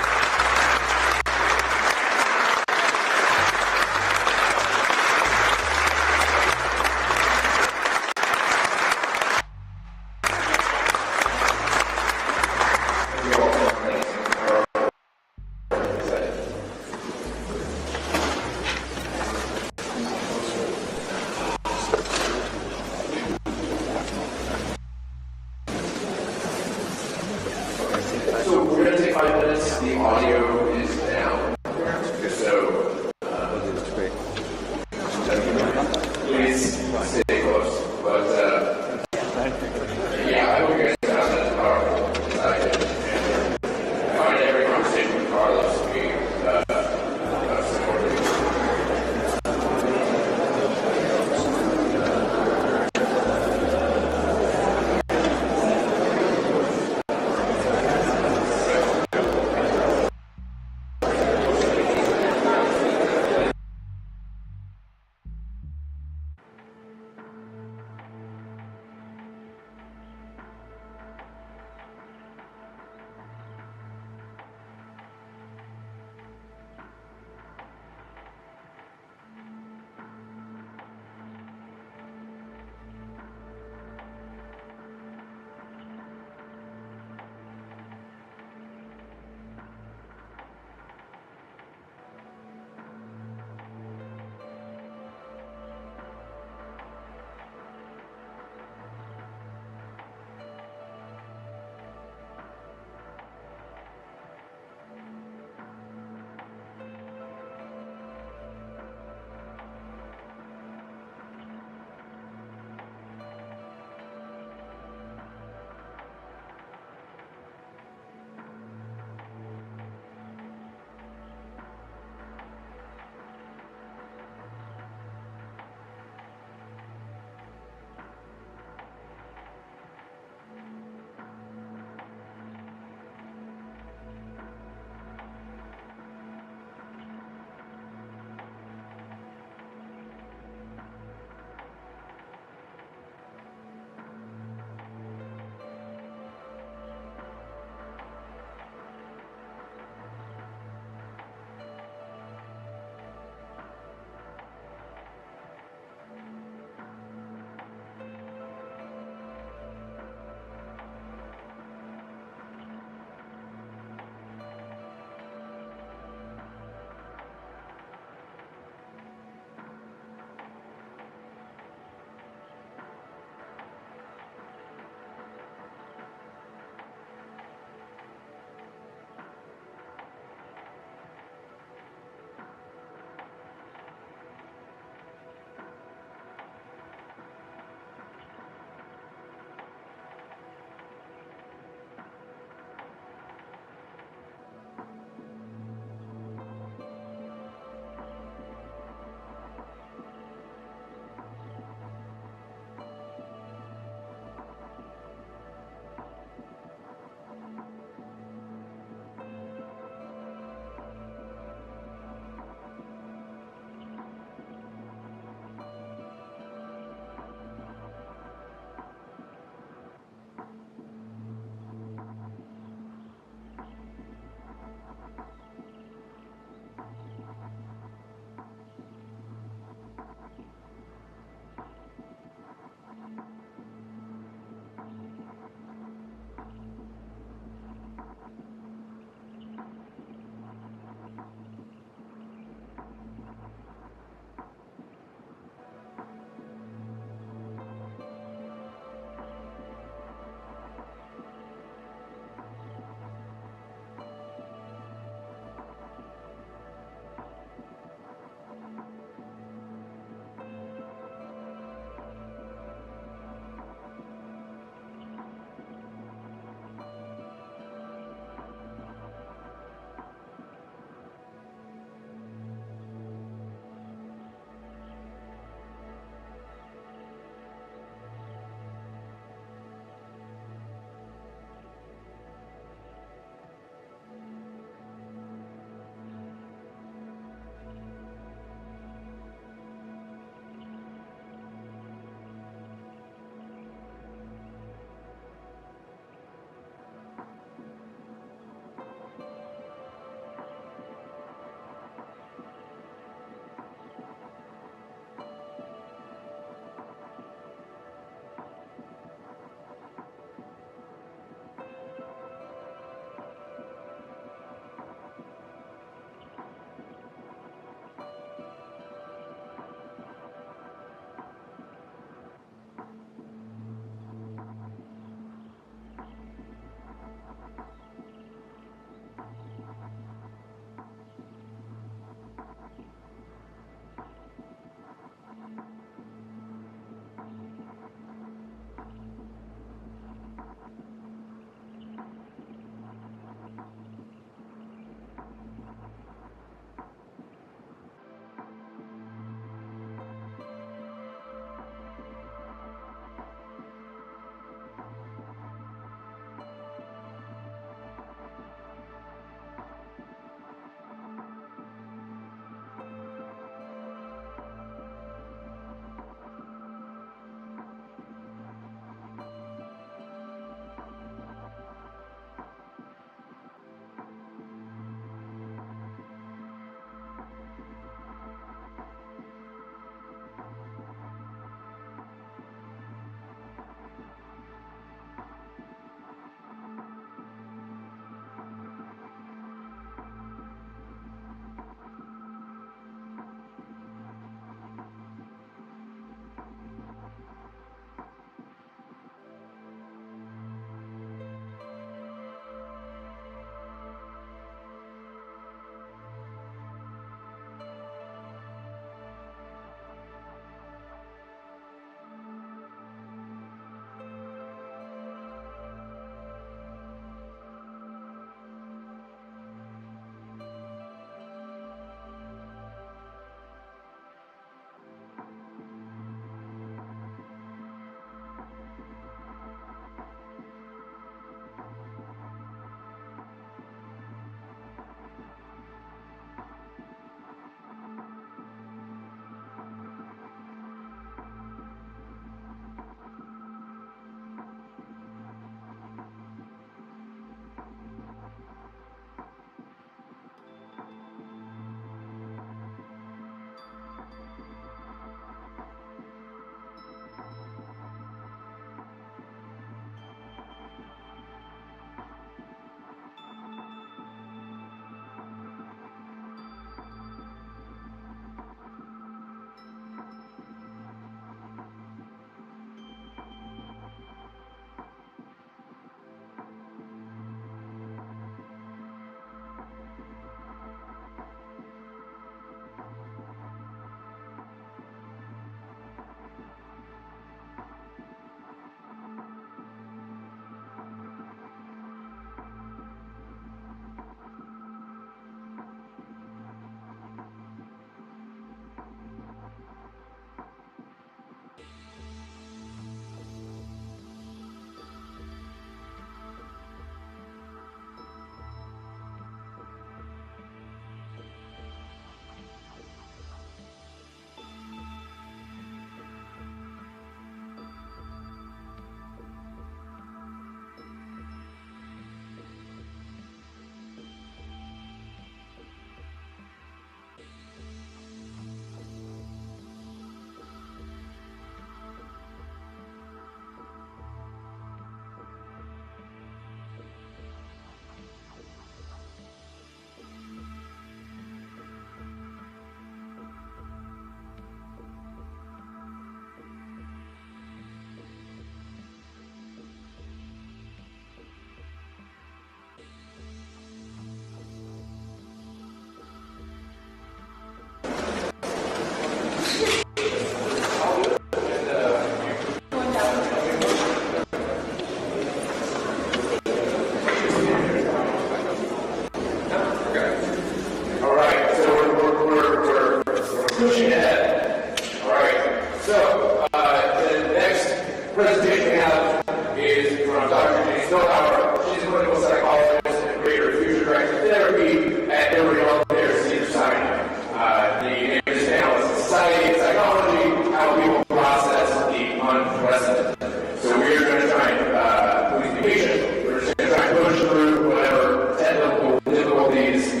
is from Dr. Jane Snowhauer. She's a clinical psychologist and creator of future directed therapy at Emory Healthcare Cedar Sinai. The name of this panel is Society and Psychology, How People Process the Unprecedented. So we're going to try and please be patient. We're just going to try and push through whatever technical difficulties we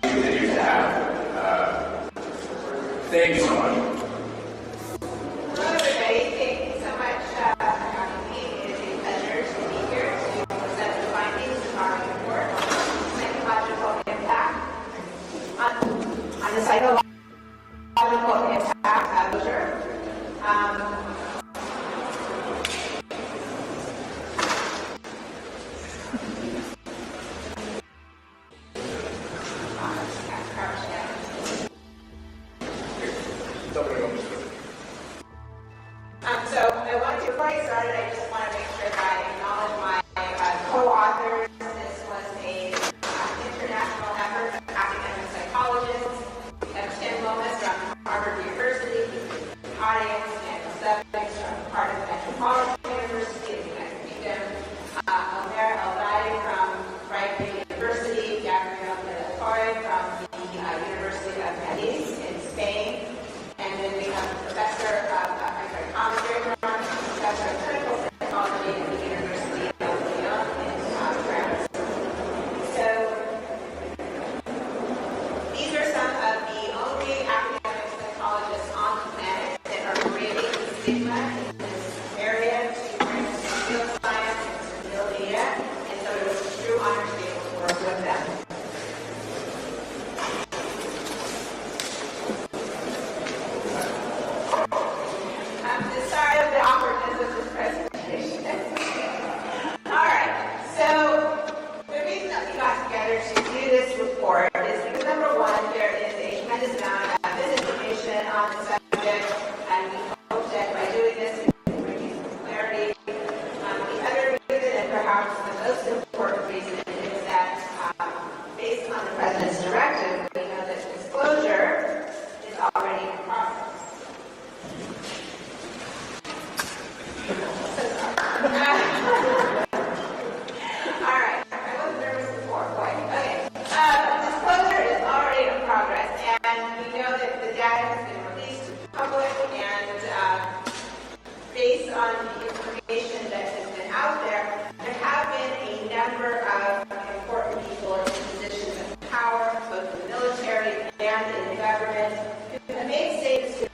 continue to have. Thank you so much. The psychological impact of exposure. So I wanted to, before I started, I just want to make sure that I acknowledge my co-authors. This was an international effort of academic psychologists. Epstein Files from Harvard University, Caturday and Vibez from part of the Metropolitan University of the United Kingdom, Velisse from Vibez University, Gabriel from the University of Velisse in Spain, and then we have a professor of professor of clinical psychology at the University of Lyon in France. So these are some of the only academic psychologists on the planet that are breaking the stigma in this area to bring real science and real data, and so it was a true honor to be able to work with them. Sorry of the awkwardness of this presentation. All right, so the reason that we got together to do this report is because, number one, there is a tremendous amount of misinformation on the subject, and we hope that by doing this, we can bring you some clarity. The other reason, and perhaps the most important reason, is that based on the President's directive, we know that disclosure is already in process. All right, I wasn't nervous before, boy. Okay, disclosure is already in progress, and we know that the data has been released to the public, and based on the information that has been out there, there have been a number of important people in positions of power, both in the military and in the government, who have made statements to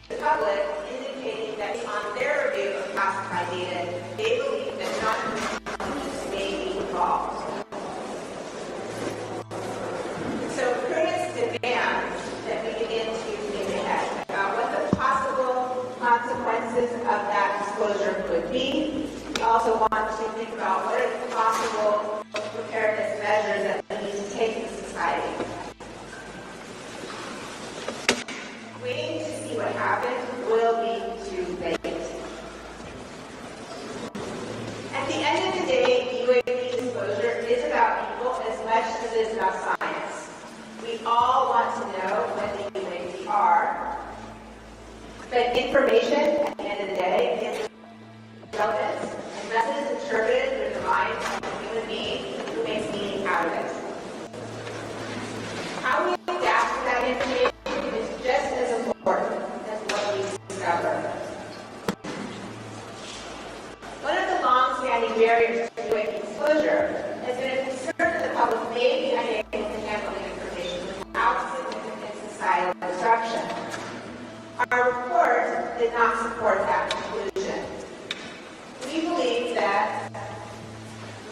the public indicating that on their review of classified data, they believe that non-companies may be involved. So prudence demands that we begin to think ahead about what the possible consequences of that disclosure could be. We also want to think about what are the possible preparedness measures that we need to take in society. Waiting to see what happens will be too late. At the end of the day, UAP disclosure is about people as much as it is about science. We all want to know what the UAP are, but information, at the end of the day, is relevant, and that is interpreted through the mind of a human being who makes meaning out of it. How we adapt to that information is just as important as what we discover. One of the long-standing barriers to UAP disclosure has been a concern that the public may be unable to handle the information without significant societal disruption. Our report did not support that conclusion. We believe that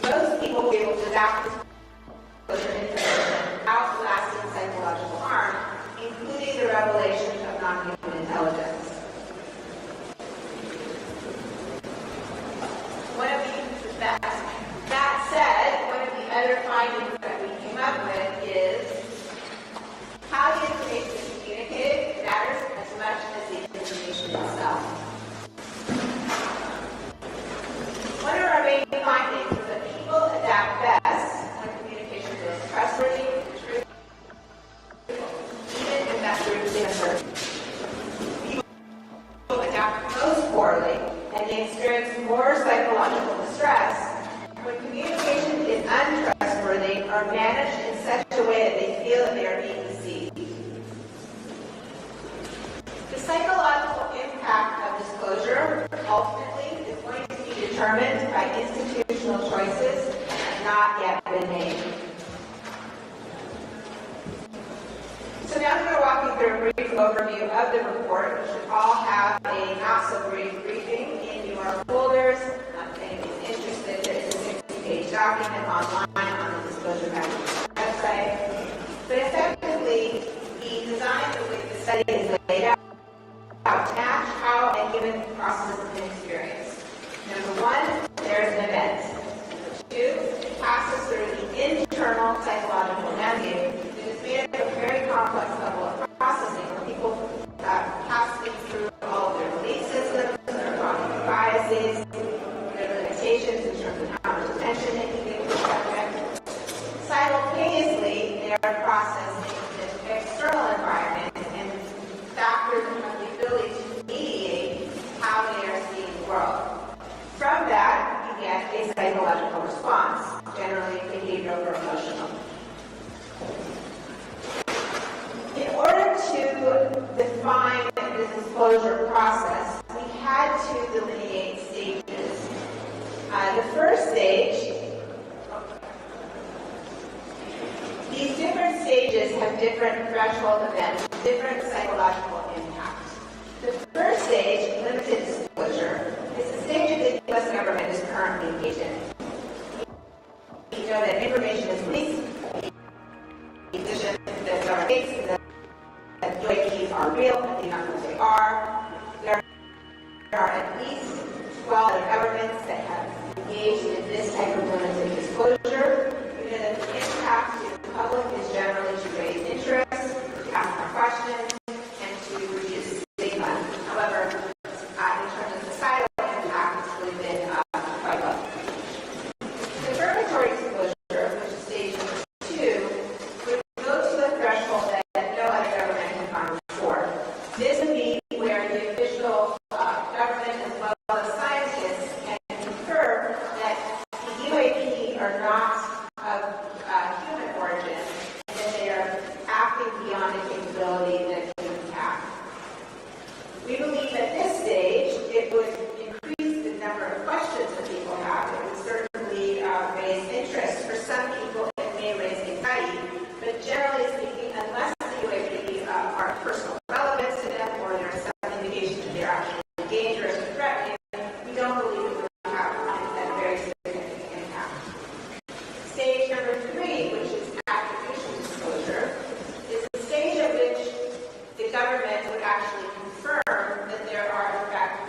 most people will be able to adapt disclosure information without lasting psychological harm, including the revelation of non-human intelligence. That said, one of the other findings that we came up with is how the information is communicated matters as much as the information itself. One of our main findings is that people adapt best when communication is trustworthy and truthful, even if that proves uncertain. People adapt most poorly, and they experience experience more psychological distress when communication is untrustworthy or managed in such a way that they feel that they are being deceived. The psychological impact of disclosure ultimately is going to be determined by institutional choices that have not yet been made. So now I'm going to walk you through a brief overview of the report. You should all have a not-so-brief briefing in your folders. If anybody's interested, there's a 60-page document online on the Disclosure website. But effectively, we designed the way the study is laid out to match how a human processes an experience. Number one, there's an event. Number two, it passes through the internal psychological landscape. It is made up of a very complex level of processing where people pass through all of their belief systems, their cognitive biases, their limitations in terms of how much attention they can give to the subject. Simultaneously, they are processing the external environment and factors that have the ability to mediate how they are seeing the world. From that, you get a psychological response, generally behavioral or emotional. In order to define the disclosure process, we had to delineate stages. The first stage, these different stages have different threshold events, different psychological impact. The first stage, limited disclosure, is the stage that the U.S. government is currently engaged in. You know that information is released, the position that the government takes, that UAPs are real, that they not know they are. There are at least 12 other governments that have engaged in this type of limited disclosure. We know that the impact to the public is generally to raise interest, to ask more questions, and to reduce stigma. However, in terms of societal impact, it's really been quite low. Confirmatory disclosure, which is stage number 2, would go to a threshold that no other government has gone before. This would be where the official government as well as scientists can confirm that the UAP are not of human origin and that they are acting beyond the capability that humans have. We believe at this stage it would increase the number of questions that people have. It would certainly raise interest. For some people, it may raise anxiety. But generally speaking, unless the UAP are of personal relevance to them or there is some indication that they're actually dangerous or threatening, we don't believe it would have a very significant impact. Stage number 3, which is attribution disclosure, is the stage at which the government would actually confirm that there are, in fact,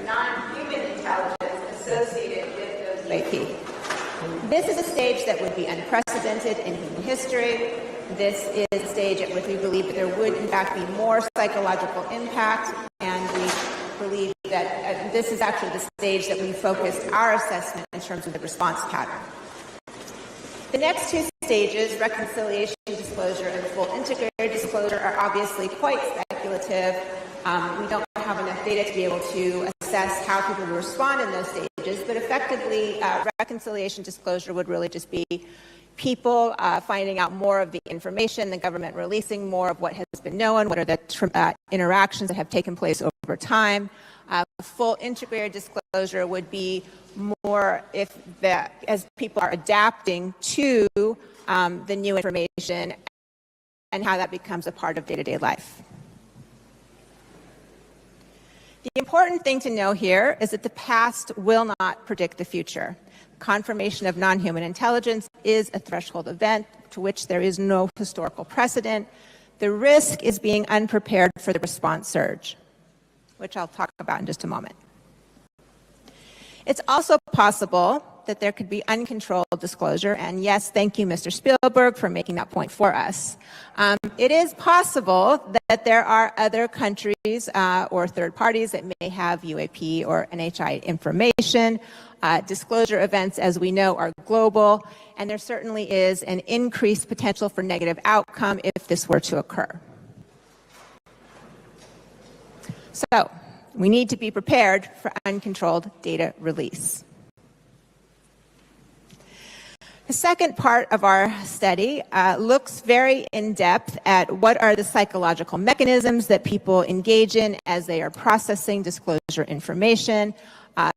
non-human intelligence associated with those UAP. This is a stage that would be unprecedented in human history. This is a stage at which we believe that there would, in fact, be more psychological impact, and we believe that this is actually the stage that we focused our assessment in terms of the response pattern. The next 2 stages, reconciliation disclosure and full integrated disclosure, are obviously quite speculative. We don't have enough data to be able to assess how people will respond in those stages, but effectively, reconciliation disclosure would really just be people finding out more of the information, the government releasing more of what has been known, what are the interactions that have taken place over time. Full integrated disclosure would be more as people are adapting to the new information and how that becomes a part of day-to-day life. The important thing to know here is that the past will not predict the future. Confirmation of non-human intelligence is a threshold event to which there is no historical precedent. The risk is being unprepared for the response surge, which I'll talk about in just a moment. It's also possible that there could be uncontrolled disclosure, and yes, thank you, Mr. Spielberg, for making that point for us. It is possible that there are other countries or third parties that may have UAP or NHI information. Disclosure events, as we know, are global, and there certainly is an increased potential for negative outcome if this were to occur. So, We need to be prepared for uncontrolled data release. The second part of our study looks very in-depth at what are the psychological mechanisms that people engage in as they are processing disclosure information.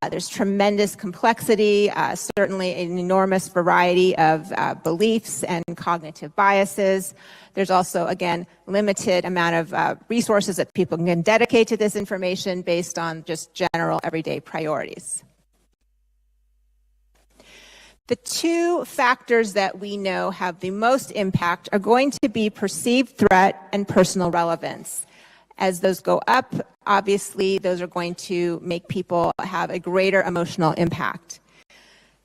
There's tremendous complexity, certainly an enormous variety of beliefs and cognitive biases. There's also, again, limited amount of resources that people can dedicate to this information based on just general everyday priorities. The two factors that we know have the most impact are going to be perceived threat and personal relevance. As those go up, obviously, those are going to make people have a greater emotional impact.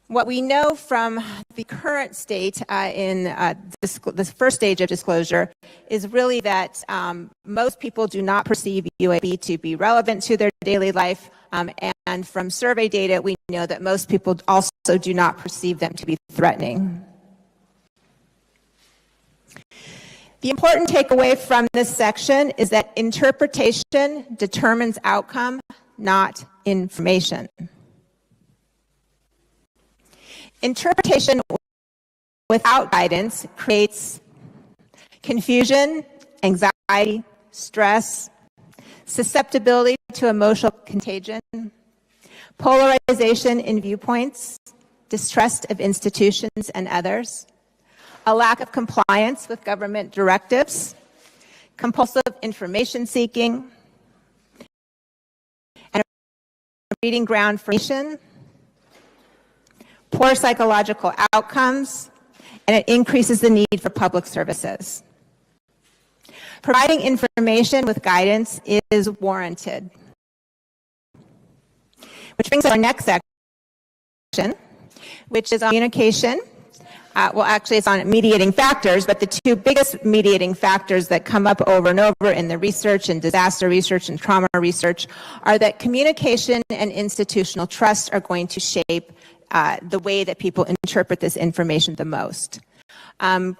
What we know from the current state in the first stage of disclosure is really that most people do not perceive UAP to be relevant to their daily life. And from survey data, we know that most people also do not perceive them to be threatening. The important takeaway from this section is that interpretation determines outcome, not information. Interpretation without guidance creates confusion, anxiety, stress, susceptibility to emotional contagion, polarization in viewpoints, distrust of institutions and others, a lack of compliance with government directives, compulsive information seeking, and a breeding ground for information, poor psychological outcomes, and it increases the need for public services. Providing information with guidance is warranted. Which brings us to our next section, which is on communication. Well, actually, it's on mediating factors, but the two biggest mediating factors that come up over and over in the research and disaster research and trauma research are that communication and institutional trust are going to shape the way that people interpret this information the most.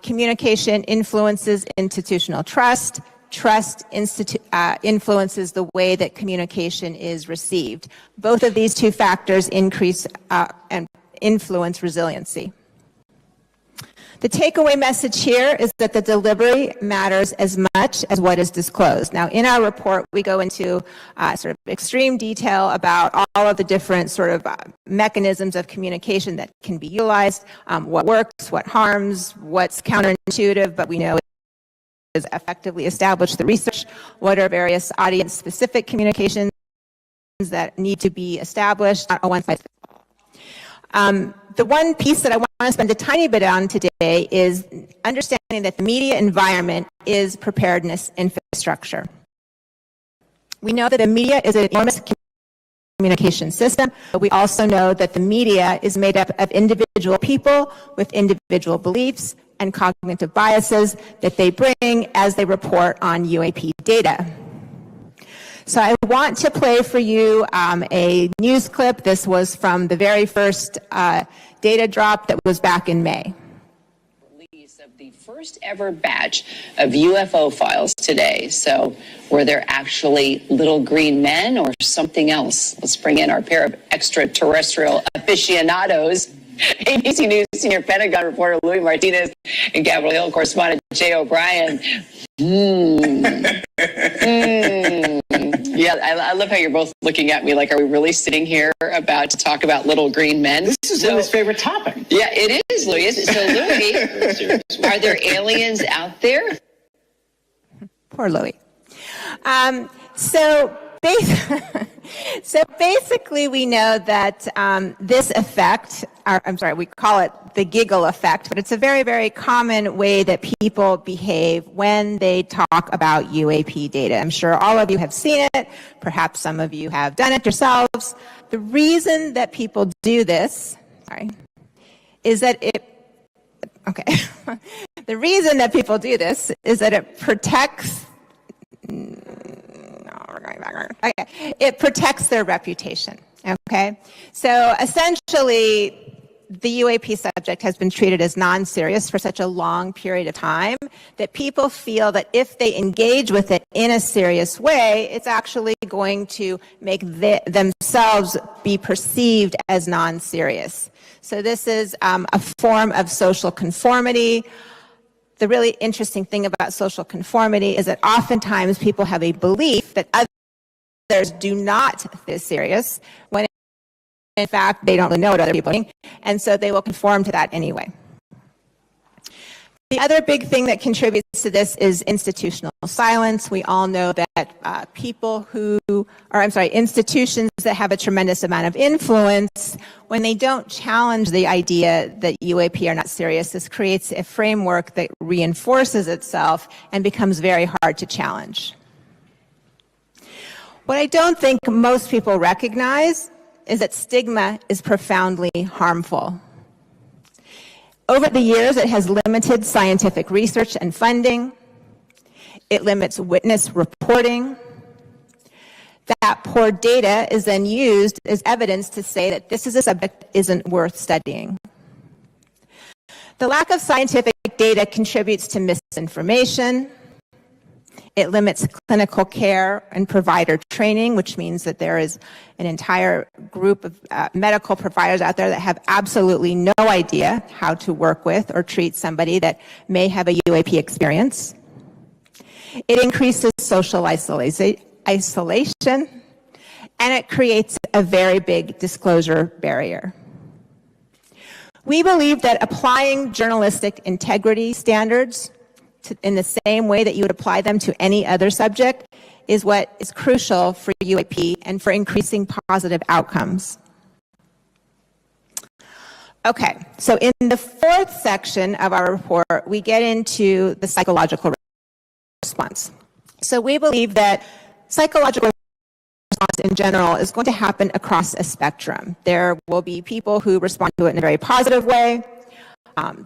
Communication influences institutional trust. Trust influences the way that communication is received. Both of these two factors increase and influence resiliency. The takeaway message here is that the delivery matters as much as what is disclosed. Now, in our report, we go into sort of extreme detail about all of the different sort of mechanisms of communication that can be utilized, what works, what harms, what's counterintuitive, but we know is effectively established the research, what are various audience-specific communications that need to be established, not a one-size-fits-all. The one piece that I want to spend a tiny bit on today is understanding that the media environment is preparedness infrastructure. We know that the media is an enormous communication system, but we also know that the media is made up of individual people with individual beliefs and cognitive biases that they bring as they report on UAP data. So I want to play for you a news clip. This was from the very first data drop that was back in May. Release of the first ever batch of UFO files today. So were there actually little green men or something else? Let's bring in our pair of extraterrestrial aficionados. ABC News senior Pentagon reporter Louis Martinez and Capitol Hill correspondent Jay O'Brien. Yeah, I love how you're both looking at me like, are we really sitting here about to talk about little green men? This is Louis' favorite topic. Yeah, it is, Louis. So, Louis, are there aliens out there? Poor Louis. So basically, we know that this effect, we call it the giggle effect, but it's a very, very common way that people behave when they talk about UAP data. I'm sure all of you have seen it. Perhaps some of you have done it yourselves. The reason that people do this, is that the reason that people do this is that it protects it protects their reputation, okay? So essentially, the UAP subject has been treated as non-serious for such a long period of time that people feel that if they engage with it in a serious way, it's actually going to make themselves be perceived as non-serious. So this is a form of social conformity. The really interesting thing about social conformity is that oftentimes people have a belief that others do not think it's serious, when in fact, they don't really know what other people think, and so they will conform to that anyway. The other big thing that contributes to this is institutional silence. We all know that institutions that have a tremendous amount of influence, when they don't challenge the idea that UAP are not serious, this creates a framework that reinforces itself and becomes very hard to challenge. What I don't think most people recognize is that stigma is profoundly harmful. Over the years, it has limited scientific research and funding. It limits witness reporting. That poor data is then used as evidence to say that this is a subject that isn't worth studying. The lack of scientific data contributes to misinformation. It limits clinical care and provider training, which means that there is an entire group of medical providers out there that have absolutely no idea how to work with or treat somebody that may have a UAP experience. It increases social isolation, and it creates a very big disclosure barrier. We believe that applying journalistic integrity standards in the same way that you would apply them to any other subject is what is crucial for UAP and for increasing positive outcomes. Okay, so in the fourth section of our report, we get into the psychological response. So we believe that psychological response in general is going to happen across a spectrum. There will be people who respond to it in a very positive way.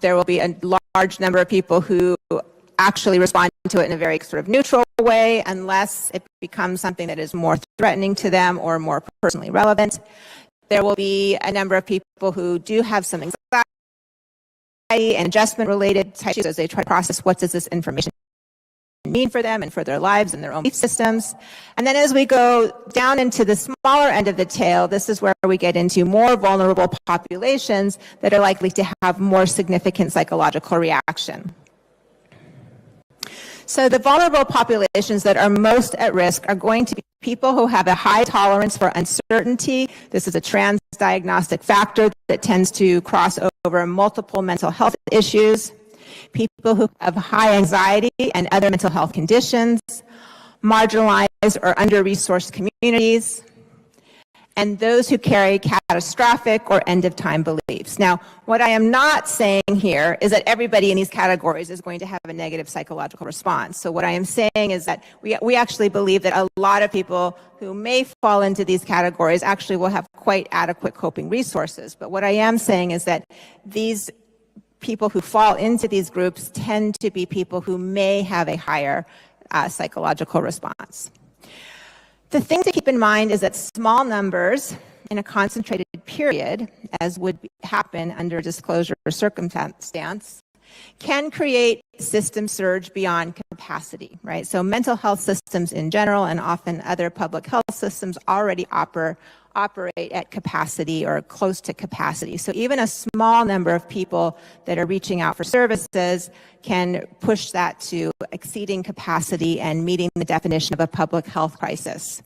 There will be a large number of people who actually respond to it in a very sort of neutral way, unless it becomes something that is more threatening to them or more personally relevant. There will be a number of people who do have some anxiety and adjustment-related type issues as they try to process what does this information mean for them and for their lives and their own belief systems. And then as we go down into the smaller end of the tail, this is where we get into more vulnerable populations that are likely to have more significant psychological reaction. So the vulnerable populations that are most at risk are going to be people who have a high tolerance for uncertainty. This is a transdiagnostic factor that tends to cross over multiple mental health issues. People who have high anxiety and other mental health conditions, marginalized or under-resourced communities, and those who carry catastrophic or end-of-time beliefs. Now, what I am not saying here is that everybody in these categories is going to have a negative psychological response. So what I am saying is that we actually believe that a lot of people who may fall into these categories actually will have quite adequate coping resources. But what I am saying is that these people who fall into these groups tend to be people who may have a higher psychological response. The thing to keep in mind is that small numbers in a concentrated period, as would happen under disclosure circumstance, can create system surge beyond capacity, right? So mental health systems in general and often other public health systems already operate at capacity or close to capacity. So even a small number of people that are reaching out for services can push that to exceeding capacity and meeting the definition of a public health crisis.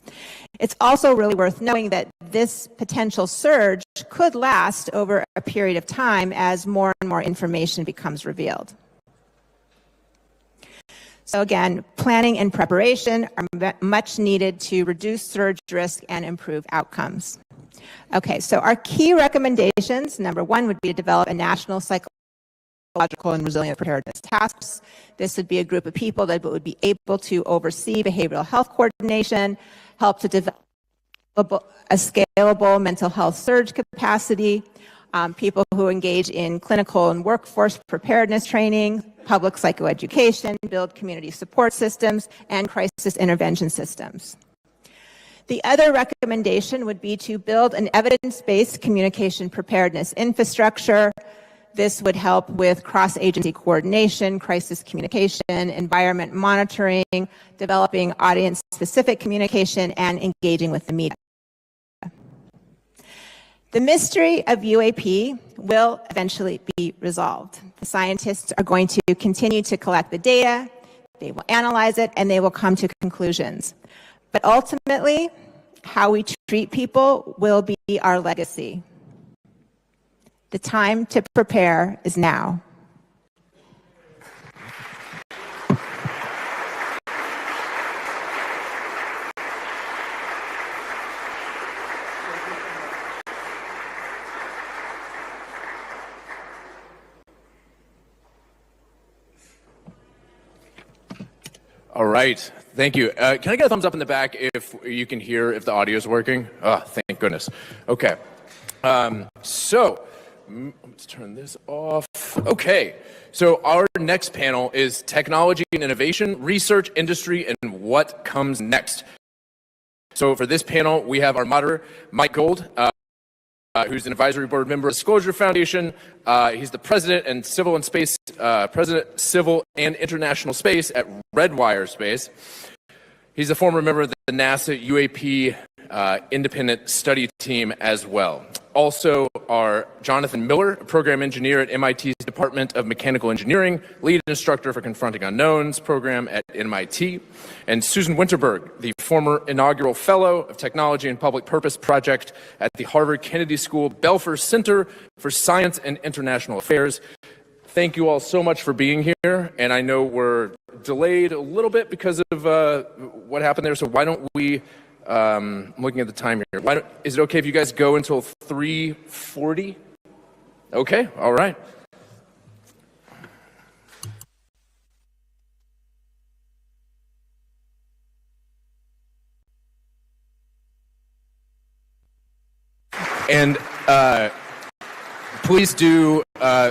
It's also really worth knowing that this potential surge could last over a period of time as more and more information becomes revealed. So again, planning and preparation are much needed to reduce surge risk and improve outcomes. Okay, so our key recommendations, number one would be to develop a national psychological and resilient preparedness task force. This would be a group of people that would be able to oversee behavioral health coordination, help to develop a scalable mental health surge capacity, people who engage in clinical and workforce preparedness training, public psychoeducation, build community support systems, and crisis intervention systems. The other recommendation would be to build an evidence-based communication preparedness infrastructure. This would help with cross-agency coordination, crisis communication, environment monitoring, developing audience-specific communication, and engaging with the media. The mystery of UAP will eventually be resolved. The scientists are going to continue to collect the data, they will analyze it, and they will come to conclusions. But ultimately, how we treat people will be our legacy. The time to prepare is now. All right, thank you. Can I get a thumbs up in the back if you can hear if the audio is working? Oh, thank goodness. Okay, so let's turn this off. Okay, so our next panel is technology and innovation, research, industry, and what comes next. So for this panel, we have our moderator, Mike Gold, who's an advisory board member of the Disclosure Foundation. He's the president and civil and international space at Redwire Space. He's a former member of the NASA UAP independent study team as well. Also are Jonathan Miller, a program engineer at MIT's Department of Mechanical Engineering, lead instructor for Confronting Unknowns program at MIT, and Susan Winterberg, the former inaugural fellow of Technology and Public Purpose Project at the Harvard Kennedy School Belfer Center for Science and International Affairs. Thank you all so much for being here, and I know we're delayed a little bit because of what happened there, so why don't we I'm looking at the time here. Is it okay if you guys go until 3:40? Okay, all right. And please do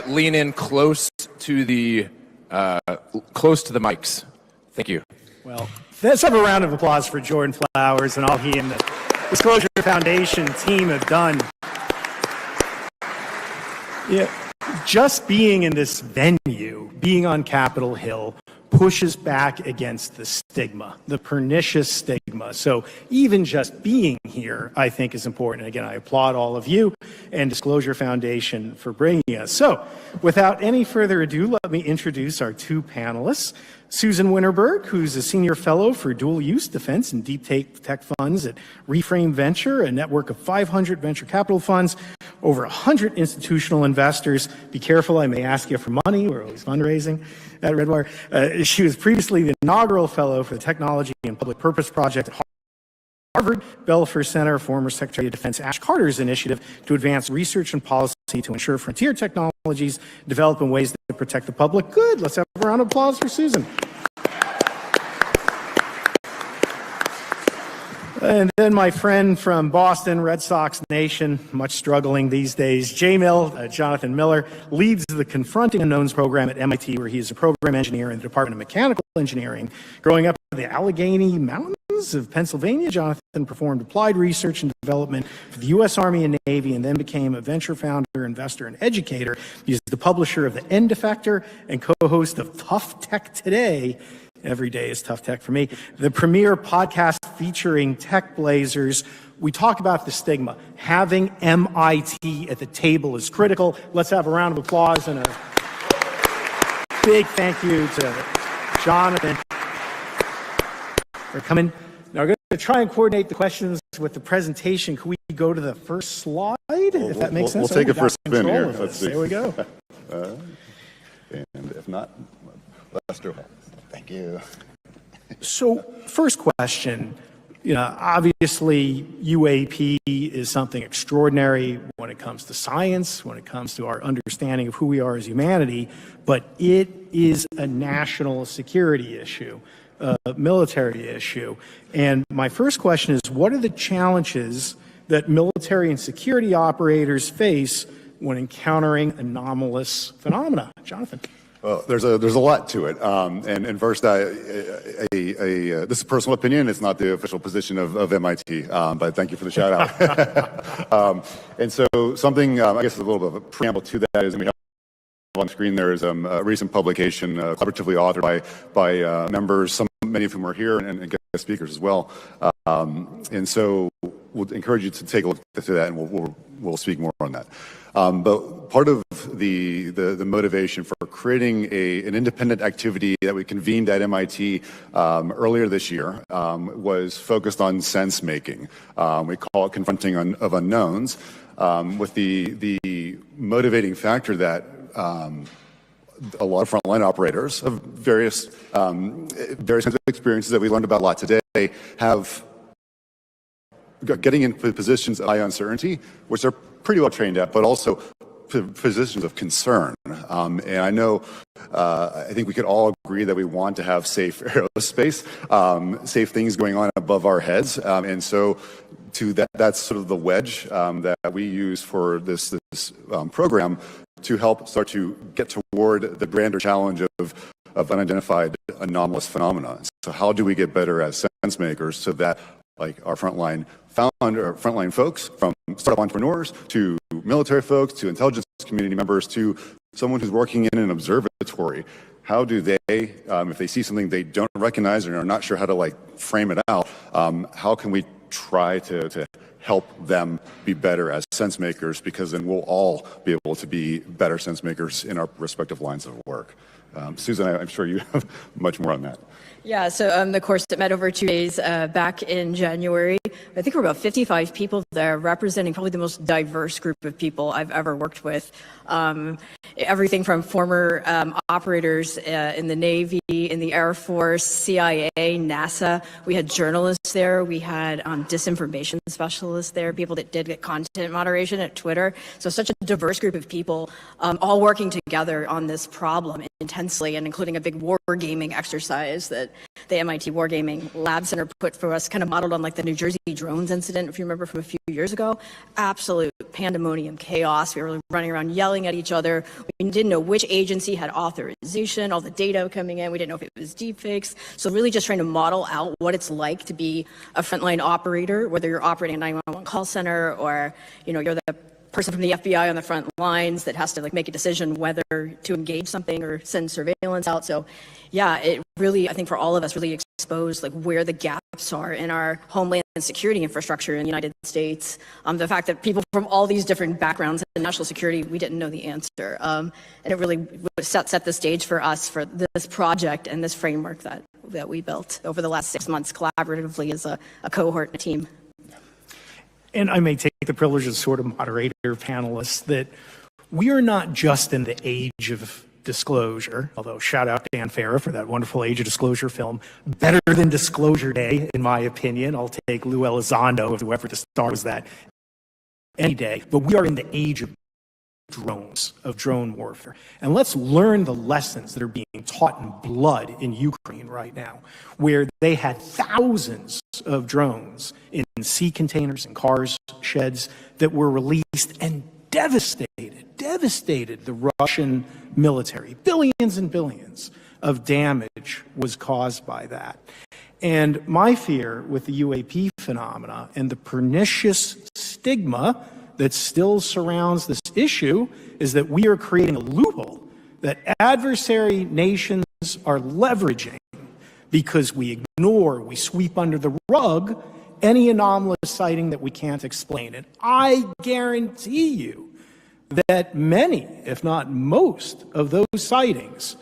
lean in close to the mics. Thank you. Well, let's have a round of applause for Jordan Flowers and all he and the Disclosure Foundation team have done. Yeah, just being in this venue, being on Capitol Hill, pushes back against the stigma, the pernicious stigma. So even just being here, I think, is important. And again, I applaud all of you and Disclosure Foundation for bringing us. So without any further ado, let me introduce our two panelists. Susan Winterberg, who's a senior fellow for dual-use defense and deep tech funds at Reframe Venture, a network of 500 venture capital funds, over 100 institutional investors. Be careful, I may ask you for money. We're always fundraising at Redwire. She was previously the inaugural fellow for the Technology and Public Purpose Project at Harvard Belfer Center, former Secretary of Defense Ash Carter's initiative to advance research and policy to ensure frontier technologies develop in ways that protect the public good. Let's have a round of applause for Susan. And then my friend from Boston, Red Sox Nation, much struggling these days, Jonathan Miller, leads the Confronting Unknowns program at MIT, where he is a program engineer in the Department of Mechanical Engineering. Growing up in the Allegheny Mountains of Pennsylvania, Jonathan performed applied research and development for the U.S. Army and Navy, and then became a venture founder, investor, and educator. He's the publisher of The End Effector and co-host of Tough Tech Today. Every day is tough tech for me. The premier podcast featuring tech blazers. We talk about the stigma. Having MIT at the table is critical. Let's have a round of applause and a big thank you to Jonathan for coming. Now we're going to try and coordinate the questions with the presentation. Can we go to the first slide, if that makes sense? We'll take a first spin here. Let's see. There we go. And if not, Lester. Thank you. So, first question, obviously UAP is something extraordinary when it comes to science, when it comes to our understanding of who we are as humanity, but it is a national security issue, a military issue. And my first question is, what are the challenges that military and security operators face when encountering anomalous phenomena? Jonathan. Well, there's a lot to it. And first, this is a personal opinion. It's not the official position of MIT, but thank you for the shout out. And so something, I guess, a little bit of a preamble to that is, we have on screen there is a recent publication, collaboratively authored by members, many of whom are here, and guest speakers as well. And so we'll encourage you to take a look at that, and we'll speak more on that. But part of the motivation for creating an independent activity that we convened at MIT earlier this year was focused on sense making. We call it confronting of unknowns, with the motivating factor that a lot of frontline operators of various kinds of experiences that we learned about a lot today have getting into positions of high uncertainty, which they're pretty well trained at, but also positions of concern. And I know, I think we could all agree that we want to have safe aerospace, safe things going on above our heads. And so that's sort of the wedge that we use for this program to help start to get toward the grander challenge of unidentified anomalous phenomena. So how do we get better as sense makers so that, like, our frontline folks, from startup entrepreneurs to military folks to intelligence community members to someone who's working in an observatory, how do they, if they see something they don't recognize and are not sure how to frame it out, how can we try to help them be better as sense makers, because then we'll all be able to be better sense makers in our respective lines of work. Susan, I'm sure you have much more on that. Yeah, so the course met over 2 days back in January. I think we're about 55 people there, representing probably the most diverse group of people I've ever worked with. Everything from former operators in the Navy, in the Air Force, CIA, NASA. We had journalists there. We had disinformation specialists there, people that did content moderation at Twitter. So such a diverse group of people all working together on this problem intensely, and including a big wargaming exercise that the MIT Wargaming Lab Center put for us, kind of modeled on the New Jersey drones incident, if you remember, from a few years ago. Absolute pandemonium, chaos. We were running around yelling at each other. We didn't know which agency had authorization, all the data coming in. We didn't know if it was deepfakes. So really just trying to model out what it's like to be a frontline operator, whether you're operating a 911 call center or, you're the person from the FBI on the front lines that has to make a decision whether to engage something or send surveillance out. So yeah, it really, I think for all of us, really exposed where the gaps are in our homeland security infrastructure in the United States. The fact that people from all these different backgrounds in national security, we didn't know the answer. And it really set the stage for us for this project and this framework that we built over the last 6 months collaboratively as a cohort and a team. And I may take the privilege as sort of moderator panelists that we are not just in the age of disclosure, although shout out to Dan Farah for that wonderful Age of Disclosure film. Better than Disclosure Day, in my opinion. I'll take Lou Elizondo, whoever the star was that, any day. But we are in the age of drones, of drone warfare. And let's learn the lessons that are being taught in blood in Ukraine right now, where they had thousands of drones in sea containers and cars, sheds that were released and devastated the Russian military. Billions and billions of damage was caused by that. And my fear with the UAP phenomena and the pernicious stigma that still surrounds this issue is that we are creating a loophole that adversary nations are leveraging because we ignore, we sweep under the rug any anomalous sighting that we can't explain. And I guarantee you that many, if not most, of those sightings,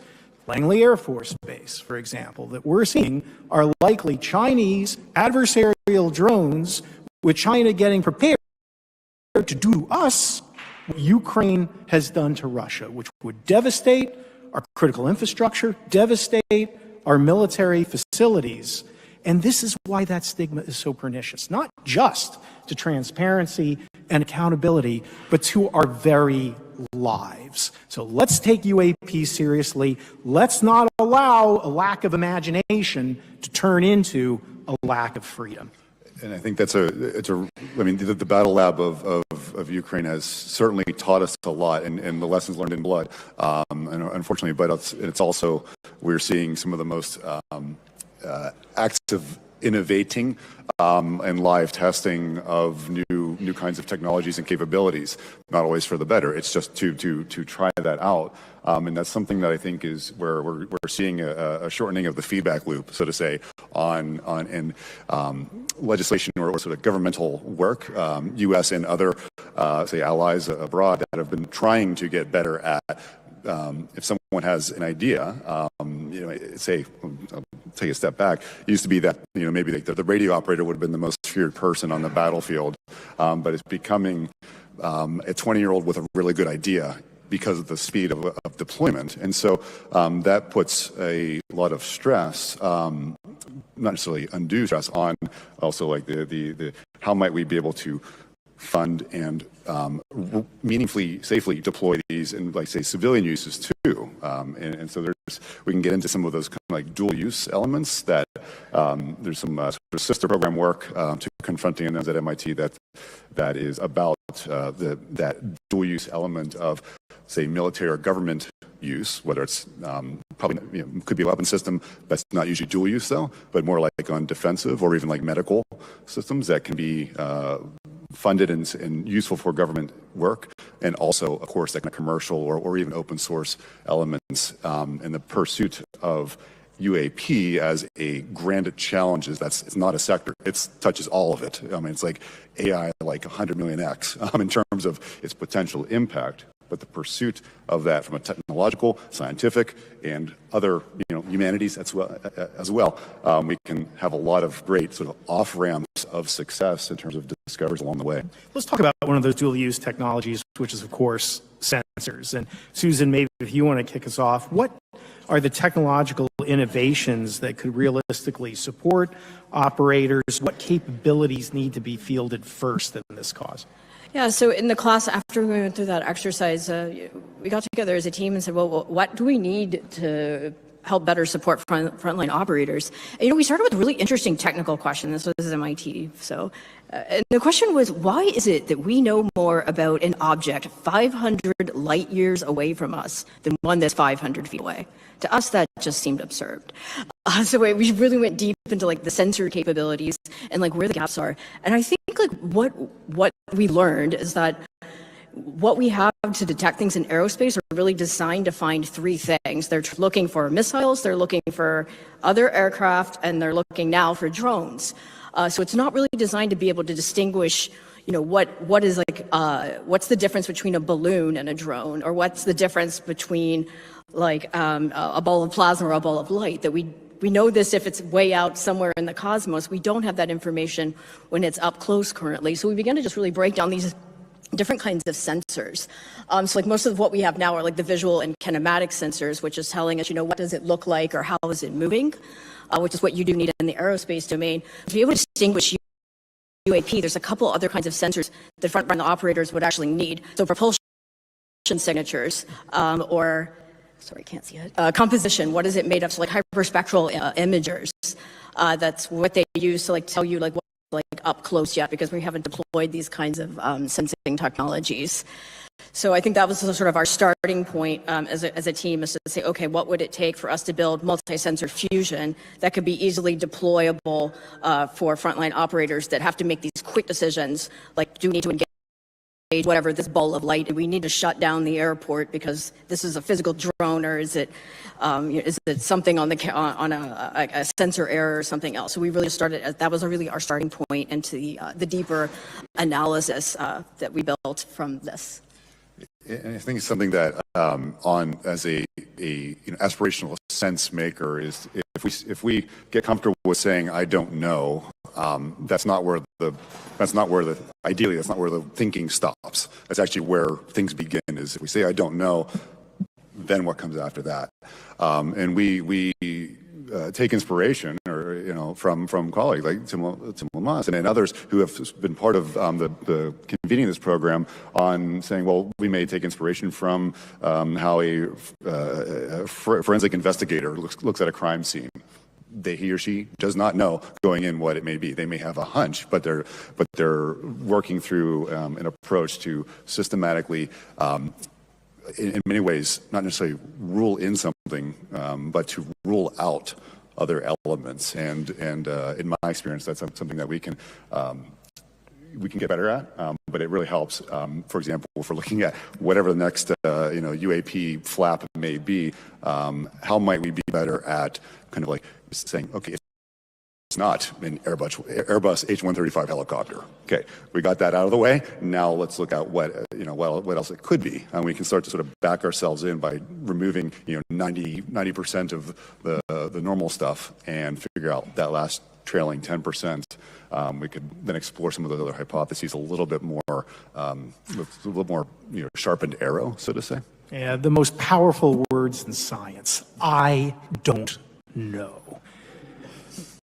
Langley Air Force Base, for example, that we're seeing are likely Chinese adversarial drones, with China getting prepared to do to us what Ukraine has done to Russia, which would devastate our critical infrastructure, devastate our military facilities. And this is why that stigma is so pernicious, not just to transparency and accountability, but to our very lives. So let's take UAP seriously. Let's not allow a lack of imagination to turn into a lack of freedom. And I think I mean, the battle lab of Ukraine has certainly taught us a lot, and the lessons learned in blood, and unfortunately, but it's also, we're seeing some of the most active innovating and live testing of new kinds of technologies and capabilities, not always for the better. It's just to try that out. And that's something that I think is where we're seeing a shortening of the feedback loop, so to say, on legislation or sort of governmental work, U.S. and other, say, allies abroad that have been trying to get better at, if someone has an idea, say, I'll take a step back. It used to be that, maybe the radio operator would have been the most feared person on the battlefield, but it's becoming a 20-year-old with a really good idea because of the speed of deployment. And so that puts a lot of stress, not necessarily undue stress, on also like the how might we be able to fund and meaningfully, safely deploy these in, like, say, civilian uses too. And so we can get into some of those kind of like dual use elements that there's some sort of sister program work to confronting those at MIT that is about that dual use element of, say, military or government use, whether it's probably could be a weapon system that's not usually dual use though, but more like on defensive or even like medical systems that can be funded and useful for government work, and also, of course, like commercial or even open source elements in the pursuit of UAP as a grand challenge. It's not a sector. It touches all of it. I mean, it's like AI like 100 million X in terms of its potential impact. But the pursuit of that from a technological, scientific, and other humanities as well, we can have a lot of great sort of off ramps of success in terms of discoveries along the way. Let's talk about one of those dual-use technologies, which is, of course, sensors. And Susan, maybe if you want to kick us off, what are the technological innovations that could realistically support operators? What capabilities need to be fielded first in this cause? Yeah, so in the class, after we went through that exercise, we got together as a team and said, well, what do we need to help better support frontline operators? And, we started with a really interesting technical question. This was MIT. So, and the question was, why is it that we know more about an object 500 light years away from us than one that's 500 feet away? To us, that just seemed absurd. So we really went deep into like the sensor capabilities and like where the gaps are. And I think like what we learned is that what we have to detect things in aerospace are really designed to find three things. They're looking for missiles, they're looking for other aircraft, and they're looking now for drones. So it's not really designed to be able to distinguish, what is like, what's the difference between a balloon and a drone, or what's the difference between like a ball of plasma or a ball of light. That we know this if it's way out somewhere in the cosmos. We don't have that information when it's up close currently. So we began to just really break down these different kinds of sensors. So like most of what we have now are like the visual and kinematic sensors, which is telling us, what does it look like or how is it moving, which is what you do need in the aerospace domain. To be able to distinguish UAP, there's a couple other kinds of sensors that frontline operators would actually need. So propulsion signatures, or sorry, can't see it. Composition, what is it made of? So like hyperspectral imagers. That's what they use to like tell you like what like up close yet, because we haven't deployed these kinds of sensing technologies. So I think that was sort of our starting point as a team, is to say, okay, what would it take for us to build multi-sensor fusion that could be easily deployable for frontline operators that have to make these quick decisions, like do we need to engage whatever this ball of light, do we need to shut down the airport because this is a physical drone, or is it something on a sensor error or something else? So we really started, that was really our starting point into the deeper analysis that we built from this. And I think it's something that as a aspirational sense maker is, if we get comfortable with saying I don't know, that's not where the thinking stops. That's actually where things begin. Is if we say I don't know, then what comes after that? And we take inspiration, or from colleagues like Tim Lamas and others who have been part of the convening this program on saying, well, we may take inspiration from how a forensic investigator looks at a crime scene. he or she does not know going in what it may be. They may have a hunch, but they're working through an approach to systematically, in many ways, not necessarily rule in something, but to rule out other elements. And in my experience, that's something that we can get better at, but it really helps. For example, if we're looking at whatever the next UAP flap may be, how might we be better at kind of like saying, okay, it's not an Airbus H-135 helicopter. Okay, we got that out of the way. Now let's look at what else it could be, and we can start to sort of back ourselves in by removing 90% of the normal stuff and figure out that last trailing 10%. We could then explore some of those other hypotheses a little bit more, with a little more sharpened arrow, so to say. Yeah, the most powerful words in science. I don't know.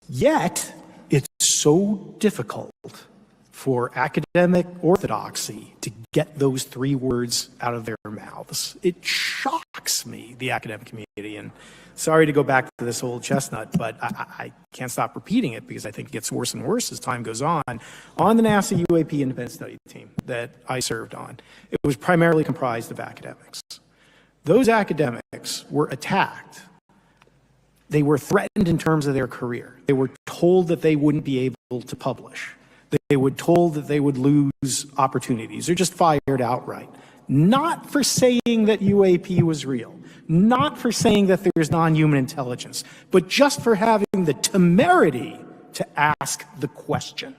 Yet, it's so difficult for academic orthodoxy to get those three words out of their mouths. It shocks me, the academic community, and sorry to go back to this old chestnut, but I can't stop repeating it because I think it gets worse and worse as time goes on. On the NASA UAP independent study team that I served on, it was primarily comprised of academics. Those academics were attacked. They were threatened in terms of their career. They were told that they wouldn't be able to publish. They were told that they would lose opportunities or just fired outright. Not for saying that UAP was real, not for saying that there's non-human intelligence, but just for having the temerity to ask the question.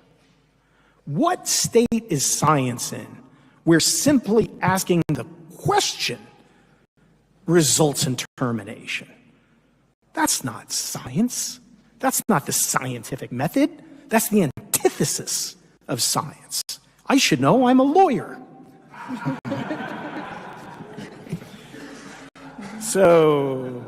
What state is science in where simply asking the question results in termination? That's not science. That's not the scientific method. That's the antithesis of science. I should know, I'm a lawyer. So,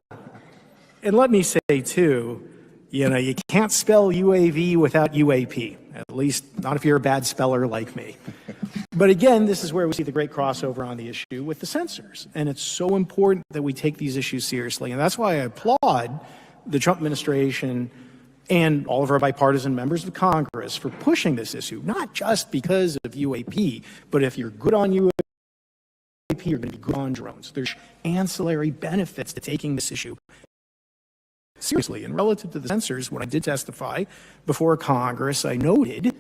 and let me say too, you can't spell UAV without UAP, at least not if you're a bad speller like me. But again, this is where we see the great crossover on the issue with the censors. And it's so important that we take these issues seriously. And that's why I applaud the Trump administration and all of our bipartisan members of Congress for pushing this issue, not just because of UAP, but if you're good on UAP, you're going to be good on drones. There's ancillary benefits to taking this issue seriously. And relative to the censors, when I did testify before Congress, I noted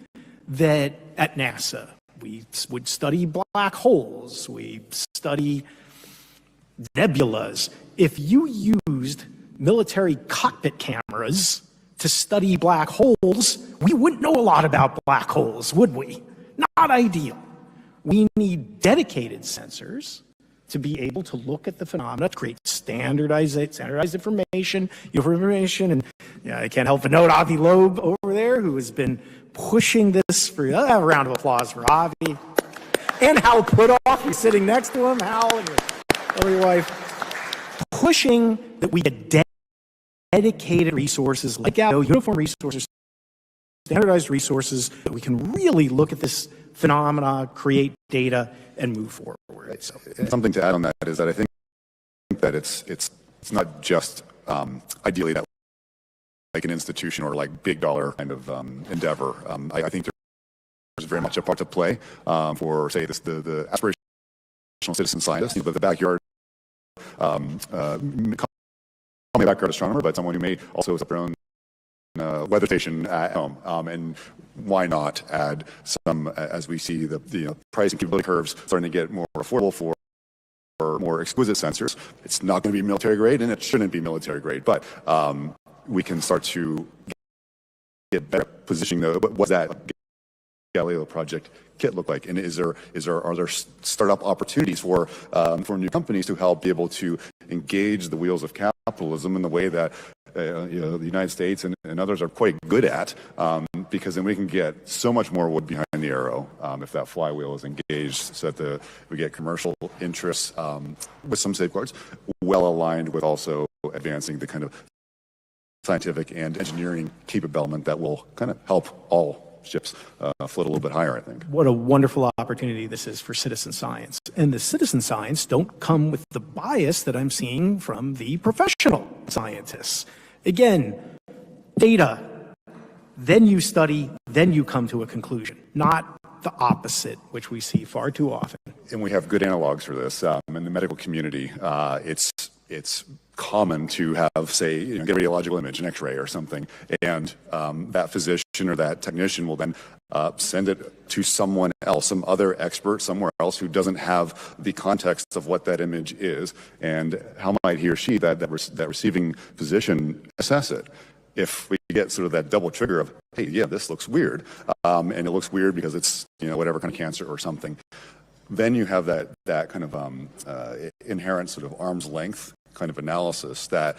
that at NASA, we would study black holes, we study nebulas. If you used military cockpit cameras to study black holes, we wouldn't know a lot about black holes, would we? Not ideal. We need dedicated sensors to be able to look at the phenomena, to create standardized information, and I can't help but note Avi Loeb over there, who has been pushing this for a round of applause for Avi. And Hal Putoff, he's sitting next to him, Hal and your wife, pushing that we get dedicated resources like uniform resources, standardized resources, that we can really look at this phenomena, create data, and move forward. So, something to add on that is that I think that it's not just ideally that like an institution or like big dollar kind of endeavor. I think there's very much a part to play for, say, the aspirational citizen scientist, the backyard, call me a backyard astronomer, but someone who may also set their own weather station at home, and why not add some, as we see the price and capability curves starting to get more affordable for more exquisite sensors. It's not going to be military grade, and it shouldn't be military grade, but we can start to get better positioning. What does that Galileo project kit look like? And are there startup opportunities for new companies to help be able to engage the wheels of capitalism in the way that the United States and others are quite good at, because then we can get so much more wood behind the arrow if that flywheel is engaged, so that we get commercial interests with some safeguards, well aligned with also advancing the kind of scientific and engineering capability that will kind of help all ships float a little bit higher, I think. What a wonderful opportunity this is for citizen science. And the citizen science don't come with the bias that I'm seeing from the professional scientists. Again, data, then you study, then you come to a conclusion, not the opposite, which we see far too often. And we have good analogs for this. In the medical community, it's common to have, say, get a radiological image, an X-ray or something, and that physician or that technician will then send it to someone else, some other expert somewhere else who doesn't have the context of what that image is, and how might he or she, that receiving physician, assess it. If we get sort of that double trigger of, hey, yeah, this looks weird, and it looks weird because it's, whatever kind of cancer or something, then you have that kind of inherent sort of arm's length kind of analysis that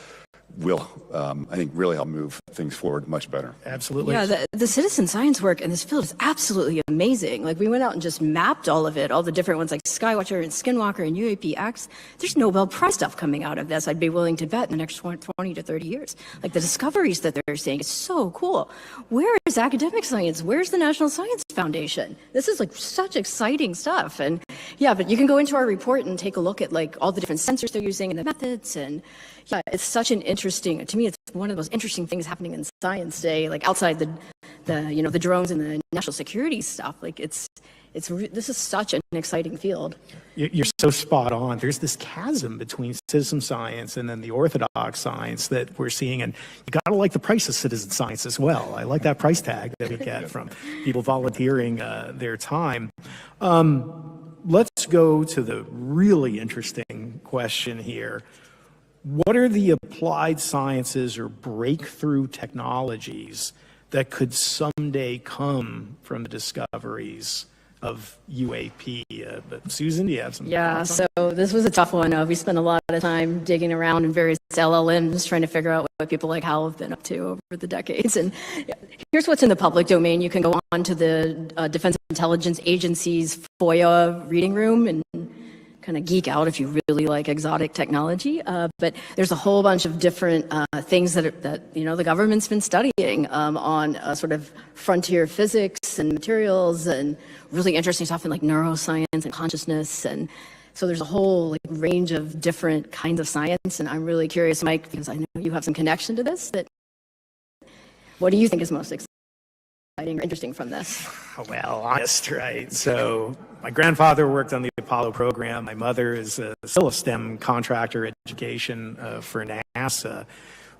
will, I think, really help move things forward much better. Absolutely. Yeah, the citizen science work in this field is absolutely amazing. Like, we went out and just mapped all of it, all the different ones like Skywatcher and Skinwalker and UAPX. There's Nobel Prize stuff coming out of this, I'd be willing to bet, in the next 20 to 30 years. Like, the discoveries that they're seeing is so cool. Where is academic science? Where's the National Science Foundation? This is like such exciting stuff. And yeah, but you can go into our report and take a look at like all the different sensors they're using and the methods. And yeah, it's such an interesting, to me, it's one of the most interesting things happening in science today, like outside the drones and the national security stuff. Like this is such an exciting field. You're so spot on. There's this chasm between citizen science and then the orthodox science that we're seeing, and you got to like the price of citizen science as well. I like that price tag that we get from people volunteering their time. Let's go to the really interesting question here. What are the applied sciences or breakthrough technologies that could someday come from the discoveries of UAP? But Susan, do you have some thoughts on so this was a tough one. We spent a lot of time digging around in various LLMs trying to figure out what people like Hal have been up to over the decades. And here's what's in the public domain. You can go on to the Defense Intelligence Agency's FOIA reading room and kind of geek out if you really like exotic technology. But there's a whole bunch of different things that the government's been studying on sort of frontier physics and materials and really interesting stuff in like neuroscience and consciousness. And so there's a whole range of different kinds of science. And I'm really curious, Mike, because I know you have some connection to this, what do you think is most exciting or interesting from this? Well, honest, right? So my grandfather worked on the Apollo program. My mother is still a STEM contractor education for NASA.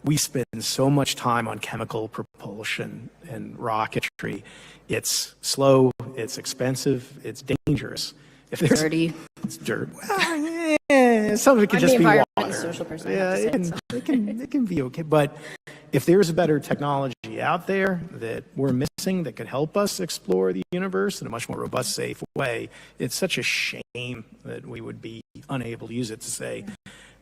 We spend so much time on chemical propulsion and rocketry. It's slow, it's expensive, it's dangerous. If there's dirty. It's dirt. Well, yeah, some of it can just be water. Social person, yeah, it can be okay. But if there's a better technology out there that we're missing that could help us explore the universe in a much more robust, safe way, it's such a shame that we would be unable to use it to say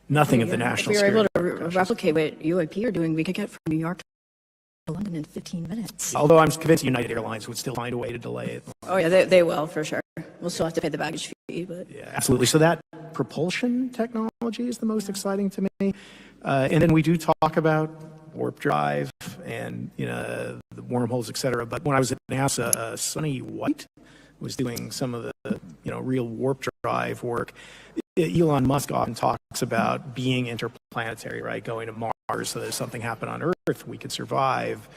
nothing of the national security. If we were able to replicate what UAP are doing, we could get from New York to London in 15 minutes. Although I'm convinced United Airlines would still find a way to delay it. Oh yeah, they will for sure. We'll still have to pay the baggage fee, but yeah, absolutely. So that propulsion technology is the most exciting to me. And then we do talk about warp drive and the wormholes, et cetera. But when I was at NASA, Sonny White was doing some of the real warp drive work. Elon Musk often talks about being interplanetary, right? Going to Mars so that if something happened on Earth, we could survive.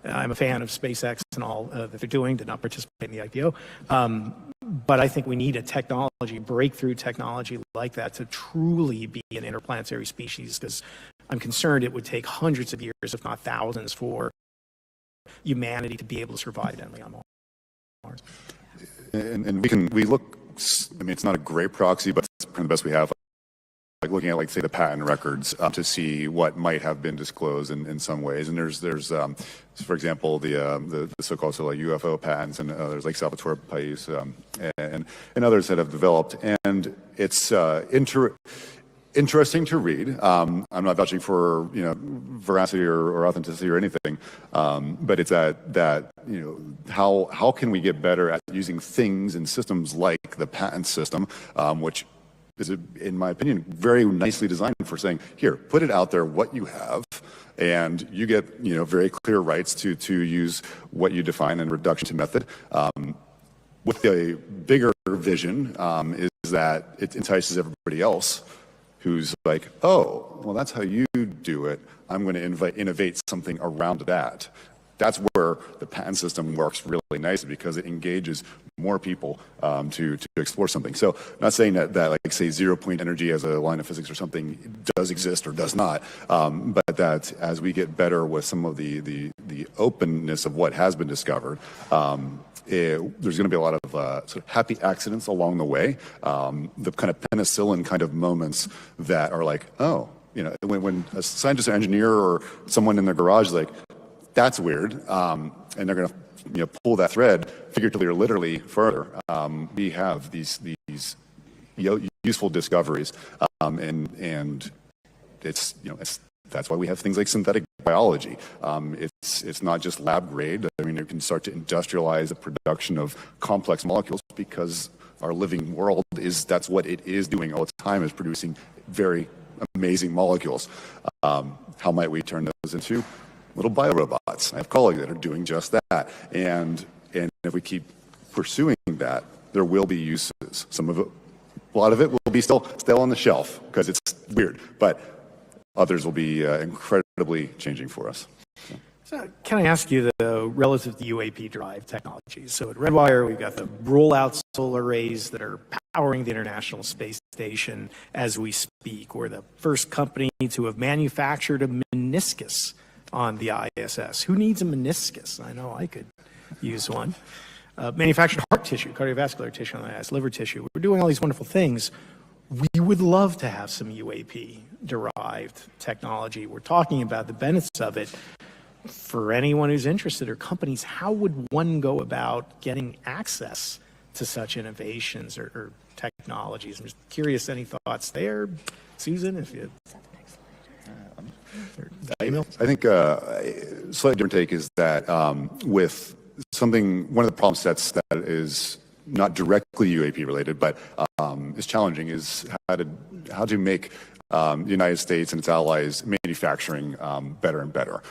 I'm a fan of SpaceX and all that they're doing, did not participate in the IPO. But I think we need a breakthrough technology like that to truly be an interplanetary species, because I'm concerned it would take hundreds of years, if not thousands, for humanity to be able to survive on Mars. And we look, I mean, it's not a great proxy, but it's the best we have. Like looking at, say, the patent records to see what might have been disclosed in some ways. And there's for example, the so-called UFO patents, and there's like Salvatore Pais and others that have developed. And it's interesting to read. I'm not vouching for veracity or authenticity or anything, but it's that how can we get better at using things and systems like the patent system, which is, in my opinion, very nicely designed for saying, here, put it out there, what you have, and you get very clear rights to use what you define in a reduction method. With a bigger vision is that it entices everybody else who's like, oh, well, that's how you do do it, I'm going to innovate something around that. That's where the patent system works really nicely because it engages more people to explore something. So not saying that like, say, zero-point energy as a line of physics or something does exist or does not, but that as we get better with some of the openness of what has been discovered, there's going to be a lot of sort of happy accidents along the way, the kind of penicillin kind of moments that are like, oh, you know, when a scientist or engineer or someone in their garage is like, that's weird, and they're going to pull that thread figuratively or literally further. We have these useful discoveries, and it's that's why we have things like synthetic biology. It's not just lab grade. I mean, you can start to industrialize the production of complex molecules because our living world that's what it is doing all the time, is producing very amazing molecules. How might we turn those into little biorobots? I have colleagues that are doing just that, and if we keep pursuing that, there will be uses. A lot of it will be still on the shelf because it's weird, but others will be incredibly changing for us. So can I ask you, relative to UAP-derived technologies? So at Redwire, we've got the rollout solar arrays that are powering the International Space Station as we speak. We're the first company to have manufactured a meniscus on the ISS. Who needs a meniscus? I know I could use one. Manufactured heart tissue, cardiovascular tissue on the ISS, liver tissue. We're doing all these wonderful things. We would love to have some UAP-derived technology. We're talking about the benefits of it. For anyone who's interested, or companies, how would one go about getting access to such innovations or technologies? I'm just curious, any thoughts there? Susan, if you... I think a slightly different take is that with one of the problem sets that is not directly UAP related, but is challenging, is how to make the United States and its allies manufacturing better and better.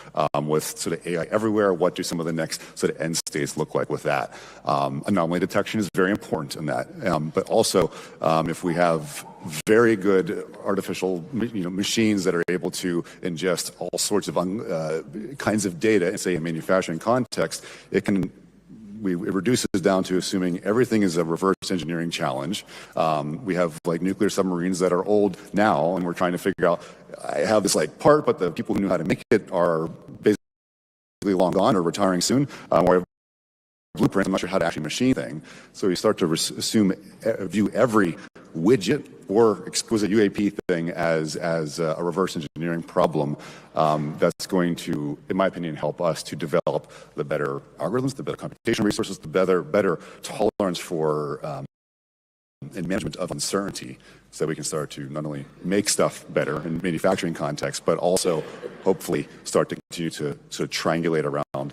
With sort of AI everywhere, what do some of the next sort of end states look like with that? Anomaly detection is very important in that. But also, if we have very good artificial machines that are able to ingest all sorts of kinds of data in, say, a manufacturing context, it reduces down to assuming everything is a reverse engineering challenge. We have like nuclear submarines that are old now, and we're trying to figure out, I have this like part, but the people who knew how to make it are basically long gone or retiring soon, or I have a blueprint, I'm not sure how to actually machine thing. So you start to view every widget or exquisite UAP thing as a reverse engineering problem that's going to, in my opinion, help us to develop the better algorithms, the better computational resources, the better tolerance for and management of uncertainty, so that we can start to not only make stuff better in manufacturing context, but also hopefully start to continue to sort of triangulate around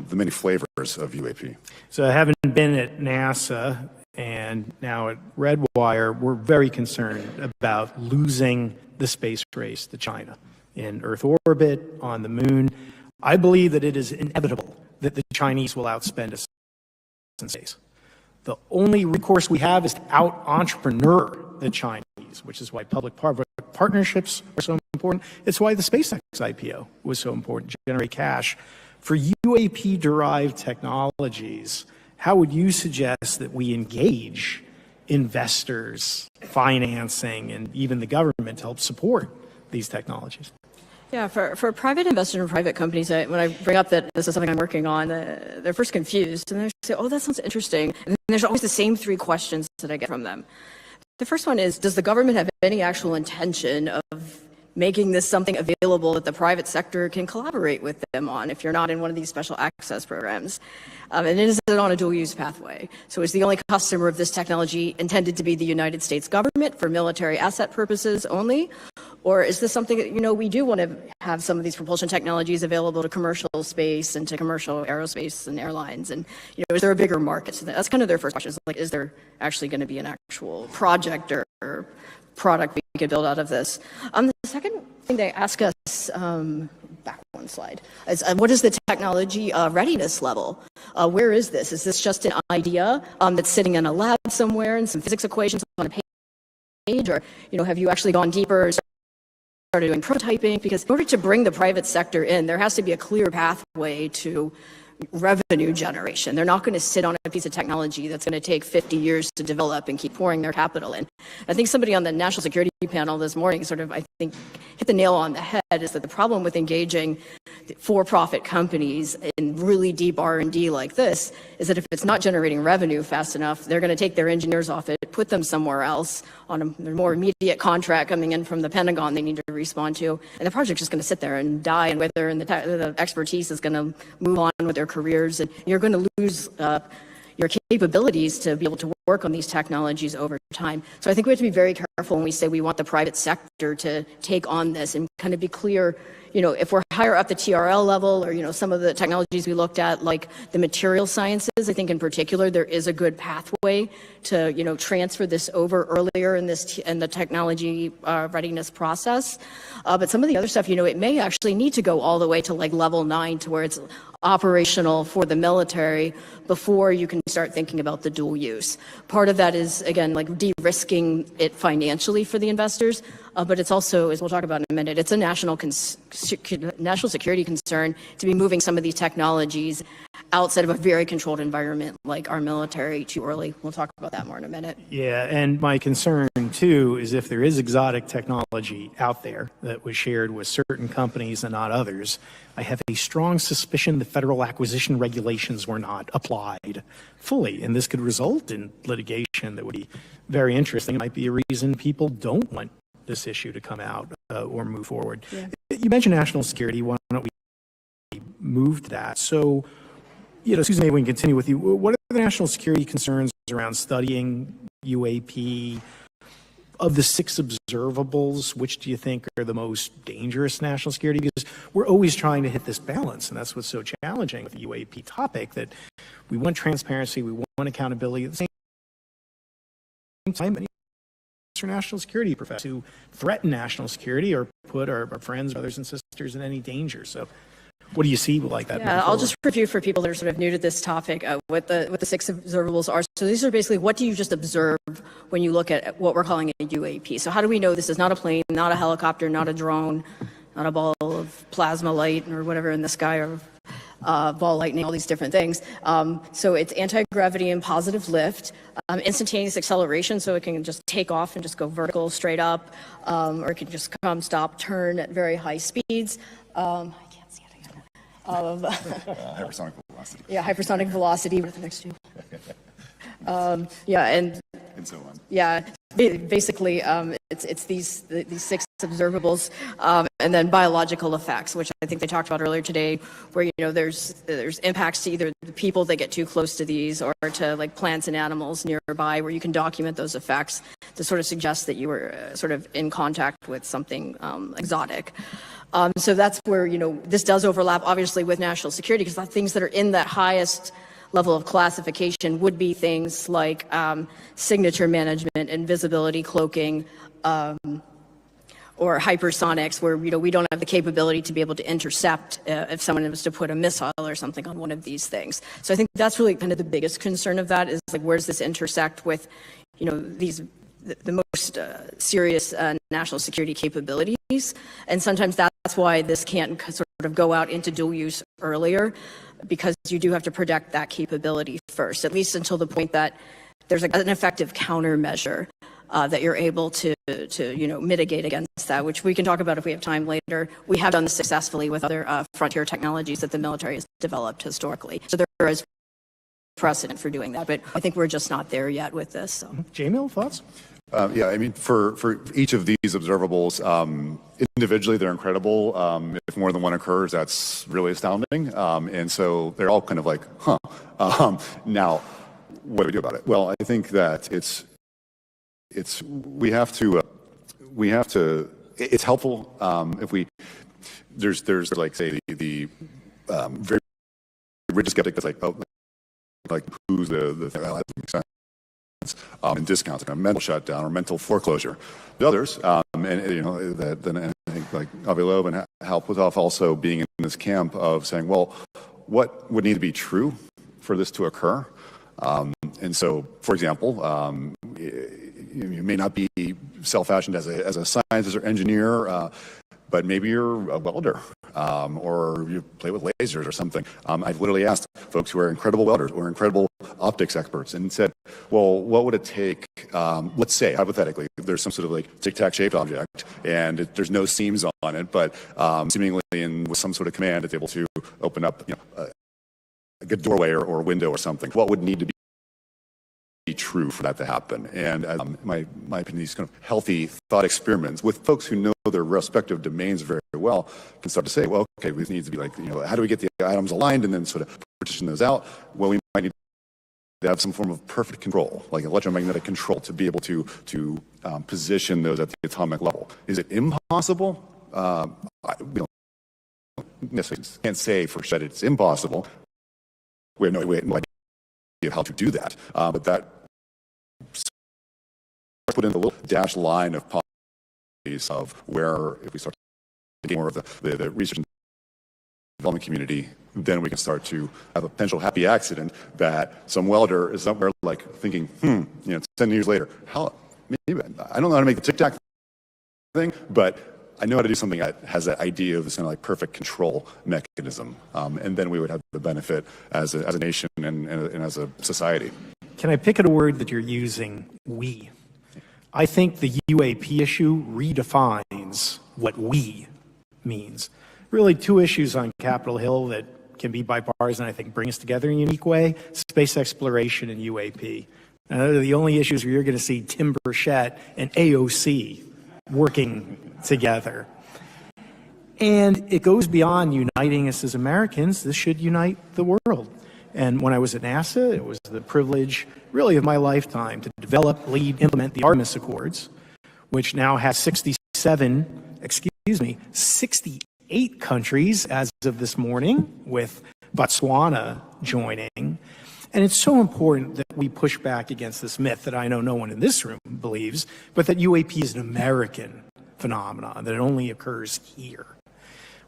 the many flavors of UAP. So having been at NASA and now at Redwire, we're very concerned about losing the space race to China in Earth orbit, on the moon. I believe that it is inevitable that the Chinese will outspend us in space. The only recourse we have is to out-entrepreneur the Chinese, which is why public-private partnerships are so important. It's why the SpaceX IPO was so important, to generate cash. For UAP-derived technologies, how would you suggest that we engage investors, financing, and even the government to help support these technologies? Yeah, for private investors and private companies, when I bring up that this is something I'm working on, they're first confused, and they say, oh, that sounds interesting. And there's always the same three questions that I get from them. The first one is, does the government have any actual intention of making this something available that the private sector can collaborate with them on if you're not in one of these special access programs? And is it on a dual-use pathway? So is the only customer of this technology intended to be the United States government for military asset purposes only? Or is this something that, we do want to have some of these propulsion technologies available to commercial space and to commercial aerospace and airlines? And, is there a bigger market? So that's kind of their first question. Like, is there actually going to be an actual project or product we could build out of this? The second thing they ask us, back one slide, is what is the technology readiness level? Where is this? Is this just an idea that's sitting in a lab somewhere and some physics equations on a page? Or, have you actually gone deeper, started doing prototyping, because in order to bring the private sector in, there has to be a clear pathway to revenue generation. They're not going to sit on a piece of technology that's going to take 50 years to develop and keep pouring their capital in. I think somebody on the national security panel this morning sort of, I think, hit the nail on the head, is that the problem with engaging for-profit companies in really deep R&D like this is that if it's not generating revenue fast enough, they're going to take their engineers off it, put them somewhere else on a more immediate contract coming in from the Pentagon they need to respond to, and the project's just going to sit there and die and wither, and the expertise is going to move on with their careers, and you're going to lose your capabilities to be able to work on these technologies over time. So I think we have to be very careful when we say we want the private sector to take on this, and kind of be clear, if we're higher up the TRL level, or, some of the technologies we looked at, like the material sciences, I think in particular, there is a good pathway to, transfer this over earlier in the technology readiness process. But some of the other stuff, it may actually need to go all the way to like level 9, to where it's operational for the military before you can start thinking about the dual use. Part of that is, again, like de-risking it financially for the investors, but it's also, as we'll talk about in a minute, it's a national security concern to be moving some of these technologies outside of a very controlled environment like our military too early. We'll talk about that more in a minute. Yeah, and my concern too is if there is exotic technology out there that was shared with certain companies and not others, I have a strong suspicion the federal acquisition regulations were not applied fully, and this could result in litigation that would be very interesting. It might be a reason people don't want this issue to come out or move forward. Yeah. You mentioned national security. Why don't we move to that? So, Susan, maybe we can continue with you. What are the national security concerns around studying UAP? Of the 6 observables, which do you think are the most dangerous national security? Because we're always trying to hit this balance, and that's what's so challenging with the UAP topic, that we want transparency, we want accountability. At the same time, many are national security professors who threaten national security or put our friends, brothers, and sisters in any danger. So what do you see like that? Yeah, I'll just review for people that are sort of new to this topic what the 6 observables are. So these are basically, what do you just observe when you look at what we're calling a UAP? So how do we know this is not a plane, not a helicopter, not a drone, not a ball of plasma light or whatever in the sky, or ball lightning, all these different things. So it's anti-gravity and positive lift, instantaneous acceleration, so it can just take off and just go vertical, straight up, or it can just come, stop, turn at very high speeds. Hypersonic velocity. Yeah, hypersonic velocity. What are the next 2? And so on. Yeah, basically, it's these 6 observables, and then biological effects, which I think they talked about earlier today, where there's impacts to either the people that get too close to these, or to like plants and animals nearby, where you can document those effects to sort of suggest that you were sort of in contact with something exotic. So that's where, this does overlap, obviously, with national security, because the things that are in that highest level of classification would be things like signature management, invisibility, cloaking, or hypersonics, where we don't have the capability to be able to intercept if someone was to put a missile or something on one of these things. So I think that's really kind of the biggest concern of that, is like, where does this intersect with, the most serious national security capabilities? And sometimes that's why this can't sort of go out into dual use earlier, because you do have to protect that capability first, at least until the point that there's an effective countermeasure that you're able to mitigate against that, which we can talk about if we have time later. We have done this successfully with other frontier technologies that the military has developed historically. So there is precedent for doing that, but I think we're just not there yet with this. So. Jamil, thoughts? Yeah, I mean, for each of these observables, individually, they're incredible. If more than one occurs, that's really astounding. And so they're all kind of like, huh. Now, what do we do about it? Well, I think that it's helpful if there's like, say, the very rigid skeptic that's like who's the thing that makes sense. And discounts, a mental shutdown or mental foreclosure. The others, and I think like Avi Loeb and Hal Puthoff also being in this camp of saying, well, what would need to be true for this to occur? And so, for example, you may not be self-fashioned as a scientist or engineer, but maybe you're a welder, or you play with lasers or something. I've literally asked folks who are incredible welders or incredible optics experts and said, well, what would it take, let's say, hypothetically, there's some sort of like tic-tac shaped object and there's no seams on it, but seemingly with some sort of command, it's able to open up a good doorway or window or something. What would need to be true for that to happen? And my opinion, these kind of healthy thought experiments with folks who know their respective domains very well can start to say, well, okay, this needs to be like, how do we get the items aligned and then sort of partition those out? Well, we might need to have some form of perfect control, like electromagnetic control, to be able to position those at the atomic level. Is it impossible? We don't necessarily can't say for sure that it's impossible. We have no idea of how to do that, but that put in the little dashed line of possibilities of where, if we start to get more of the research and development community, then we can start to have a potential happy accident that some welder is somewhere like thinking, 10 years later, maybe I don't know how to make the tic-tac thing, but I know how to do something that has that idea of this kind of like perfect control mechanism, and then we would have the benefit as a nation and as a society. Can I pick at a word that you're using, we? I think the UAP issue redefines what we means. Really two issues on Capitol Hill that can be bipartisan, I think, bring us together in a unique way: space exploration and UAP. They're the only issues where you're going to see Tim Burchett and AOC working together. And it goes beyond uniting us as Americans. This should unite the world. And when I was at NASA, it was the privilege, really, of my lifetime to develop, lead, implement the Artemis Accords, which now has 68 countries as of this morning, with Botswana joining. And it's so important that we push back against this myth that I know no one in this room believes, but that UAP is an American phenomenon, that it only occurs here.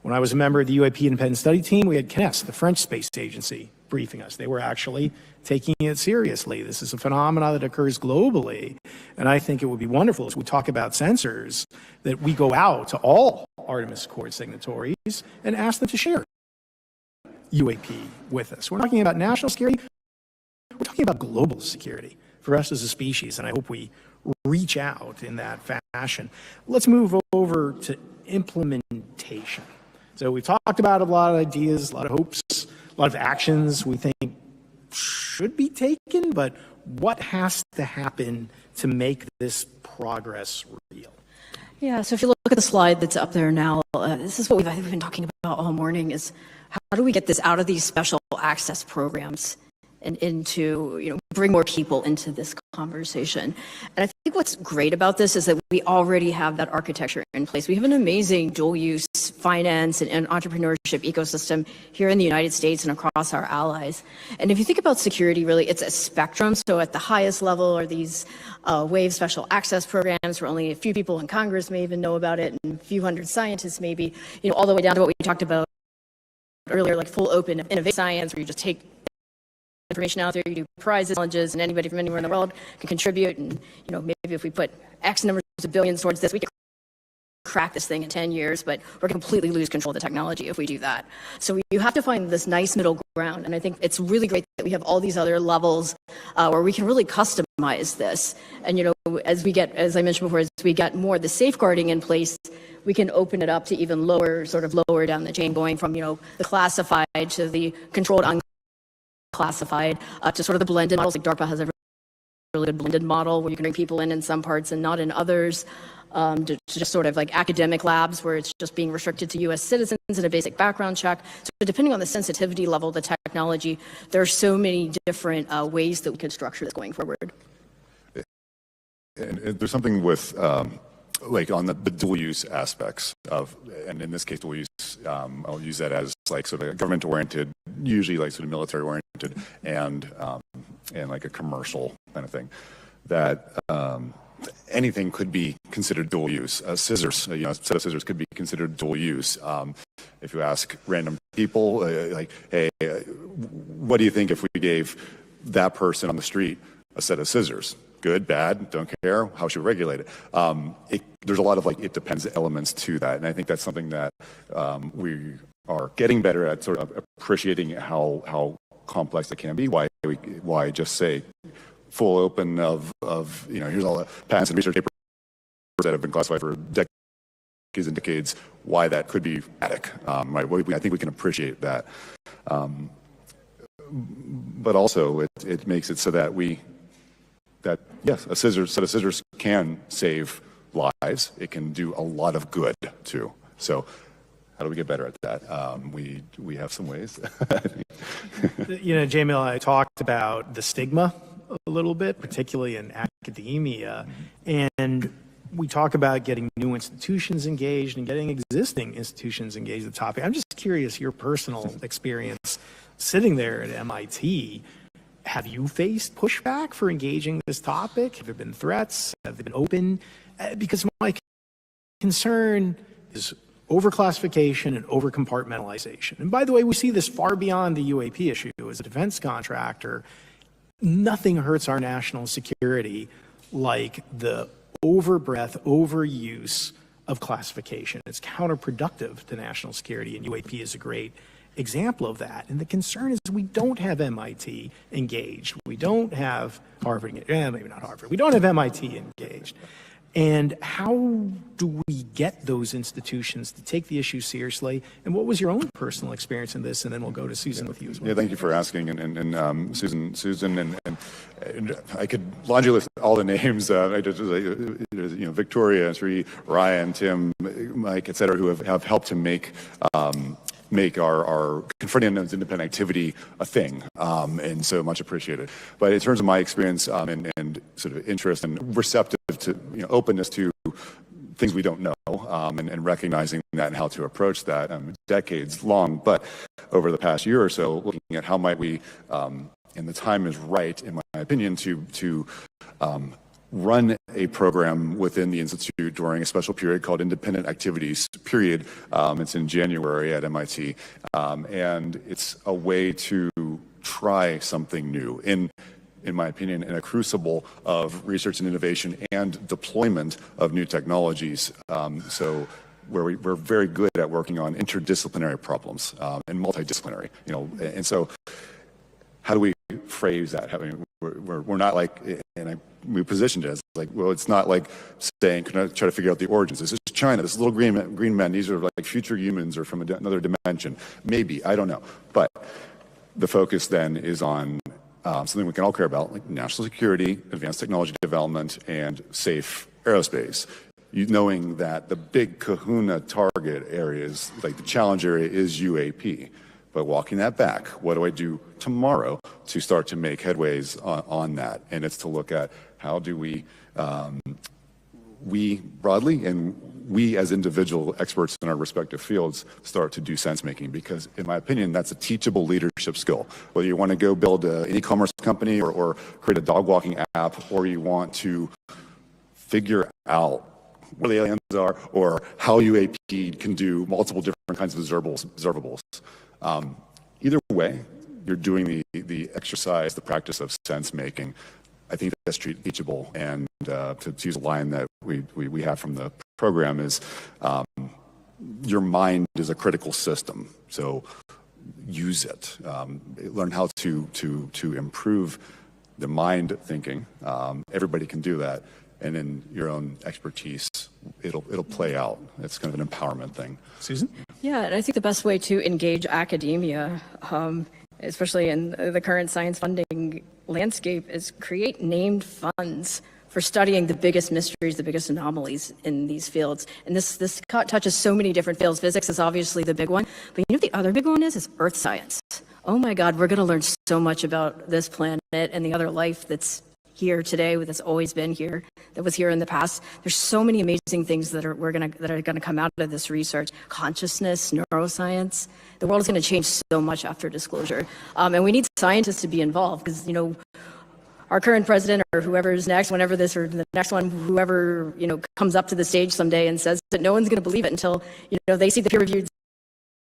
When I was a member of the UAP Independent Study Team, we had CNES, the French space agency, briefing us. They were actually taking it seriously. This is a phenomenon that occurs globally. And I think it would be wonderful, as we talk about sensors, that we go out to all Artemis Accord signatories and ask them to share UAP with us. We're talking about national security. We're talking about global security for us as a species, and I hope we reach out in that fashion. Let's move over to implementation. So we've talked about a lot of ideas, a lot of hopes, a lot of actions we think should be taken, but what has to happen to make this progress real? Yeah, so if you look at the slide that's up there now, this is what we've been talking about all morning, is how do we get this out of these special access programs and into, bring more people into this conversation. And I think what's great about this is that we already have that architecture in place. We have an amazing dual-use finance and entrepreneurship ecosystem here in the United States and across our allies. And if you think about security, really, it's a spectrum. So at the highest level are these WAVE special access programs where only a few people in Congress may even know about it, and a few hundred scientists maybe, all the way down to what we talked about earlier, like full open innovative science, where you just take information out there, you do prizes, challenges, and anybody from anywhere in the world can contribute. And maybe if we put X numbers of billions towards this, we could crack this thing in 10 years, but we're completely lose control of the technology if we do that. So you have to find this nice middle ground, and I think it's really great that we have all these other levels where we can really customize this. And as I mentioned before, as we get more of the safeguarding in place, we can open it up to even lower down the chain, going from the classified to the controlled unclassified to sort of the blended models. Like DARPA has a really good blended model where you can bring people in some parts and not in others. To just sort of like academic labs where it's just being restricted to U.S. citizens and a basic background check. So depending on the sensitivity level of the technology, there are so many different ways that we could structure this going forward. And there's something with like on the dual use aspects of, and in this case dual use, I'll use that as like sort of government oriented, usually like sort of military oriented, and like a commercial kind of thing, that anything could be considered dual use. Scissors, a set of scissors could be considered dual use. If you ask random people, like, hey, what do you think if we gave that person on the street a set of scissors? good, bad, don't care, how should we regulate it? There's a lot of it depends elements to that, and I think that's something that we are getting better at, sort of appreciating how complex it can be. Why just say full open of here's all the patents and research papers that have been classified for decades and decades, why that could be static, right? I think we can appreciate that. But also it makes it so that yes, a set of scissors can save lives. It can do a lot of good too. So how do we get better at that? We have some ways. Jamil, I talked about the stigma a little bit, particularly in academia, and we talk about getting new institutions engaged and getting existing institutions engaged with the topic. I'm just curious, your personal experience sitting there at MIT, have you faced pushback for engaging this topic? Have there been threats? Have they been open? Because my concern is overclassification and overcompartmentalization. And by the way, we see this far beyond the UAP issue. As a defense contractor, nothing hurts our national security like the overbreadth, overuse of classification. It's counterproductive to national security, and UAP is a great example of that. And the concern is we don't have MIT engaged. We don't have Harvard engaged. Maybe not Harvard. We don't have MIT engaged. And how do we get those institutions to take the issue seriously? And what was your own personal experience in this? And then we'll go to Susan with you as well. Yeah, thank you for asking. And Susan, and I could laundry list all the names. Victoria, Sri, Ryan, Tim, Mike, et cetera, who have helped to make our confronting unknowns independent activity a thing, and so much appreciated. But in terms of my experience and sort of interest and receptive to openness to things we don't know, and recognizing that and how to approach that, decades long, but over the past year or so, looking at how might we, and the time is right, in my opinion, to run a program within the Institute during a special period called Independent Activities Period. It's in January at MIT. And it's a way to try something new in my opinion, in a crucible of research and innovation and deployment of new technologies. So where we're very good at working on interdisciplinary problems and multidisciplinary, and so how do we phrase that? We're not we positioned it as it's not like saying, can I try to figure out the origins? This is China, this is little green men, these are like future humans or from another dimension. Maybe, I don't know. But the focus then is on something we can all care about, like national security, advanced technology development, and safe aerospace. Knowing that the big kahuna target areas, like the challenge area, is UAP. But walking that back, what do I do tomorrow to start to make headways on that? And it's to look at how do we broadly and we as individual experts in our respective fields start to do sense making, because in my opinion, that's a teachable leadership skill. Whether you want to go build an e-commerce company or create a dog walking app, or you want to figure out where the aliens are or how UAP can do multiple different kinds of observables. Either way, you're doing the exercise, the practice of sense making. I think that's teachable, and to use a line that we have from the program is, your mind is a critical system, so use it. Learn how to improve the mind thinking. Everybody can do that, and in your own expertise, it'll play out. It's kind of an empowerment thing. Susan? Yeah, and I think the best way to engage academia, especially in the current science funding landscape, is create named funds for studying the biggest mysteries, the biggest anomalies in these fields. And this touches so many different fields. Physics is obviously the big one, but the other big one is earth science. Oh my God, we're going to learn so much about this planet and the other life that's here today, that's always been here, that was here in the past. There's so many amazing things that are going to come out of this research. Consciousness, neuroscience. The world is going to change so much after disclosure, and we need scientists to be involved, because our current president or whoever's next, whenever this or the next one, whoever comes up to the stage someday and says that, no one's going to believe it until they see the peer-reviewed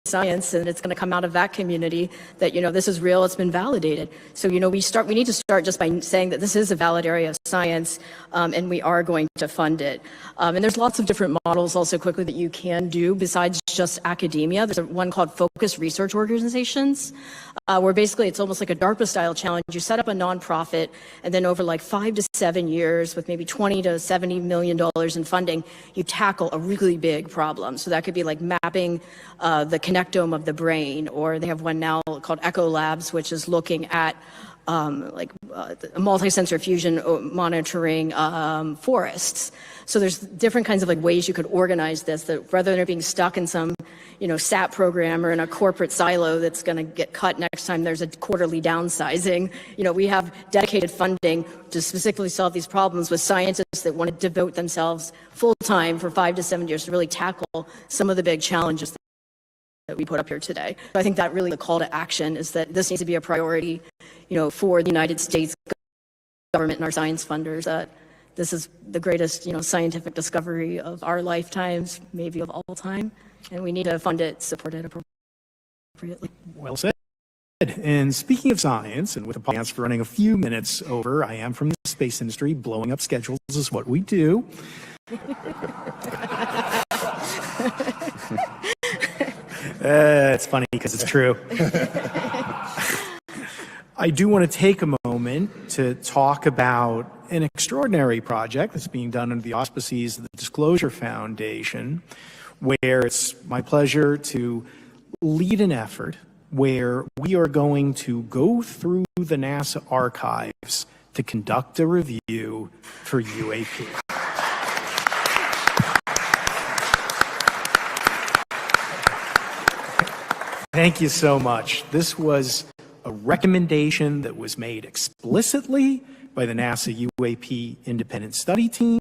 science, and it's going to come out of that community that, this is real, it's been validated. So, we need to start just by saying that this is a valid area of science, and we are going to fund it. And there's lots of different models also quickly that you can do besides just academia. There's one called focused research organizations, where basically it's almost like a DARPA-style challenge. You set up a nonprofit, and then over like 5 to 7 years with maybe $20 to $70 million in funding, you tackle a really big problem. So that could be like mapping the connectome of the brain, or they have one now called Echo Labs, which is looking at multi-sensor fusion monitoring forests. So there's different kinds of ways you could organize this, that rather than it being stuck in some, SAP program or in a corporate silo that's going to get cut next time there's a quarterly downsizing. We have dedicated funding to specifically solve these problems with scientists that want to devote themselves full-time for 5 to 7 years to really tackle some of the big challenges that we put up here today. So I think that really the call to action is that this needs to be a priority, for the United States government and our science funders, that this is the greatest, scientific discovery of our lifetimes, maybe of all time, and we need to fund it, support it appropriately. Well said. And speaking of science, and with apologies for running a few minutes over, I am from the space industry. Blowing up schedules is what we do. It's funny because it's true. I do want to take a moment to talk about an extraordinary project that's being done under the auspices of the Disclosure Foundation, where it's my pleasure to lead an effort where we are going to go through the NASA archives to conduct a review for UAP. Thank you so much. This was a recommendation that was made explicitly by the NASA UAP Independent Study Team.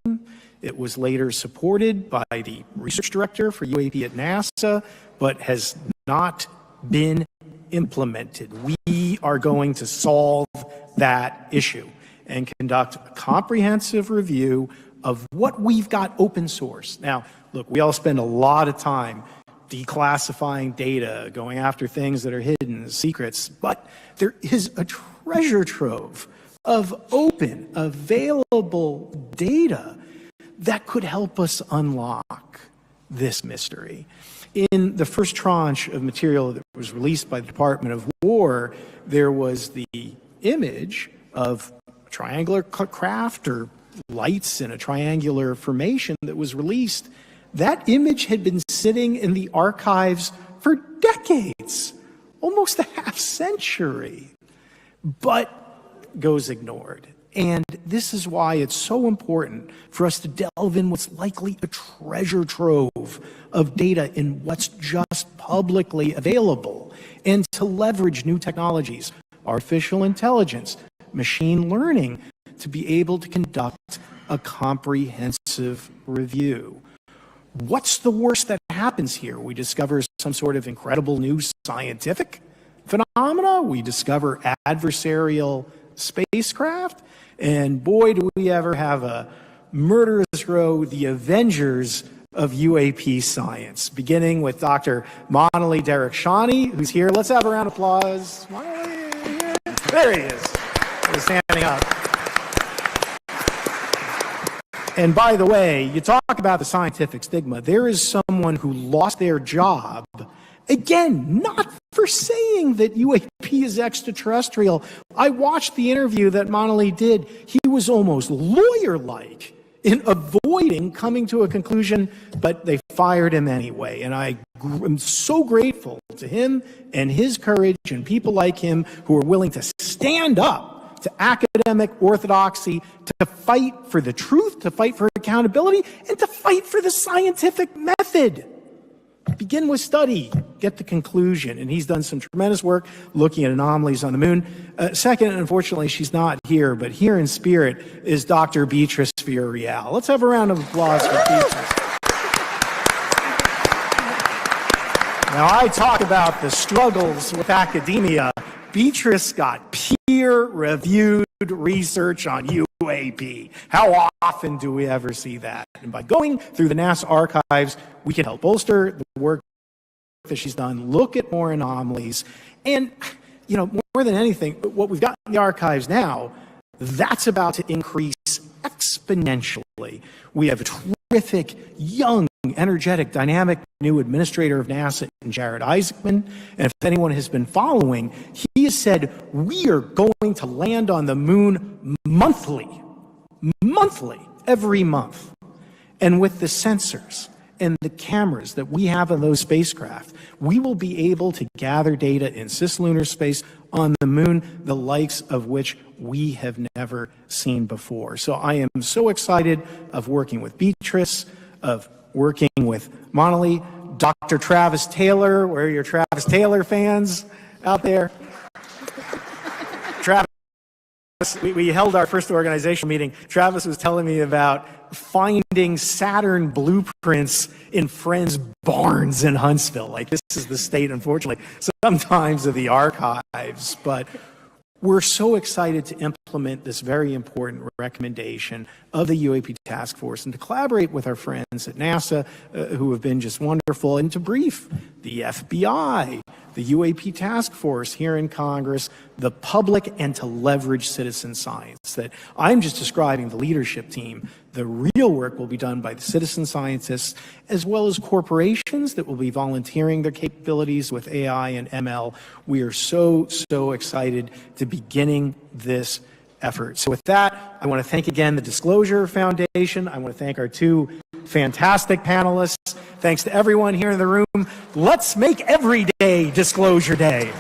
It was later supported by the research director for UAP at NASA, but has not been implemented. We are going to solve that issue and conduct a comprehensive review of what we've got open source. Now, look, we all spend a lot of time declassifying data, going after things that are hidden, secrets, but there is a treasure trove of open, available data that could help us unlock this mystery. In the first tranche of material that was released by the Department of War, there was the image of a triangular craft or lights in a triangular formation that was released. That image had been sitting in the archives for decades, almost a half century, but goes ignored. And this is why it's so important for us to delve in what's likely a treasure trove of data in what's just publicly available, and to leverage new technologies, artificial intelligence, machine learning, to be able to conduct a comprehensive review. What's the worst that happens here? We discover some sort of incredible new scientific phenomena. We discover adversarial spacecraft. And boy, do we ever have a murderous row, the Avengers of UAP science, beginning with Dr. Monali Derek-Shani, who's here. Let's have a round of applause. Monali, there he is. He's standing up. And by the way, you talk about the scientific stigma. There is someone who lost their job, again, not for saying that UAP is extraterrestrial. I watched the interview that Monali did. He was almost lawyer-like in avoiding coming to a conclusion, but they fired him anyway. And I am so grateful to him and his courage and people like him who are willing to stand up to academic orthodoxy, to fight for the truth, to fight for accountability, and to fight for the scientific method. Begin with study, get the conclusion. And he's done some tremendous work looking at anomalies on the moon. Second, unfortunately, she's not here, but here in spirit is Dr. Beatrice Villarreal. Let's have a round of applause for Beatrice. Now, I talk about the struggles with academia. Beatrice got peer-reviewed research on UAP. How often do we ever see that? And by going through the NASA archives, we can help bolster the work that she's done, look at more anomalies, and, more than anything, what we've got in the archives now, that's about to increase exponentially. We have a terrific, young, energetic, dynamic new administrator of NASA, Jared Isaacman. And if anyone has been following, he has said, we are going to land on the moon monthly, every month. And with the sensors and the cameras that we have on those spacecraft, we will be able to gather data in cislunar space on the moon, the likes of which we have never seen before. So I am so excited of working with Beatrice, of working with Monali, Dr. Travis Taylor. Where are your Travis Taylor fans out there? Travis, we held our first organizational meeting. Travis was telling me about finding Saturn blueprints in friends' barns in Huntsville. Like, this is the state, unfortunately, sometimes of the archives. But we're so excited to implement this very important recommendation of the UAP task force and to collaborate with our friends at NASA who have been just wonderful, and to brief the FBI, the UAP task force here in Congress, the public, and to leverage citizen science. That I'm just describing the leadership team. The real work will be done by the citizen scientists, as well as corporations that will be volunteering their capabilities with AI and ML. We are so excited to beginning this effort. So with that, I want to thank again the Disclosure Foundation. I want to thank our two fantastic panelists. Thanks to everyone here in the room. Let's make every day Disclosure Day.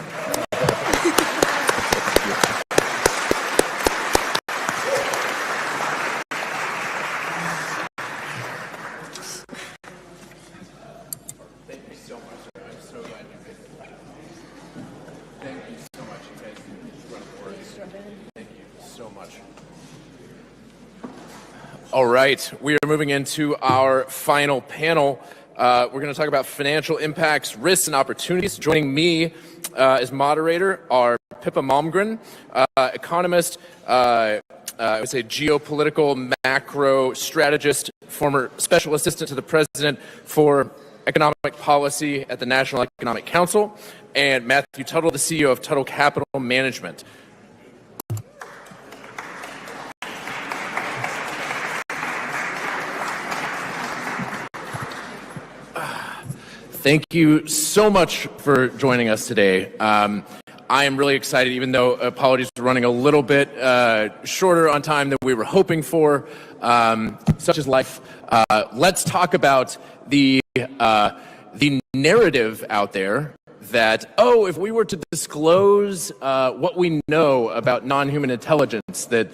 All right, we are moving into our final panel. We're going to talk about financial impacts, risks, and opportunities. Joining me as moderator are Pippa Malmgren, economist, I would say geopolitical macro strategist, former special assistant to the president for economic policy at the National Economic Council, and Matthew Tuttle, the CEO of Tuttle Capital Management. Thank you so much for joining us today. I am really excited, even though apologies for running a little bit shorter on time than we were hoping for. Such is life. Let's talk about the narrative out there that, if we were to disclose what we know about non-human intelligence, that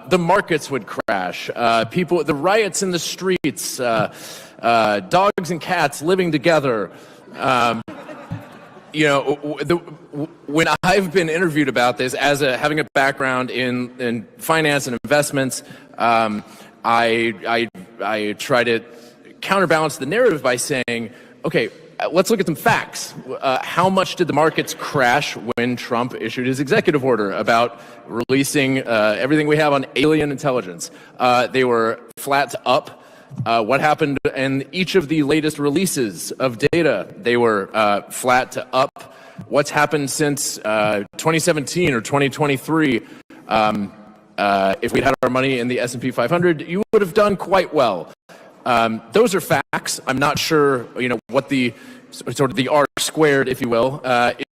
the markets would crash, the riots in the streets, dogs and cats living together. When I've been interviewed about this, as having a background in finance and investments, I try to counterbalance the narrative by saying, okay, let's look at some facts. How much did the markets crash when Trump issued his executive order about releasing everything we have on alien intelligence? They were flat to up. What happened in each of the latest releases of data? They were flat to up. What's happened since 2017 or 2023? If we'd had our money in the S&P 500, you would have done quite well. Those are facts. I'm not sure, what the sort of the R squared, if you will,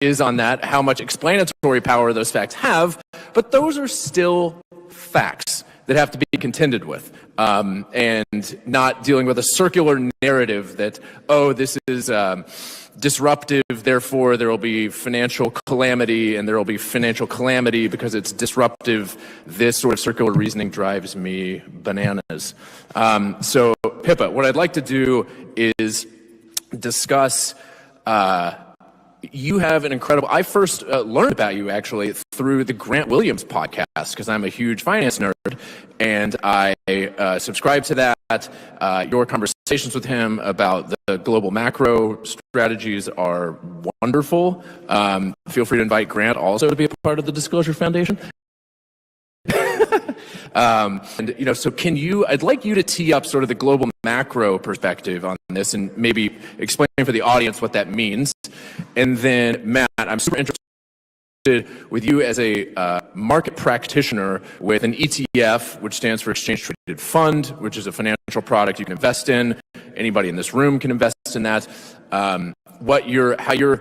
is on that, how much explanatory power those facts have, but those are still facts that have to be contended with, and not dealing with a circular narrative that, this is disruptive, therefore there will be financial calamity, and there will be financial calamity because it's disruptive. This sort of circular reasoning drives me bananas. So, Pippa, what I'd like to do is discuss you have an incredible, I first learned about you actually through the Grant Williams podcast, because I'm a huge finance nerd, and I subscribe to that. Your conversations with him about the global macro strategies are wonderful. Feel free to invite Grant also to be a part of the Disclosure Foundation. And, so I'd like you to tee up sort of the global macro perspective on this and maybe explain for the audience what that means. And then, Matt, I'm super interested with you as a market practitioner with an ETF, which stands for Exchange Traded Fund, which is a financial product you can invest in. Anybody in this room can invest in that. How you're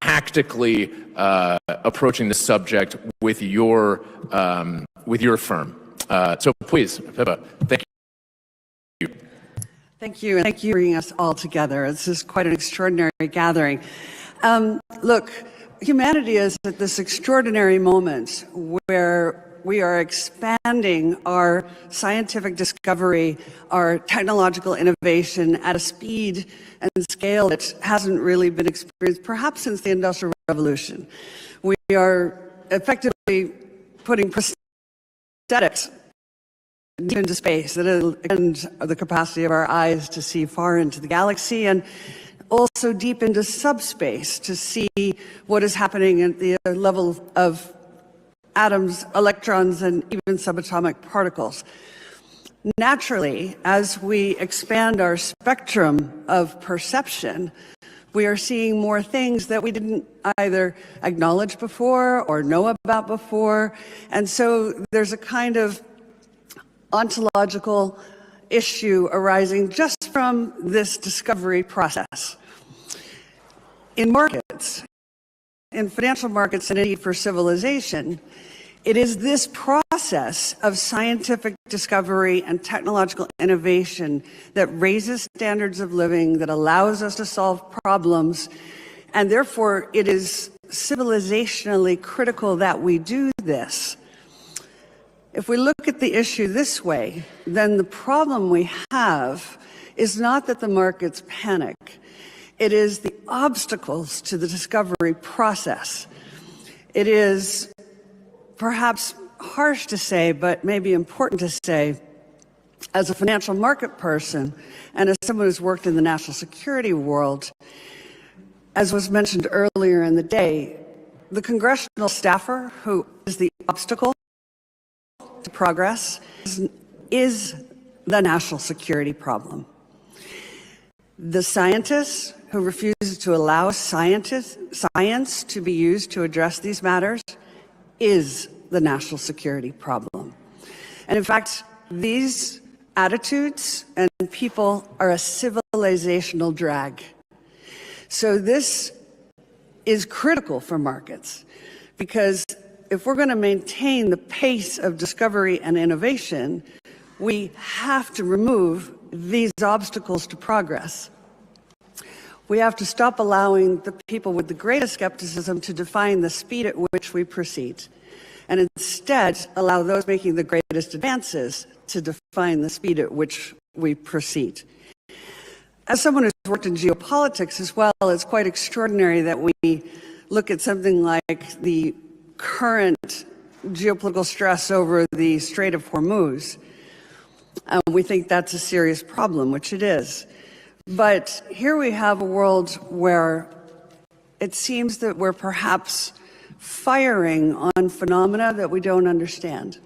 tactically approaching this subject with your firm. So please, Vibez, thank you. Thank you, and thank you for bringing us all together. This is quite an extraordinary gathering. Look, humanity is at this extraordinary moment where we are expanding our scientific discovery, our technological innovation at a speed and scale that hasn't really been experienced perhaps since the Industrial Revolution. We are effectively putting prosthetics into space that extend the capacity of our eyes to see far into the galaxy, and also deep into subspace to see what is happening at the level of atoms, electrons, and even subatomic particles. Naturally, as we expand our spectrum of perception, we are seeing more things that we didn't either acknowledge before or know about before. And so there's a kind of ontological issue arising just from this discovery process. In markets, in financial markets and indeed for civilization, it is this process of scientific discovery and technological innovation that raises standards of living, that allows us to solve problems, and therefore it is civilizationally critical that we do this. If we look at the issue this way, then the problem we have is not that the markets panic. It is the obstacles to the discovery process. It is perhaps harsh to say, but maybe important to say, as a financial market person and as someone who's worked in the national security world, as was mentioned earlier in the day, the congressional staffer who is the obstacle to progress is the national security problem. The scientists who refuses to allow science to be used to address these matters is the national security problem. And in fact, these attitudes and people are a civilizational drag. So this is critical for markets, because if we're going to maintain the pace of discovery and innovation, we have to remove these obstacles to progress. We have to stop allowing the people with the greatest skepticism to define the speed at which we proceed, and instead allow those making the greatest advances to define the speed at which we proceed. As someone who's worked in geopolitics as well, it's quite extraordinary that we look at something like the current geopolitical stress over the Strait of Hormuz. We think that's a serious problem, which it is. But here we have a world where it seems that we're perhaps firing on phenomena that we don't understand.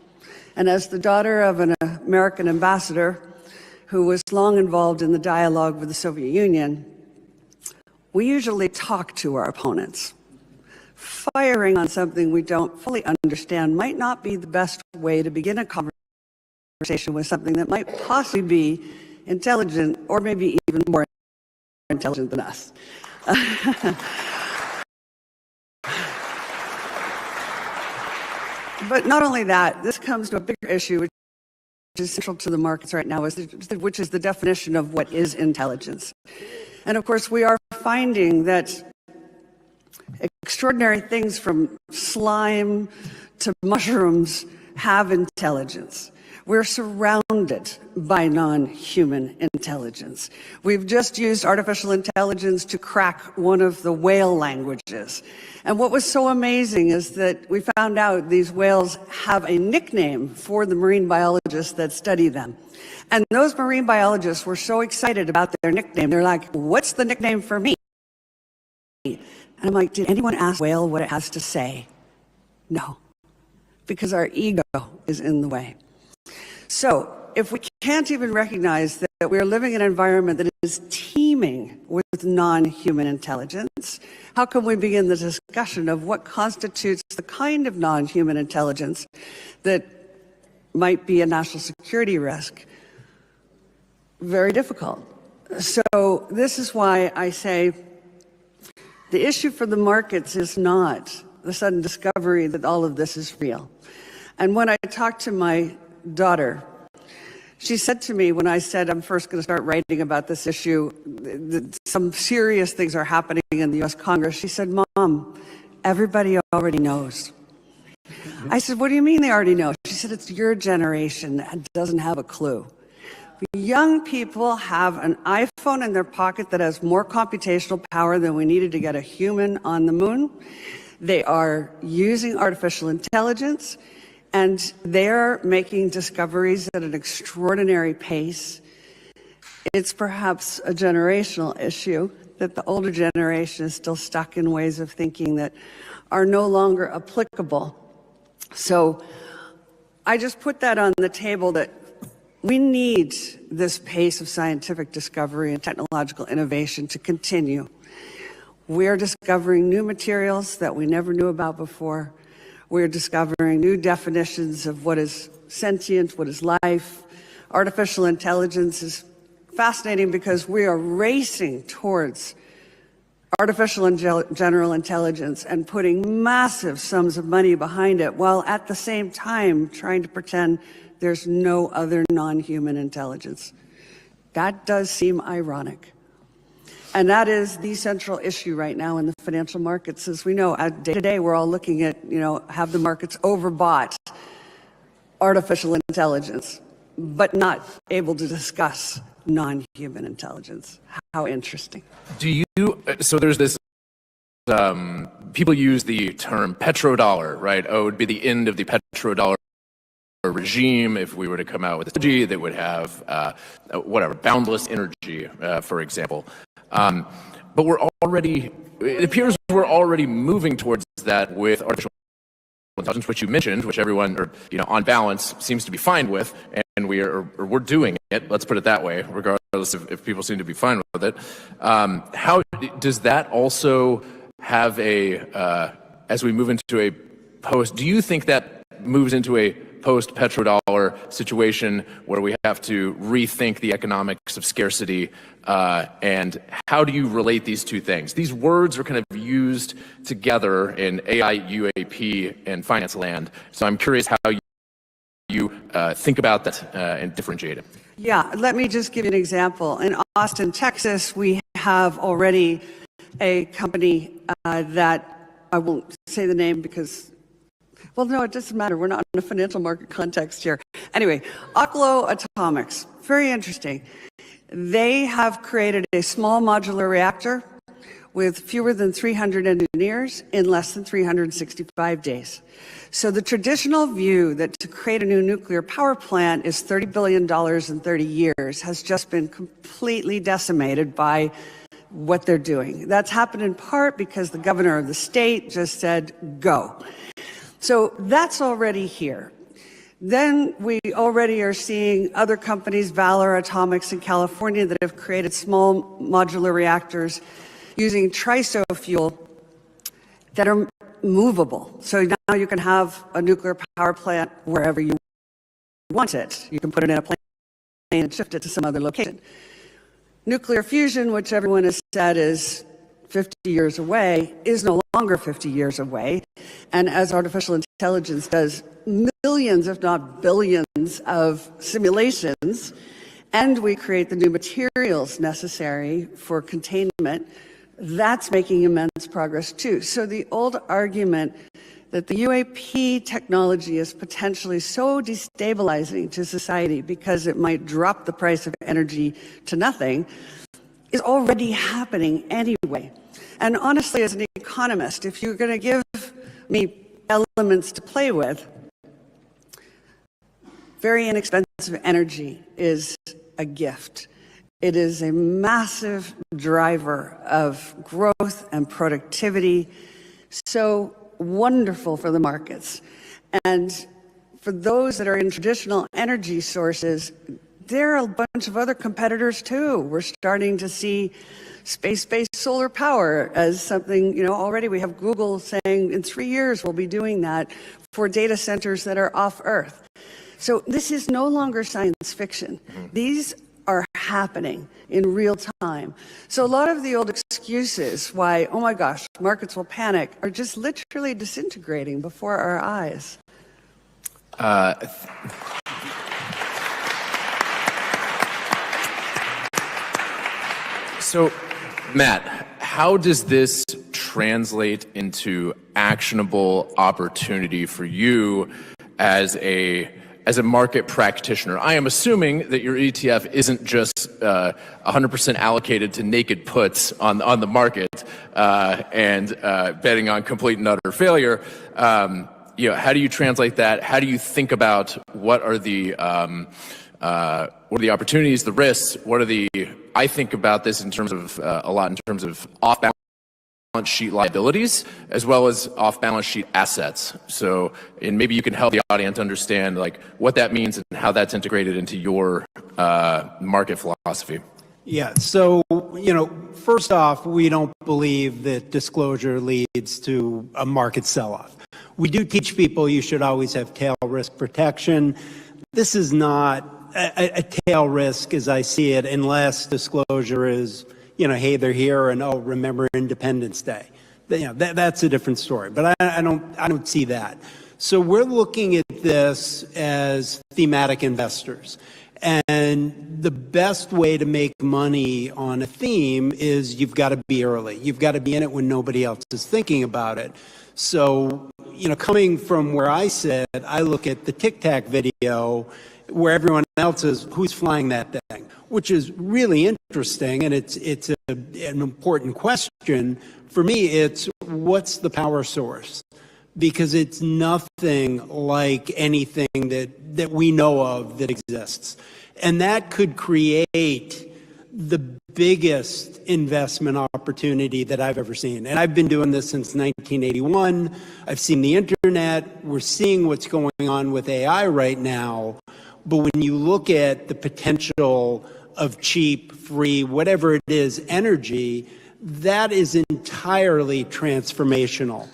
And as the daughter of an American ambassador who was long involved in the dialogue with the Soviet Union, we usually talk to our opponents. Firing on something we don't fully understand might not be the best way to begin a conversation with something that might possibly be intelligent, or maybe even more intelligent than us. But not only that, this comes to a bigger issue, which is central to the markets right now, which is the definition of what is intelligence. And of course, we are finding that extraordinary things from slime to mushrooms have intelligence. We're surrounded by non-human intelligence. We've just used artificial intelligence to crack one of the whale languages. And what was so amazing is that we found out these whales have a nickname for the marine biologists that study them. And those marine biologists were so excited about their nickname. They're like, what's the nickname for me? And I'm like, did anyone ask whale what it has to say? No. because our ego is in the way. So if we can't even recognize that we're living in an environment that is teeming with non-human intelligence, how can we begin the discussion of what constitutes the kind of non-human intelligence that might be a national security risk? Very difficult. So this is why I say the issue for the markets is not the sudden discovery that all of this is real. And when I talked to my daughter, she said to me when I said I'm first going to start writing about this issue, that some serious things are happening in the U.S. Congress, she said, "Mom, everybody already knows." I said, "What do you mean they already know?" She said, "It's your generation that doesn't have a clue." Young people have an iPhone in their pocket that has more computational power than we needed to get a human on the moon. They are using artificial intelligence, and they're making discoveries at an extraordinary pace. It's perhaps a generational issue that the older generation is still stuck in ways of thinking that are no longer applicable. So I just put that on the table that we need this pace of scientific discovery and technological innovation to continue. We're discovering new materials that we never knew about before. We're discovering new definitions of what is sentient, what is life. Artificial intelligence is fascinating because we are racing towards artificial and general intelligence and putting massive sums of money behind it, while at the same time trying to pretend there's no other non-human intelligence. That does seem ironic. And that is the central issue right now in the financial markets. As we know, day to day, we're all looking at, have the markets overbought artificial intelligence, but not able to discuss non-human intelligence. How interesting. So there's this, people use the term petrodollar, right? Oh, it would be the end of the petrodollar regime if we were to come out with a strategy that would have, boundless energy, for example. But it appears we're already moving towards that with artificial intelligence, which you mentioned, which everyone, on balance, seems to be fine with, and we're doing it. Let's put it that way, regardless if people seem to be fine with it. How does that also have as we move into a post? Do you think that moves into a post-petrodollar situation where we have to rethink the economics of scarcity? And how do you relate these two things? These words are kind of used together in AI, UAP, and finance land. So I'm curious how you think about that and differentiate it. Yeah, let me just give you an example. In Austin, Texas, we have already a company that I won't say the name because, well, no, it doesn't matter. We're not in a financial market context here. Anyway, Oklo Atomics, very interesting. They have created a small modular reactor with fewer than 300 engineers in less than 365 days. So the traditional view that to create a new nuclear power plant is $30 billion in 30 years has just been completely decimated by what they're doing. That's happened in part because the governor of the state just said, go. So that's already here. Then we already are seeing other companies, Valor Atomics in California, that have created small modular reactors using TRISO fuel that are movable. So now you can have a nuclear power plant wherever you want it. You can put it in a plane and shift it to some other location. Nuclear fusion, which everyone has said is 50 years away, is no longer 50 years away. And as artificial intelligence does millions, if not billions, of simulations, and we create the new materials necessary for containment, that's making immense progress too. So the old argument that the UAP technology is potentially so destabilizing to society because it might drop the price of energy to nothing is already happening anyway. And honestly, as an economist, if you're going to give me elements to play with, very inexpensive energy is a gift. It is a massive driver of growth and productivity, so wonderful for the markets. And for those that are in traditional energy sources, there are a bunch of other competitors too. We're starting to see space-based solar power as something, already we have Google saying in 3 years we'll be doing that for data centers that are off Earth. So this is no longer science fiction. These are happening in real time. So a lot of the old excuses why, oh my gosh, markets will panic, are just literally disintegrating before our eyes. So, Matt, how does this translate into actionable opportunity for you as a market practitioner? I am assuming that your ETF isn't just 100% allocated to naked puts on the market and betting on complete and utter failure. How do you translate that? How do you think about what are the opportunities, the risks? I think about this in terms of a lot in terms of off-balance sheet liabilities as well as off-balance sheet assets. So, and maybe you can help the audience understand what that means and how that's integrated into your market philosophy. Yeah, so, first off, we don't believe that disclosure leads to a market sell-off. We do teach people you should always have tail risk protection. This is not a tail risk as I see it unless disclosure is, hey, they're here and remember Independence Day. That's a different story, but I don't see that. So we're looking at this as thematic investors. And the best way to make money on a theme is you've got to be early. You've got to be in it when nobody else is thinking about it. So, coming from where I sit, I look at the Tic Tac video where everyone else is, who's flying that thing, which is really interesting. And it's an important question. For me, it's what's the power source? Because it's nothing like anything that we know of that exists. And that could create the biggest investment opportunity that I've ever seen. And I've been doing this since 1981. I've seen the internet. We're seeing what's going on with AI right now. But when you look at the potential of cheap, free, whatever it is, energy, that is entirely transformational.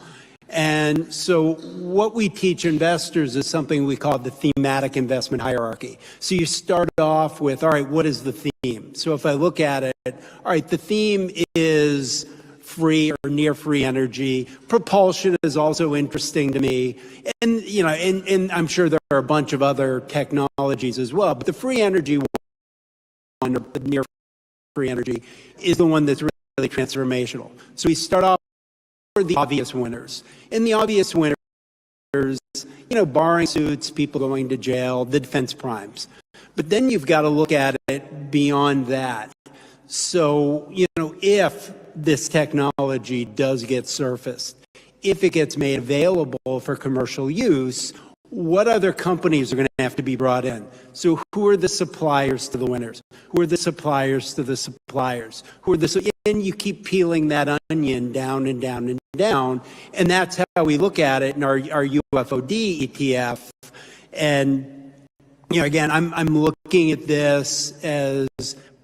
And so what we teach investors is something we call the thematic investment hierarchy. So you start off with, all right, what is the theme? So if I look at it, all right, the theme is free or near free energy. Propulsion is also interesting to me. And, and I'm sure there are a bunch of other technologies as well, but the free energy one, or the near free energy, is the one that's really transformational. So we start off with the obvious winners. And the obvious winners, barring suits, people going to jail, the defense primes. But then you've got to look at it beyond that. So, if this technology does get surfaced, if it gets made available for commercial use, what other companies are going to have to be brought in? So who are the suppliers to the winners? Who are the suppliers to the suppliers? And you keep peeling that onion down and down and down. And that's how we look at it in our UFOD ETF. And, again, I'm looking at this as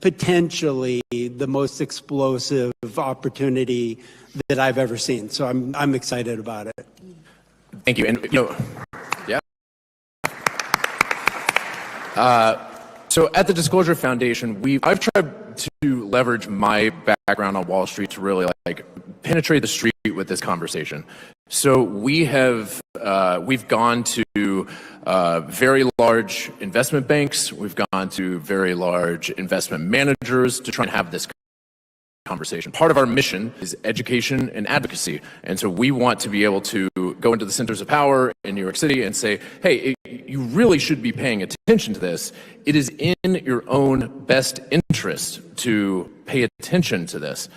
potentially the most explosive opportunity that I've ever seen. So I'm excited about it. Thank you. And, yeah. So at the Disclosure Foundation, I've tried to leverage my background on Wall Street to really penetrate the street with this conversation. So we've gone to very large investment banks, we've gone to very large investment managers to try and have this conversation. Part of our mission is education and advocacy. And so we want to be able to go into the centers of power in New York City and say, hey, you really should be paying attention to this. It is in your own best interest to pay attention to this.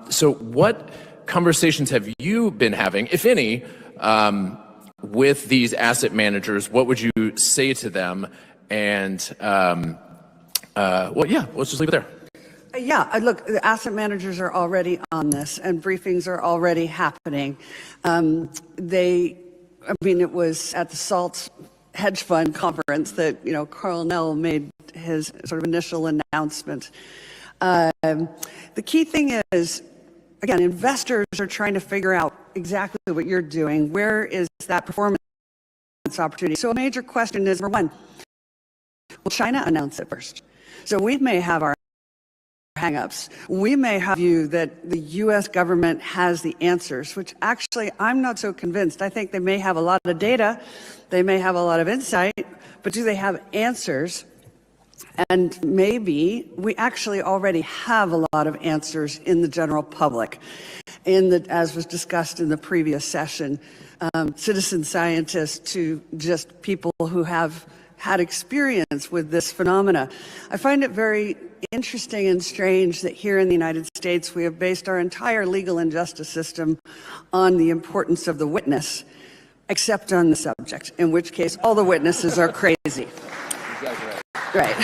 So what conversations have you been having, if any, with these asset managers? What would you say to them? And, let's just leave it there. Yeah, look, the asset managers are already on this, and briefings are already happening. They I mean, it was at the SALT hedge fund conference that, Carl Nell made his sort of initial announcement. The key thing is, again, investors are trying to figure out exactly what you're doing. Where is that performance opportunity? So a major question is, number one, will China announce it first? So we may have our hang-ups. We may have you that the U.S. government has the answers, which actually I'm not so convinced. I think they may have a lot of data, they may have a lot of insight, but do they have answers? And maybe we actually already have a lot of answers in the general public. As was discussed in the previous session, citizen scientists to just people who have had experience with this phenomena. I find it very interesting and strange that here in the United States we have based our entire legal and justice system on the importance of the witness, except on the subject, in which case all the witnesses are crazy. Exactly right. Right.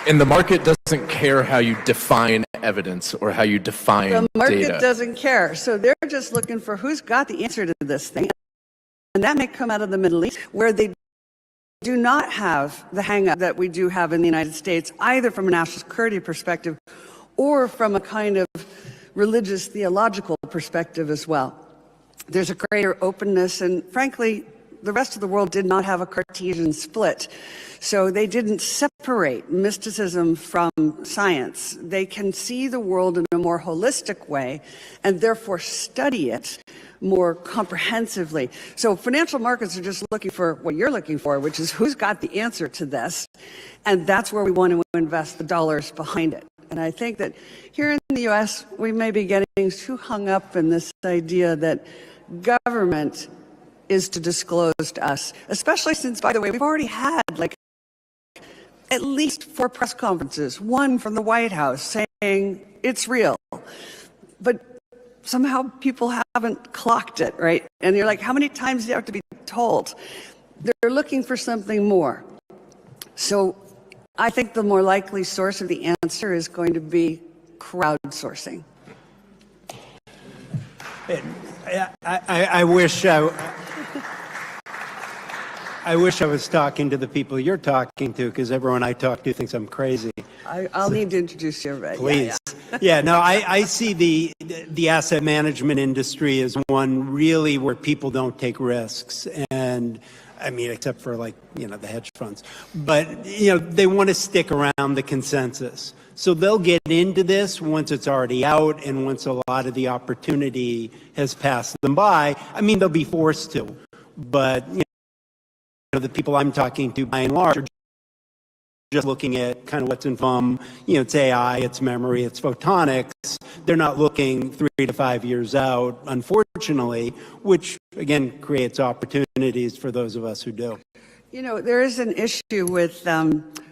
And the market doesn't care how you define evidence or how you define The market data. doesn't care. So they're just looking for who's got the answer to this thing. And that may come out of the Middle East, where they do not have the hang-up that we do have in the United States, either from a national security perspective or from a kind of religious theological perspective as well. There's a greater openness, and frankly, the rest of the world did not have a Cartesian split. So they didn't separate mysticism from science. They can see the world in a more holistic way and therefore study it more comprehensively. So financial markets are just looking for what you're looking for, which is who's got the answer to this. And that's where we want to invest the dollars behind it. And I think that here in the US, we may be getting too hung up in this idea that government is to disclose to us, especially since, by the way, we've already had at least 4 press conferences, one from the White House saying it's real. But somehow people haven't clocked it, right? And you're like, how many times do you have to be told? They're looking for something more. So I think the more likely source of the answer is going to be crowdsourcing. I wish I was talking to the people you're talking to, because everyone I talk to thinks I'm crazy. I'll need to introduce you, right? Please. Yeah, no, I see the asset management industry as one really where people don't take risks. And I mean, except for the hedge funds. But, they want to stick around the consensus. So they'll get into this once it's already out and once a lot of the opportunity has passed them by. I mean, they'll be forced to. But, the people I'm talking to, by and large, are just looking at kind of what's in it's AI, it's memory, it's photonics. They're not looking 3 to 5 years out, unfortunately, which, again, creates opportunities for those of us who do. There is an issue with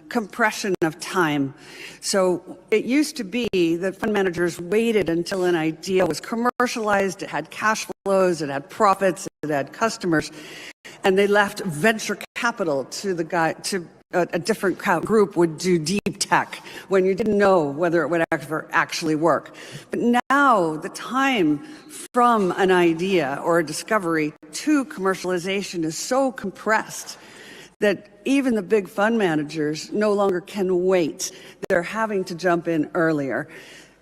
compression of time. So it used to be that fund managers waited until an idea was commercialized, it had cash flows, it had profits, it had customers, and they left venture capital to a different group would do deep tech when you didn't know whether it would actually work. But now the time from an idea or a discovery to commercialization is so compressed that even the big fund managers no longer can wait. They're having to jump in earlier.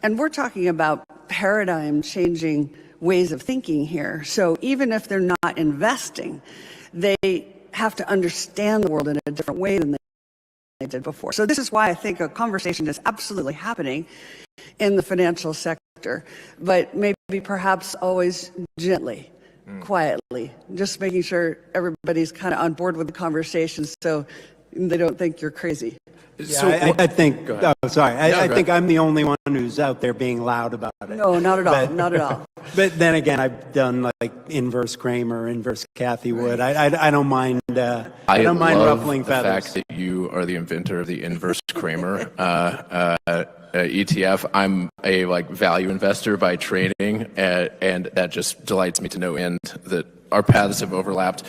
And we're talking about paradigm-changing ways of thinking here. So even if they're not investing, they have to understand the world in a different way than they did before. So this is why I think a conversation is absolutely happening in the financial sector, but maybe perhaps always gently. Quietly, just making sure everybody's kind of on board with the conversation so they don't think you're crazy. Yeah, I think, I think I'm the only one who's out there being loud about it. No, not at all, not at all. But then again, I've done inverse Kramer, inverse Kathy Wood. I don't mind, I don't mind ruffling feathers. I love the fact that you are the inventor of the inverse Kramer ETF. I'm a value investor by training, and that just delights me to no end that our paths have overlapped.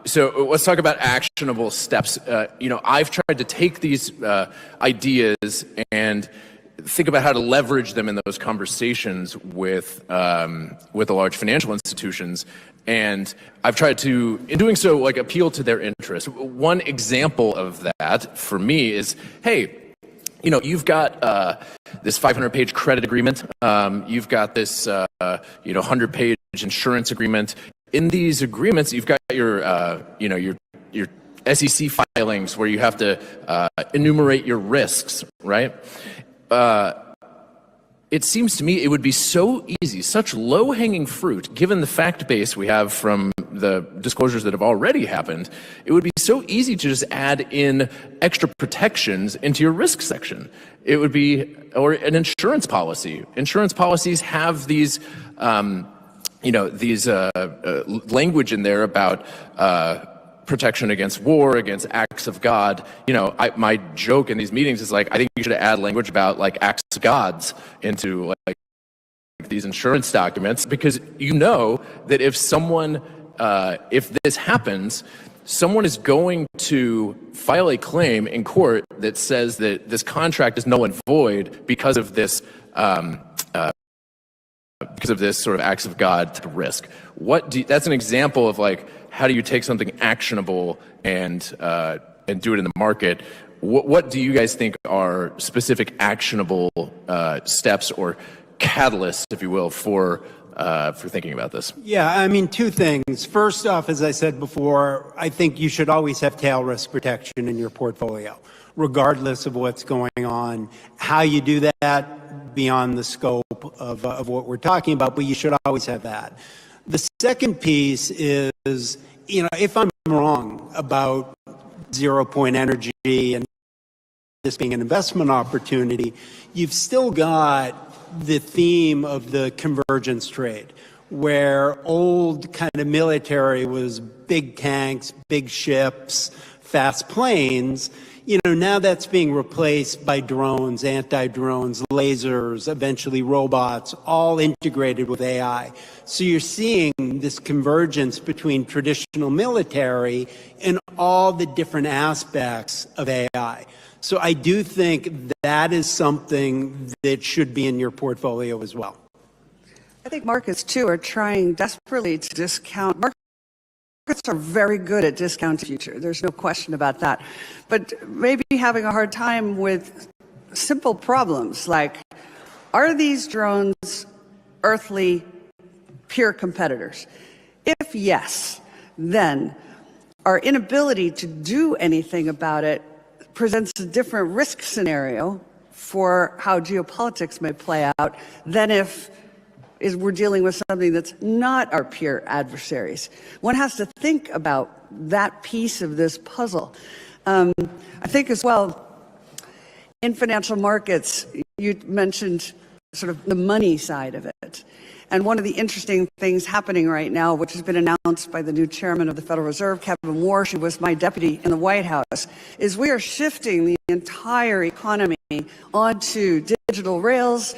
So let's talk about actionable steps. I've tried to take these ideas and think about how to leverage them in those conversations with the large financial institutions. And I've tried to, in doing so, like appeal to their interests. One example of that for me is, hey, you know, you've got this 500-page credit agreement. You've got this, 100-page insurance agreement. In these agreements, you've got your SEC filings where you have to enumerate your risks, right? It seems to me it would be so easy, such low-hanging fruit, given the fact base we have from the disclosures that have already happened. It would be so easy to just add in extra protections into your risk section. It would be, or an insurance policy. Insurance policies have these, language in there about protection against war, against acts of God. You know, my joke in these meetings is like, I think you should add language about like acts of gods into like these insurance documents, because you know that if someone, if this happens, someone is going to file a claim in court that says that this contract is null and void because of this sort of acts of God type of risk. That's an example of like, how do you take something actionable and do it in the market? What do you guys think are specific actionable steps or catalysts, if you will, for thinking about this? Yeah, I mean, two things. First off, as I said before, I think you should always have tail risk protection in your portfolio, regardless of what's going on. How you do that, beyond the scope of what we're talking about, but you should always have that. The second piece is, if I'm wrong about 0 point energy and this being an investment opportunity, you've still got the theme of the convergence trade, where old kind of military was big tanks, big ships, fast planes. Now that's being replaced by drones, anti-drones, lasers, eventually robots, all integrated with AI. So you're seeing this convergence between traditional military and all the different aspects of AI. So I do think that is something that should be in your portfolio as well. I think markets, too, are trying desperately to discount. Markets are very good at discounting the future. There's no question about that. But maybe having a hard time with simple problems like, are these drones earthly peer competitors? If yes, then our inability to do anything about it presents a different risk scenario for how geopolitics may play out than if we're dealing with something that's not our peer adversaries. One has to think about that piece of this puzzle. I think as well, in financial markets, you mentioned sort of the money side of it. And one of the interesting things happening right now, which has been announced by the new chairman of the Federal Reserve, Kevin Warsh, who was my deputy in the White House, is we are shifting the entire economy onto digital rails,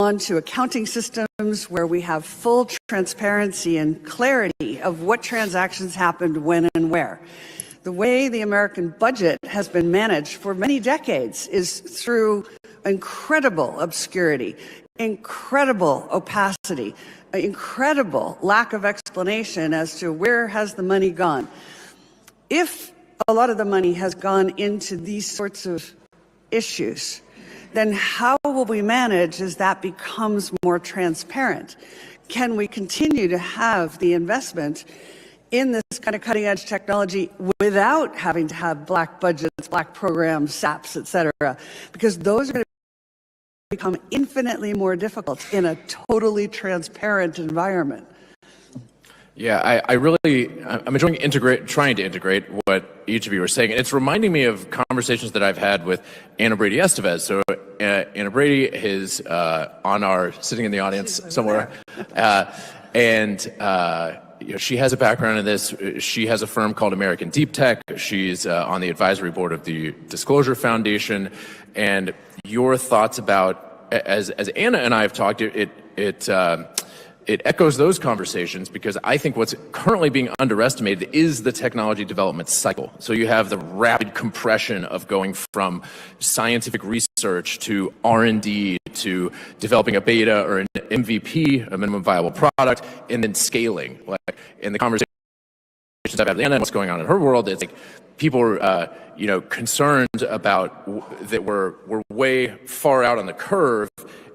onto accounting systems where we have full transparency and clarity of what transactions happened when and where. The way the American budget has been managed for many decades is through incredible obscurity, incredible opacity, incredible lack of explanation as to where has the money gone. If a lot of the money has gone into these sorts of issues, then how will we manage as that becomes more transparent? Can we continue to have the investment in this kind of cutting-edge technology without having to have black budgets, black programs, SAPs, et cetera? Because those are going to become infinitely more difficult in a totally transparent environment. Yeah, I'm enjoying trying to integrate what each of you are saying. And it's reminding me of conversations that I've had with Anna Brady Estevez. So Anna Brady is sitting in the audience somewhere. She has a background in this. She has a firm called American Deep Tech. She's on the advisory board of the Disclosure Foundation. And your thoughts about, as Anna and I have talked, it it echoes those conversations because I think what's currently being underestimated is the technology development cycle. So you have the rapid compression of going from scientific research to R&D to developing a beta or an MVP, a minimum viable product, and then scaling. Like in the conversations I've had with Anna and what's going on in her world, it's like people are, concerned about that we're way far out on the curve.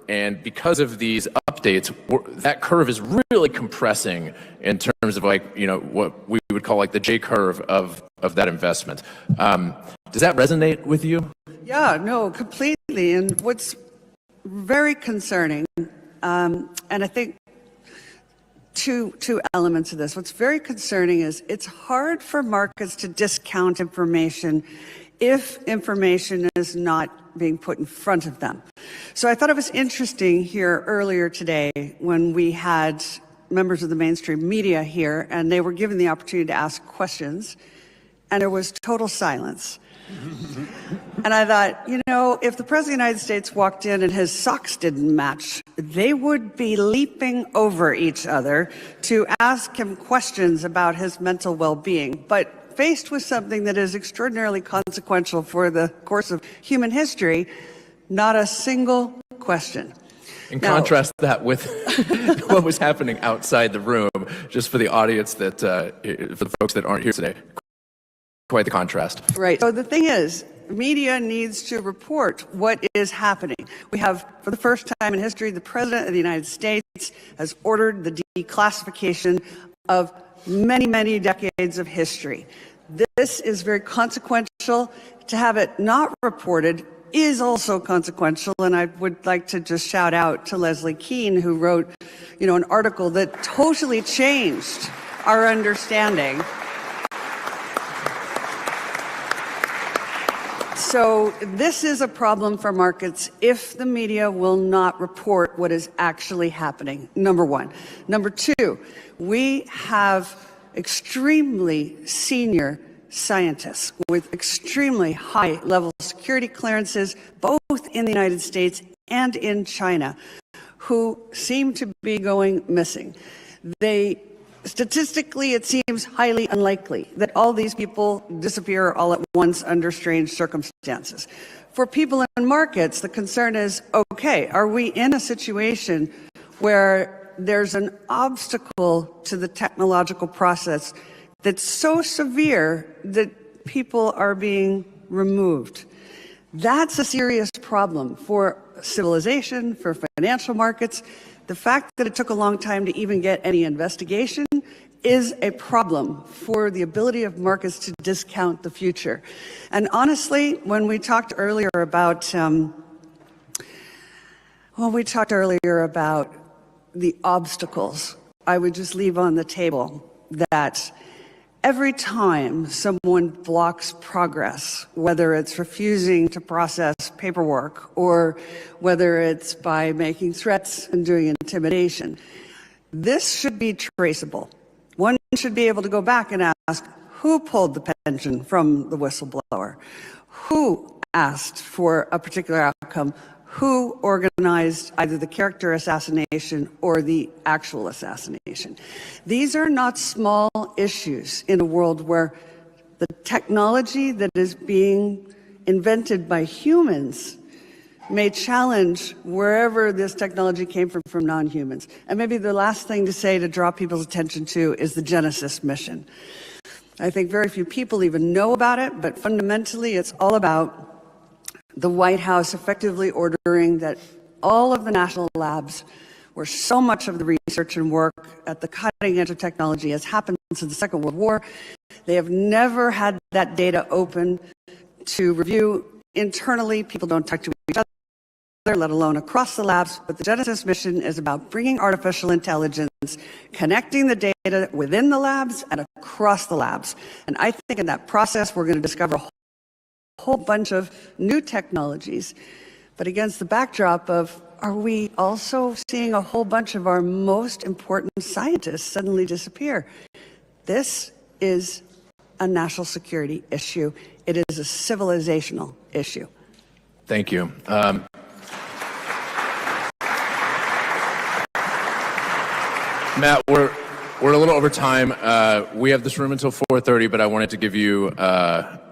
And because of these updates, that curve is really compressing in terms of what we would call the J curve of that investment. Does that resonate with you? Yeah, no, completely. And what's very concerning, and I think two elements of this. What's very concerning is it's hard for markets to discount information if information is not being put in front of them. So I thought it was interesting here earlier today when we had members of the mainstream media here and they were given the opportunity to ask questions and there was total silence. And I thought, if the President of the United States walked in and his socks didn't match, they would be leaping over each other to ask him questions about his mental well-being. But faced with something that is extraordinarily consequential for the course of human history, not a single question. And contrast that with what was happening outside the room, just for the audience for the folks that aren't here today. Quite the contrast. Right. So the thing is, media needs to report what is happening. We have, for the first time in history, the President of the United States has ordered the declassification of many, many decades of history. This is very consequential. To have it not reported is also consequential, and I would like to just shout out to Leslie Kean, who wrote, an article that totally changed our understanding. So this is a problem for markets if the media will not report what is actually happening, number one. Number two, we have extremely senior scientists with extremely high level security clearances, both in the United States and in China, who seem to be going missing. Statistically, it seems highly unlikely that all these people disappear all at once under strange circumstances. For people in markets, the concern is, okay, are we in a situation where there's an obstacle to the technological process that's so severe that people are being removed? That's a serious problem for civilization, for financial markets. The fact that it took a long time to even get any investigation is a problem for the ability of markets to discount the future. And honestly, when we talked earlier about the obstacles, I would just leave on the table that every time someone blocks progress, whether it's refusing to process paperwork or whether it's by making threats and doing intimidation, this should be traceable. One should be able to go back and ask, who pulled the pension from the whistleblower? Who asked for a particular outcome? Who organized either the character assassination or the actual assassination? These are not small issues in a world where the technology that is being invented by humans may challenge wherever this technology came from non-humans. And maybe the last thing to say to draw people's attention to is the Genesis mission. I think very few people even know about it, but fundamentally it's all about the White House effectively ordering that all of the national labs, where so much of the research and work at the cutting edge of technology has happened since the Second World War, they have never had that data open to review internally. People don't talk to each other, let alone across the labs. But the Genesis mission is about bringing artificial intelligence, connecting the data within the labs and across the labs. And I think in that process, we're going to discover a whole bunch of new technologies, but against the backdrop of, are we also seeing a whole bunch of our most important scientists suddenly disappear? This is a national security issue. It is a civilizational issue. Thank you. Matt, we're a little over time. We have this room until 4:30, but I wanted to give you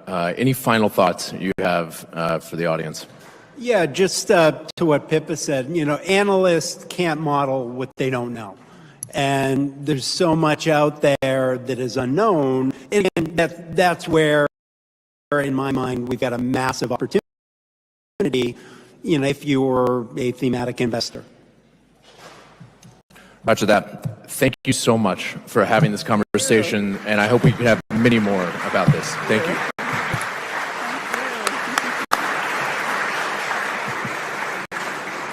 any final thoughts you have for the audience. Yeah, just to what Pippa said, analysts can't model what they don't know. And there's so much out there that is unknown. And that's where, in my mind, we've got a massive opportunity, if you're a thematic investor. Roger that. Thank you so much for having this conversation, and I hope we can have many more about this. Thank you.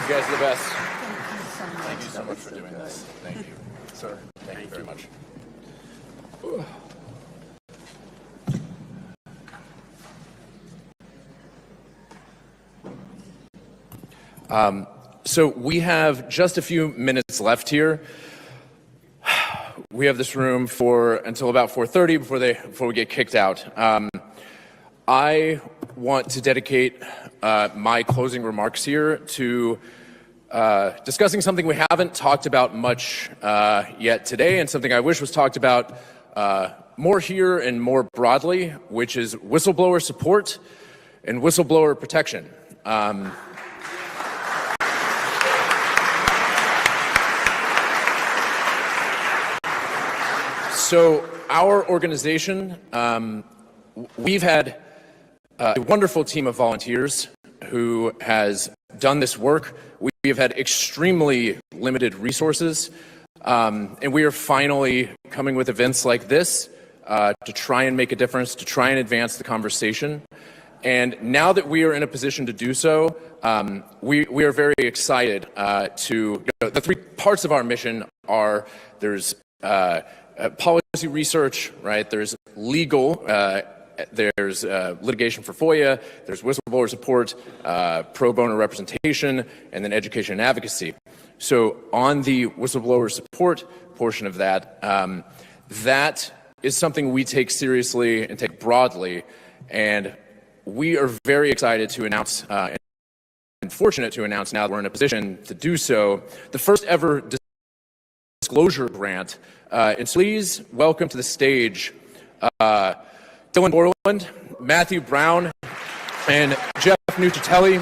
You guys are the best. Thank you so much for doing this. Thank you, sir. Thank you very much. So we have just a few minutes left here. We have this room until about 4:30 before we get kicked out. I want to dedicate my closing remarks here to discussing something we haven't talked about much yet today, and something I wish was talked about more here and more broadly, which is whistleblower support and whistleblower protection. So our organization, we've had a wonderful team of volunteers who has done this work. We have had extremely limited resources, and we are finally coming with events like this to try and make a difference, to try and advance the conversation. And now that we are in a position to do so, we are very excited the three parts of our mission are, there's policy research, right? There's legal, there's litigation for FOIA, there's whistleblower support, pro bono representation, and then education and advocacy. So on the whistleblower support portion of that, that is something we take seriously and take broadly, and we are very excited to announce and fortunate to announce now that we're in a position to do so, the first ever disclosure grant. And please welcome to the stage Dylan Borland, Matthew Brown, and Jeff Nucitelli.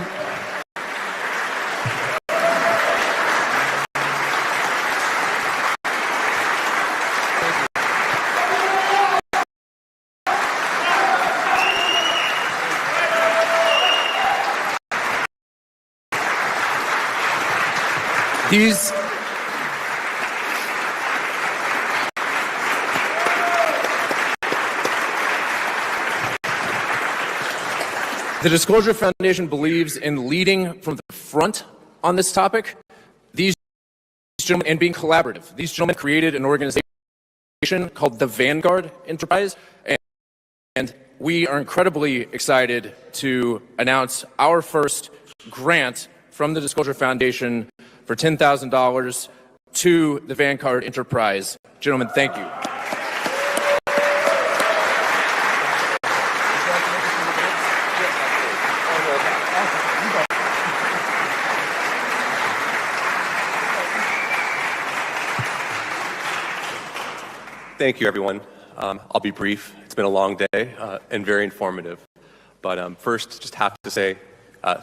The Disclosure Foundation believes in leading from the front on this topic. These gentlemen, and being collaborative, these gentlemen created an organization called the Vanguard Enterprise, and we are incredibly excited to announce our first grant from the Disclosure Foundation for $10,000 to the Vanguard Enterprise. Gentlemen, thank you. Thank you, everyone. I'll be brief. It's been a long day and very informative. But first, just have to say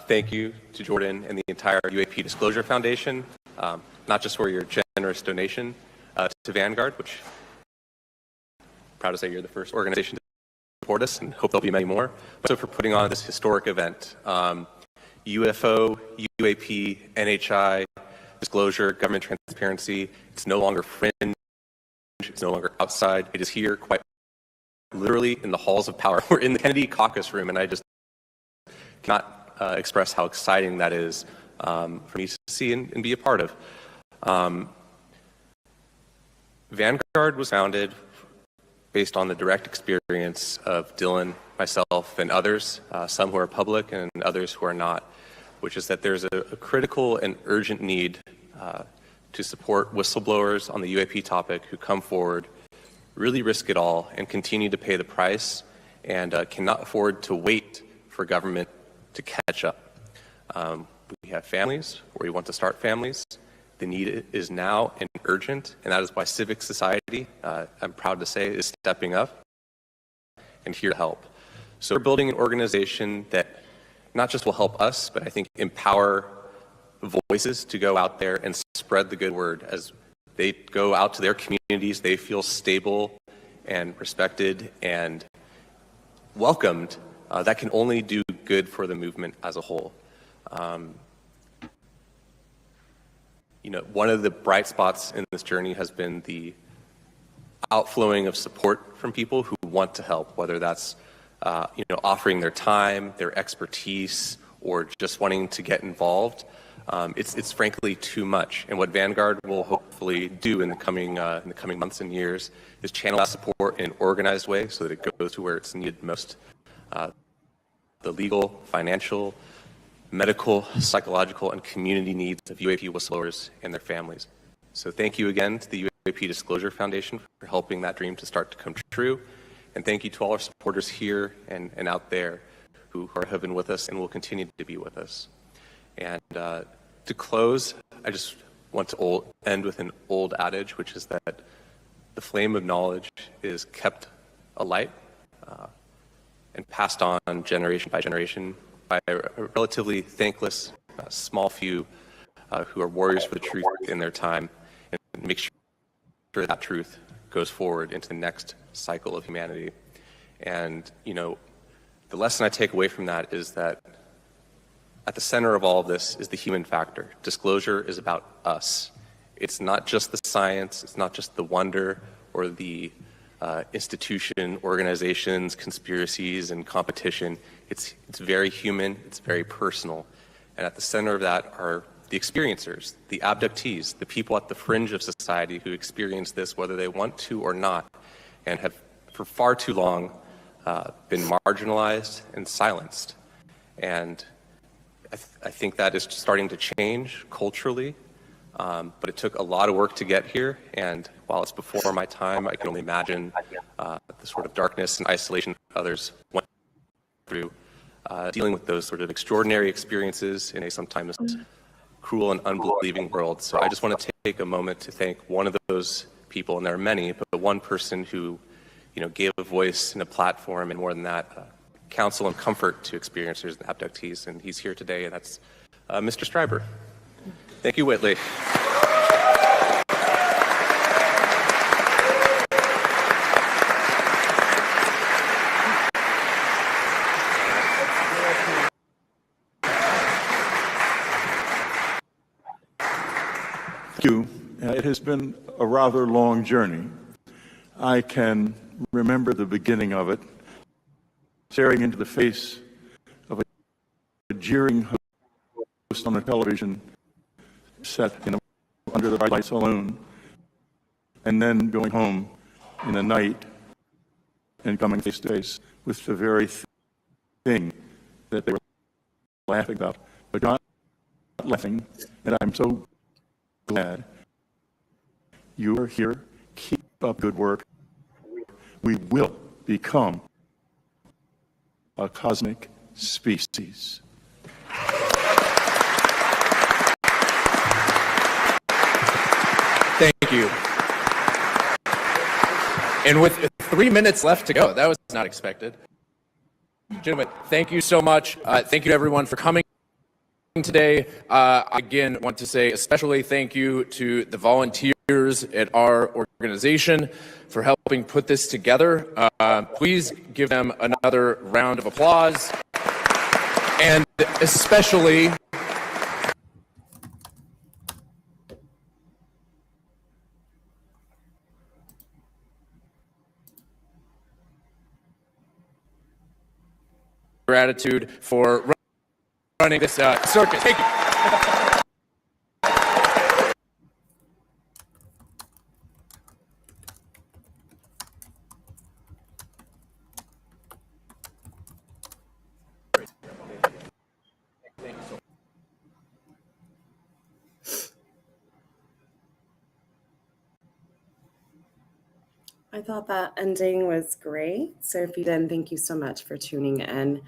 thank you to Jordan and the entire UAP Disclosure Foundation, not just for your generous donation to Vanguard, which I'm proud to say you're the first organization to support us, and hope there'll be many more, but also for putting on this historic event. UFO, UAP, NHI, disclosure, government transparency, it's no longer fringe. It's no longer outside. It is here, quite literally in the halls of power. We're in the Kennedy caucus room, and I just cannot express how exciting that is for me to see and be a part of. Vanguard was founded based on the direct experience of Dylan, myself, and others, some who are public and others who are not, which is that there's a critical and urgent need to support whistleblowers on the UAP topic who come forward, really risk it all, and continue to pay the price, and cannot afford to wait for government to catch up. We have families, or we want to start families. The need is now and urgent, and that is why civic society, I'm proud to say, is stepping up and here to help. So we're building an organization that not just will help us, but I think empower voices to go out there and spread the good word. As they go out to their communities, they feel stable and respected and welcomed. That can only do good for the movement as a whole. You know, one of the bright spots in this journey has been the outflowing of support from people who want to help, whether that's offering their time, their expertise, or just wanting to get involved. It's frankly too much. And what Vanguard will hopefully do in the coming months and years is channel that support in an organized way so that it goes to where it's needed most. The legal, financial, medical, psychological, and community needs of UAP whistleblowers and their families. So thank you again to the UAP Disclosure Foundation for helping that dream to start to come true. And thank you to all our supporters here and out there who have been with us and will continue to be with us. And to close, I just want to end with an old adage, which is that the flame of knowledge is kept alight and passed on generation by generation by a relatively thankless, small few who are warriors for the truth in their time, and make sure that truth goes forward into the next cycle of humanity. And, you know, the lesson I take away from that is that at the center of all of this is the human factor. Disclosure is about us. It's not just the science, it's not just the wonder or the institution, organizations, conspiracies, and competition. It's very human, it's very personal. And at the center of that are the experiencers, the abductees, the people at the fringe of society who experience this whether they want to or not, and have for far too long been marginalized and silenced. And I think that is starting to change culturally, but it took a lot of work to get here, and while it's before my time, I can only imagine the sort of darkness and isolation others went through dealing with those sort of extraordinary experiences in a sometimes cruel and unbelieving world. So I just want to take a moment to thank one of those people, and there are many, but the one person who, you know, gave a voice and a platform, and more than that, counsel and comfort to experiencers and abductees, and he's here today, and that's Mr. Stryber. Thank you, Whitley. Thank you. It has been a rather long journey. I can remember the beginning of it, staring into the face of a jeering host on a television set under the bright lights alone, and then going home in the night and coming face to face with the very thing that they were laughing about. But not laughing, and I'm so glad you are here. Keep up good work. We will become a cosmic species. Thank you. And with 3 minutes left to go, that was not expected. Gentlemen, thank you so much. Thank you to everyone for coming today. I again want to say especially thank you to the volunteers at our organization for helping put this together. Please give them another round of applause. And especially gratitude for running this circus. Thank you. I thought that ending was great. So if you didn't, thank you so much for tuning in.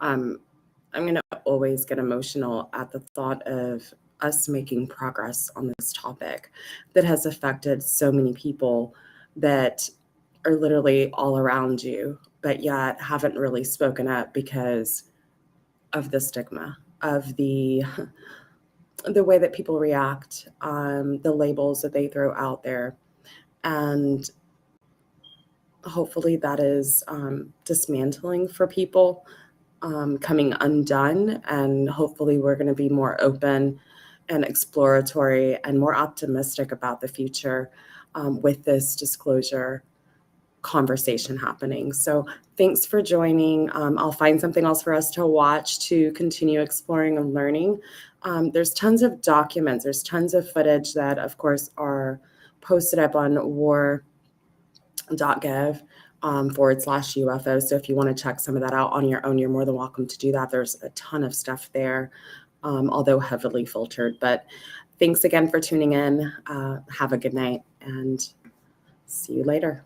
I'm going to always get emotional at the thought of us making progress on this topic that has affected so many people that are literally all around you, but yet haven't really spoken up because of the stigma, of the way that people react, the labels that they throw out there. And hopefully that is dismantling for people, coming undone. And hopefully we're going to be more open and exploratory and more optimistic about the future with this disclosure conversation happening. So thanks for joining. I'll find something else for us to watch to continue exploring and learning. There's tons of documents, there's tons of footage that, of course, are posted up on war.gov /UFO. So if you want to check some of that out on your own, you're more than welcome to do that. There's a ton of stuff there, although heavily filtered. But thanks again for tuning in. Have a good night and see you later.